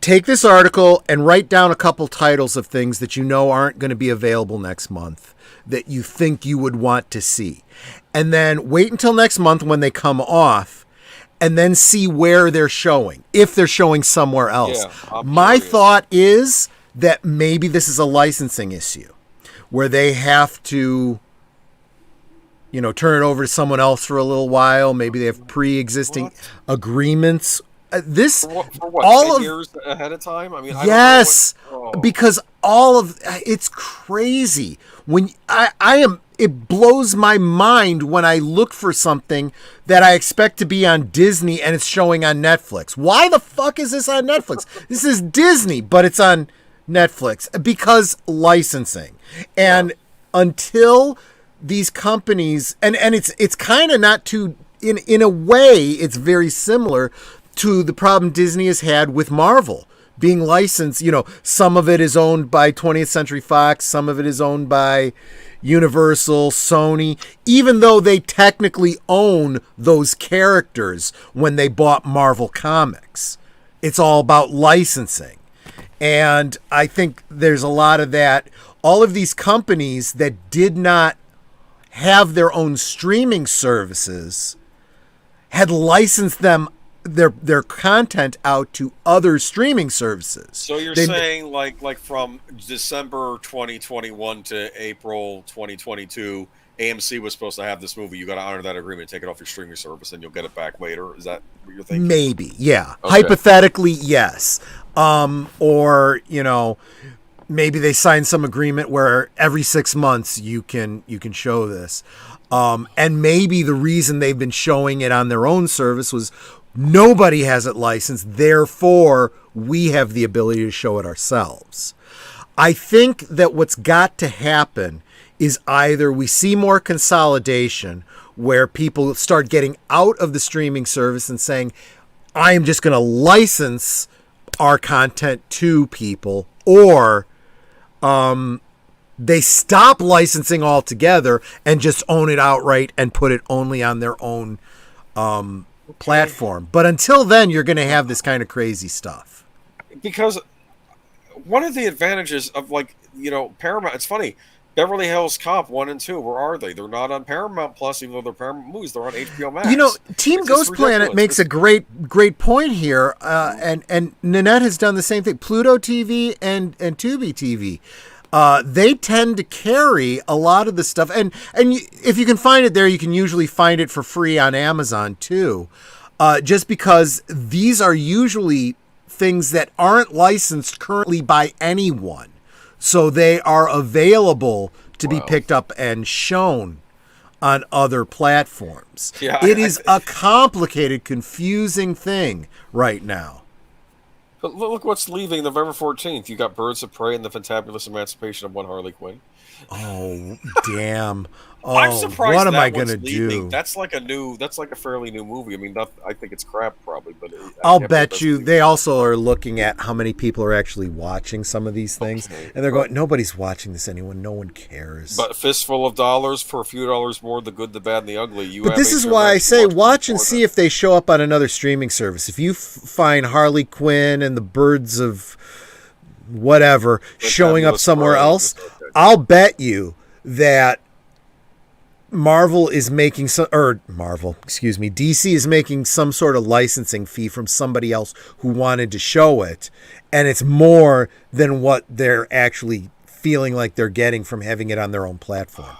take this article and write down a couple titles of things that you know aren't going to be available next month that you think you would want to see. And then wait until next month when they come off and then see where they're showing, if they're showing somewhere else. Yeah, I'm My curious. thought is that maybe this is a licensing issue where they have to, turn it over to someone else for a little while. Maybe they have pre-existing agreements. This for what all 10 of years ahead of time. I mean, yes, I don't know what, because all of it's crazy when it blows my mind when I look for something that I expect to be on Disney and it's showing on Netflix. Why the fuck is this on Netflix? This is Disney, but it's on Netflix because licensing. And until these companies and it's kind of not too in a way it's very similar to the problem Disney has had with Marvel being licensed. Some of it is owned by 20th Century Fox, some of it is owned by Universal, Sony, even though they technically own those characters when they bought Marvel Comics. It's all about licensing. And I think there's a lot of that. All of these companies that did not have their own streaming services had licensed them their content out to other streaming services. So you're saying like from December 2021 to April 2022, AMC was supposed to have this movie. You got to honor that agreement, take it off your streaming service, and you'll get it back later. Is that what you're thinking? Maybe, yeah. Okay. Hypothetically, yes. Or maybe they signed some agreement where every 6 months you can show this. And maybe the reason they've been showing it on their own service was nobody has it licensed, therefore we have the ability to show it ourselves. I think that what's got to happen is either we see more consolidation where people start getting out of the streaming service and saying, I am just going to license our content to people, or they stop licensing altogether and just own it outright and put it only on their own platform. But until then, you're going to have this kind of crazy stuff. Because one of the advantages of Paramount, it's funny, Beverly Hills Cop 1 and 2, where are they? They're not on Paramount Plus, even though they're Paramount movies. They're on HBO Max. Team It's Ghost just Planet ridiculous. makes a great point here, and Nanette has done the same thing. Pluto TV and Tubi TV. They tend to carry a lot of the stuff, and if you can find it there, you can usually find it for free on Amazon too. Just because these are usually things that aren't licensed currently by anyone, so they are available to be picked up and shown on other platforms. Yeah, it is a complicated, confusing thing right now. But look what's leaving November 14th. You got Birds of Prey and the Fantabulous Emancipation of One Harley Quinn. Oh, damn. Oh, I'm surprised what am that I going one's to leaving. do? That's like a fairly new movie. I mean, I think it's crap probably, but I'll bet you they also are looking at how many people are actually watching some of these things, and they're going, nobody's watching this anymore. No one cares. But Fistful of Dollars for a few dollars more, The Good, the Bad, and the Ugly. But this is why I say watch and see if they show up on another streaming service. If you find Harley Quinn and the Birds of whatever showing up somewhere else, I'll bet you that DC is making some sort of licensing fee from somebody else who wanted to show it, and it's more than what they're actually feeling like they're getting from having it on their own platform.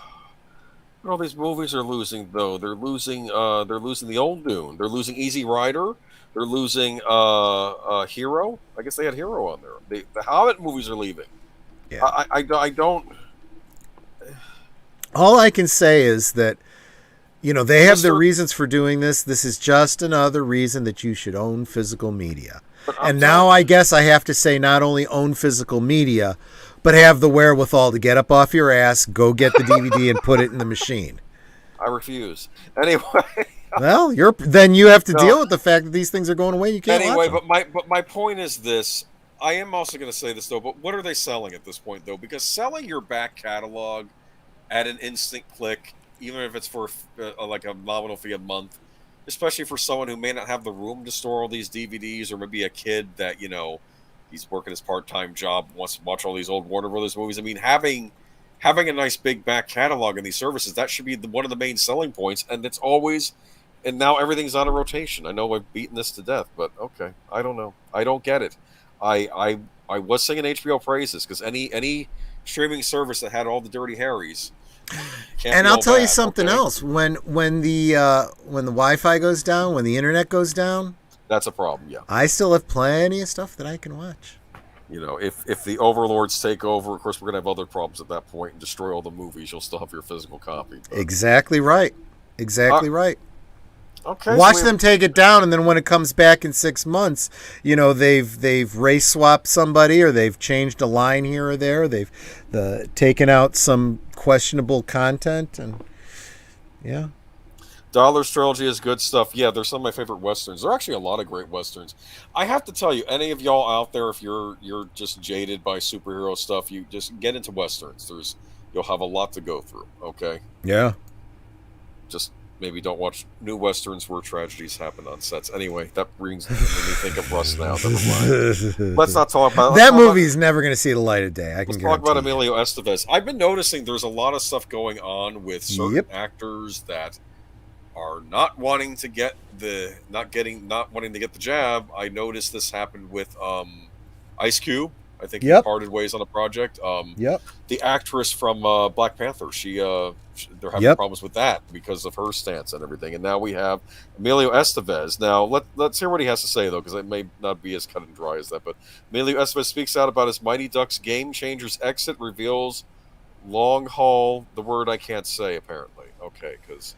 All these movies are losing, though. They're losing the old Dune. They're losing Easy Rider. They're losing Hero. I guess they had Hero on there. The Hobbit movies are leaving. Yeah. I don't. All I can say is that, they have their reasons for doing this. This is just another reason that you should own physical media. And now I guess I have to say not only own physical media, but have the wherewithal to get up off your ass, go get the DVD, and put it in the machine. I refuse. Anyway. Well, then you have to No. deal with the fact that these things are going away. You can't Anyway, watch them. but my point is this. I am also going to say this, though, but what are they selling at this point, though? Because selling your back catalog at an instant click, even if it's for like a nominal fee a month, especially for someone who may not have the room to store all these DVDs, or maybe a kid that, he's working his part-time job, wants to watch all these old Warner Brothers movies. I mean, having a nice big back catalog in these services, that should be one of the main selling points, and it's always... And now everything's on a rotation. I know I've beaten this to death, but okay. I don't know. I don't get it. I was singing HBO praises because any streaming service that had all the Dirty Harrys. And I'll tell you something else. When the Wi-Fi goes down, when the internet goes down, that's a problem. Yeah. I still have plenty of stuff that I can watch. If the overlords take over, of course we're gonna have other problems at that point and destroy all the movies. You'll still have your physical copy. But... Exactly right. Right. Okay, watch them take it down, and then when it comes back in 6 months, they've race swapped somebody, or they've changed a line here or there. They've taken out some questionable content, and yeah. Dollar's trilogy is good stuff. Yeah, there's some of my favorite westerns. There are actually a lot of great westerns. I have to tell you, any of y'all out there, if you're just jaded by superhero stuff, you just get into westerns. You'll have a lot to go through. Okay. Yeah. Just. Maybe don't watch new westerns where tragedies happen on sets. Anyway, that made me think of Rust now. Never mind. Let's not talk about that. Movie's never going to see the light of day. Let's talk about Emilio Estevez. I've been noticing there's a lot of stuff going on with certain actors that are not wanting to get the jab. I noticed this happened with Ice Cube. I think he parted ways on a project. The actress from Black Panther, they're having problems with that because of her stance and everything. And now we have Emilio Estevez. Now let's hear what he has to say, though, because it may not be as cut and dry as that. But Emilio Estevez speaks out about his Mighty Ducks Game Changers exit, reveals long haul, the word I can't say apparently. Okay, because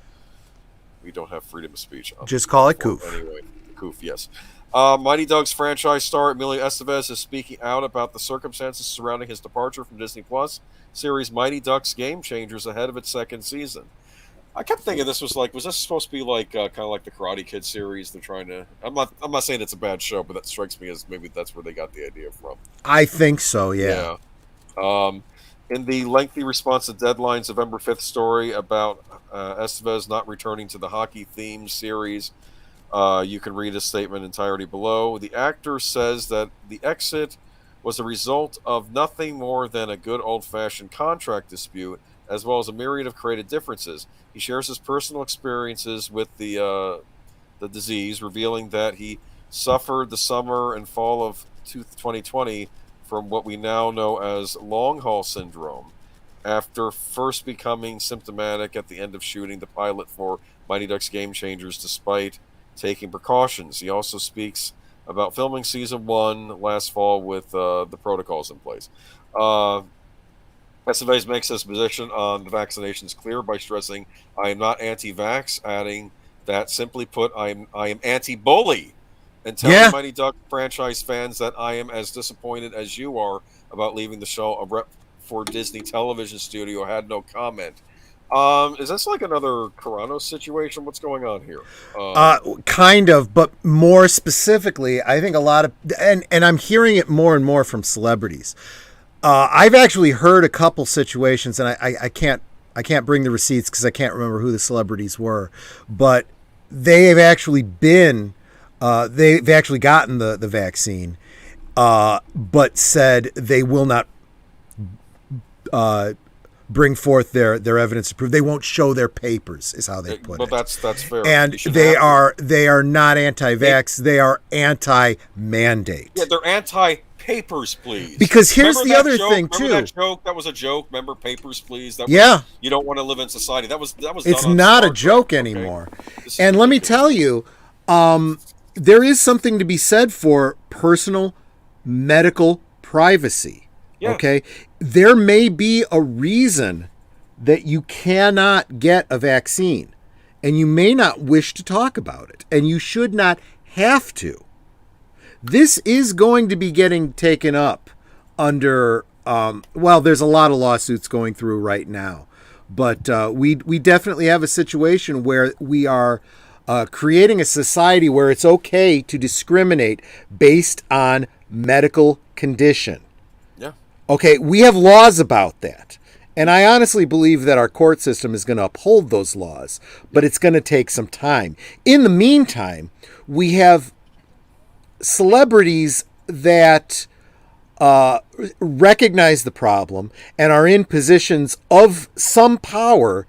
we don't have freedom of speech. Just call it Coof. Anyway, Coof, yes. Mighty Ducks franchise star Emilio Estevez is speaking out about the circumstances surrounding his departure from Disney Plus series Mighty Ducks Game Changers ahead of its second season. I kept thinking was this supposed to be like kind of like the Karate Kid series? They're trying to. I'm not saying it's a bad show, but that strikes me as maybe that's where they got the idea from. I think so. Yeah. In the lengthy response to Deadline's November 5th story about Estevez not returning to the hockey-themed series, you can read his statement entirety below. The actor says that the exit was a result of nothing more than a good old-fashioned contract dispute, as well as a myriad of creative differences. He shares his personal experiences with the disease, revealing that he suffered the summer and fall of 2020 from what we now know as long haul syndrome, after first becoming symptomatic at the end of shooting the pilot for Mighty Ducks Game Changers, despite taking precautions. He also speaks about filming season 1 last fall with the protocols in place. Estevez makes his position on the vaccinations clear by stressing, "I am not anti-vax," adding that, simply put, I am anti-bully, and telling Mighty Duck franchise fans that I am as disappointed as you are about leaving the show. A rep for Disney Television Studio had no comment. Is this like another Carano situation? What's going on here? Kind of, but more specifically, I think a lot of, and I'm hearing it more and more from celebrities. I've actually heard a couple situations, and I can't bring the receipts because I can't remember who the celebrities were, but they have actually been, they've actually gotten the vaccine, but said they will not bring forth their evidence to prove. They won't show their papers, is how they put it. Well, that's fair. And they are not anti-vax. They are anti-mandate. Yeah, they're anti-papers, please. Because here's the other thing too. Remember that joke? That was a joke. Remember papers, please. That you don't want to live in society. That was. It's not a joke anymore. Okay? And let me tell you, there is something to be said for personal medical privacy. Yeah. Okay, there may be a reason that you cannot get a vaccine, and you may not wish to talk about it, and you should not have to. This is going to be getting taken up under well, there's a lot of lawsuits going through right now, but we definitely have a situation where we are creating a society where it's okay to discriminate based on medical condition. Yeah. Okay, we have laws about that. And I honestly believe that our court system is going to uphold those laws, but it's going to take some time. In the meantime, we have celebrities that recognize the problem and are in positions of some power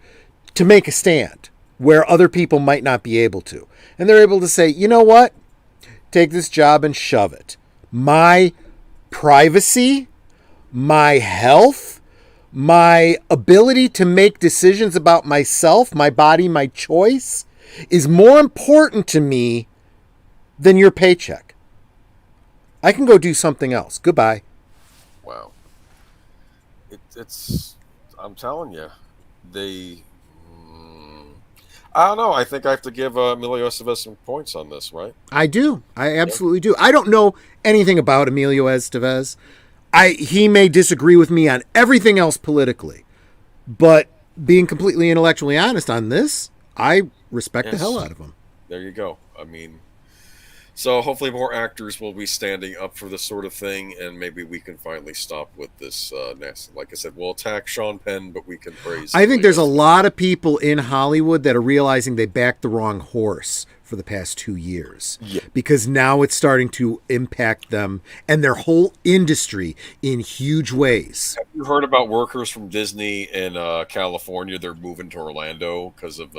to make a stand where other people might not be able to. And they're able to say, you know what? Take this job and shove it. My privacy, my health, my ability to make decisions about myself, my body, my choice is more important to me than your paycheck. I can go do something else. Goodbye. Wow. It's I'm telling you, they. I don't know. I think I have to give Emilio Estevez some points on this, right? I do. I absolutely do. I don't know anything about Emilio Estevez. He may disagree with me on everything else politically, but being completely intellectually honest on this, I respect the hell out of him. There you go. I mean, so hopefully more actors will be standing up for this sort of thing, and maybe we can finally stop with this nasty. Like I said, we'll attack Sean Penn, but we can praise. I think there's a lot of people in Hollywood that are realizing they backed the wrong horse for the past 2 years. Yeah. Because now it's starting to impact them and their whole industry in huge ways. Have you heard about workers from Disney in California? They're moving to Orlando because of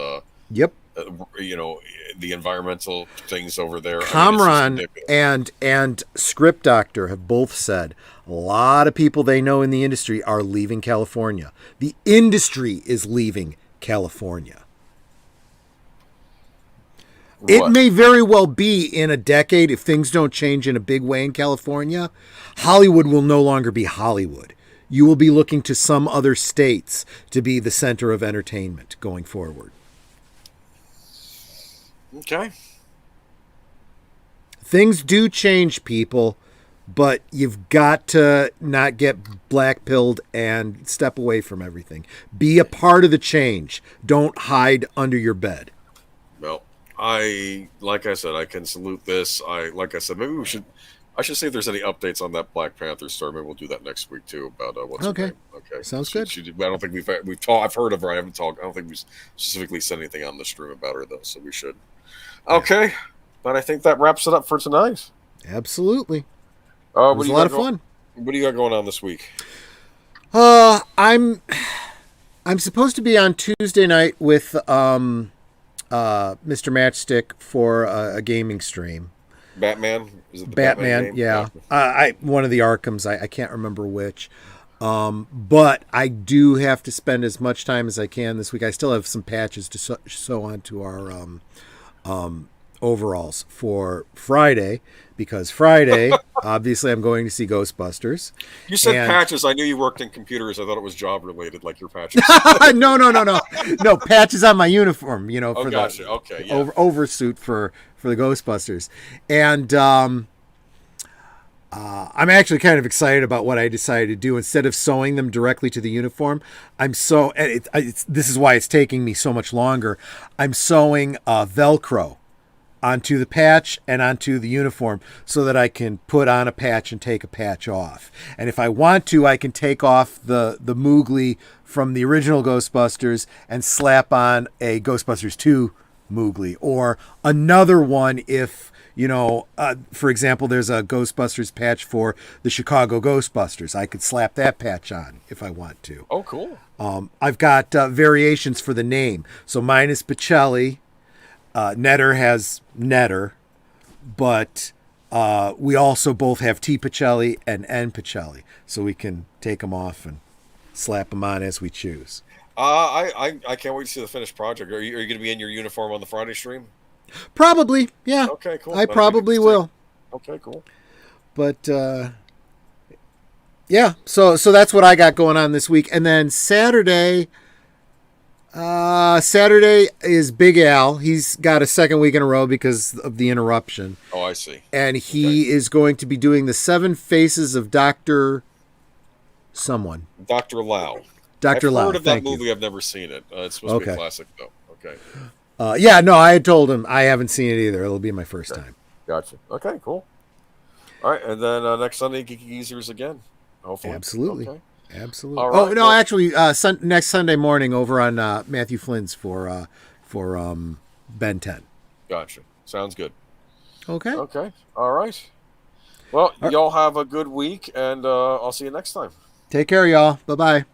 Yep. The environmental things over there. Kamran and Script Doctor have both said a lot of people they know in the industry are leaving California. The industry is leaving California. What? It may very well be in a decade, if things don't change in a big way in California, Hollywood will no longer be Hollywood. You will be looking to some other states to be the center of entertainment going forward. Okay. Things do change, people, but you've got to not get black-pilled and step away from everything. Be a part of the change. Don't hide under your bed. Well, like I said, I can salute this. Maybe I should see if there's any updates on that Black Panther story. Maybe we'll do that next week too about what's her name. Okay. Sounds good. I don't think we've talked. I've heard of her. I haven't talked. I don't think we specifically said anything on the stream about her though. So we should. Okay, but I think that wraps it up for tonight. Absolutely. It What was do a you lot got of fun. What do you got going on this week? I'm supposed to be on Tuesday night with Mr. Matchstick for a gaming stream. Batman? Is it the Batman game? yeah. One of the Arkhams. I can't remember which. But I do have to spend as much time as I can this week. I still have some patches to sew onto our overalls for Friday, because Friday, obviously, I'm going to see Ghostbusters. You said patches. I knew you worked in computers. I thought it was job related, like your patches. No, patches on my uniform. For gotcha. Okay, yeah. oversuit for the Ghostbusters, and I'm actually kind of excited about what I decided to do. Instead of sewing them directly to the uniform, this is why it's taking me so much longer. I'm sewing Velcro onto the patch and onto the uniform so that I can put on a patch and take a patch off. And if I want to, I can take off the Moogly from the original Ghostbusters and slap on a Ghostbusters 2 Moogly, or another one if, for example, there's a Ghostbusters patch for the Chicago Ghostbusters. I could slap that patch on if I want to. Oh, cool. I've got variations for the name. So mine is Pacelli. Netter has Netter, but we also both have T. Pacelli and N. Pacelli, so we can take them off and slap them on as we choose. I can't wait to see the finished project. Are you going to be in your uniform on the Friday stream? Probably, yeah. Okay, cool. I probably will. Okay, cool. But yeah, so that's what I got going on this week, and then Saturday is Big Al. He's got a second week in a row because of the interruption. Oh, I see. And he is going to be doing the 7 Faces of Dr. Someone. Dr. Lau. Dr. I've Lau. heard of that Thank you. movie. I've never seen it. It's supposed to be a Okay. classic, though. Okay. Yeah, no, I had told him I haven't seen it either. It'll be my first time. Gotcha. Okay, cool. All right, and then next Sunday, Geeky Geezers again. Hopefully. Absolutely. Okay. Absolutely. All right, no, well- actually, next Sunday morning over on Matthew Flynn's for Ben 10. Gotcha. Sounds good. Okay. Okay. All right. Well, y'all have a good week, and I'll see you next time. Take care, y'all. Bye-bye.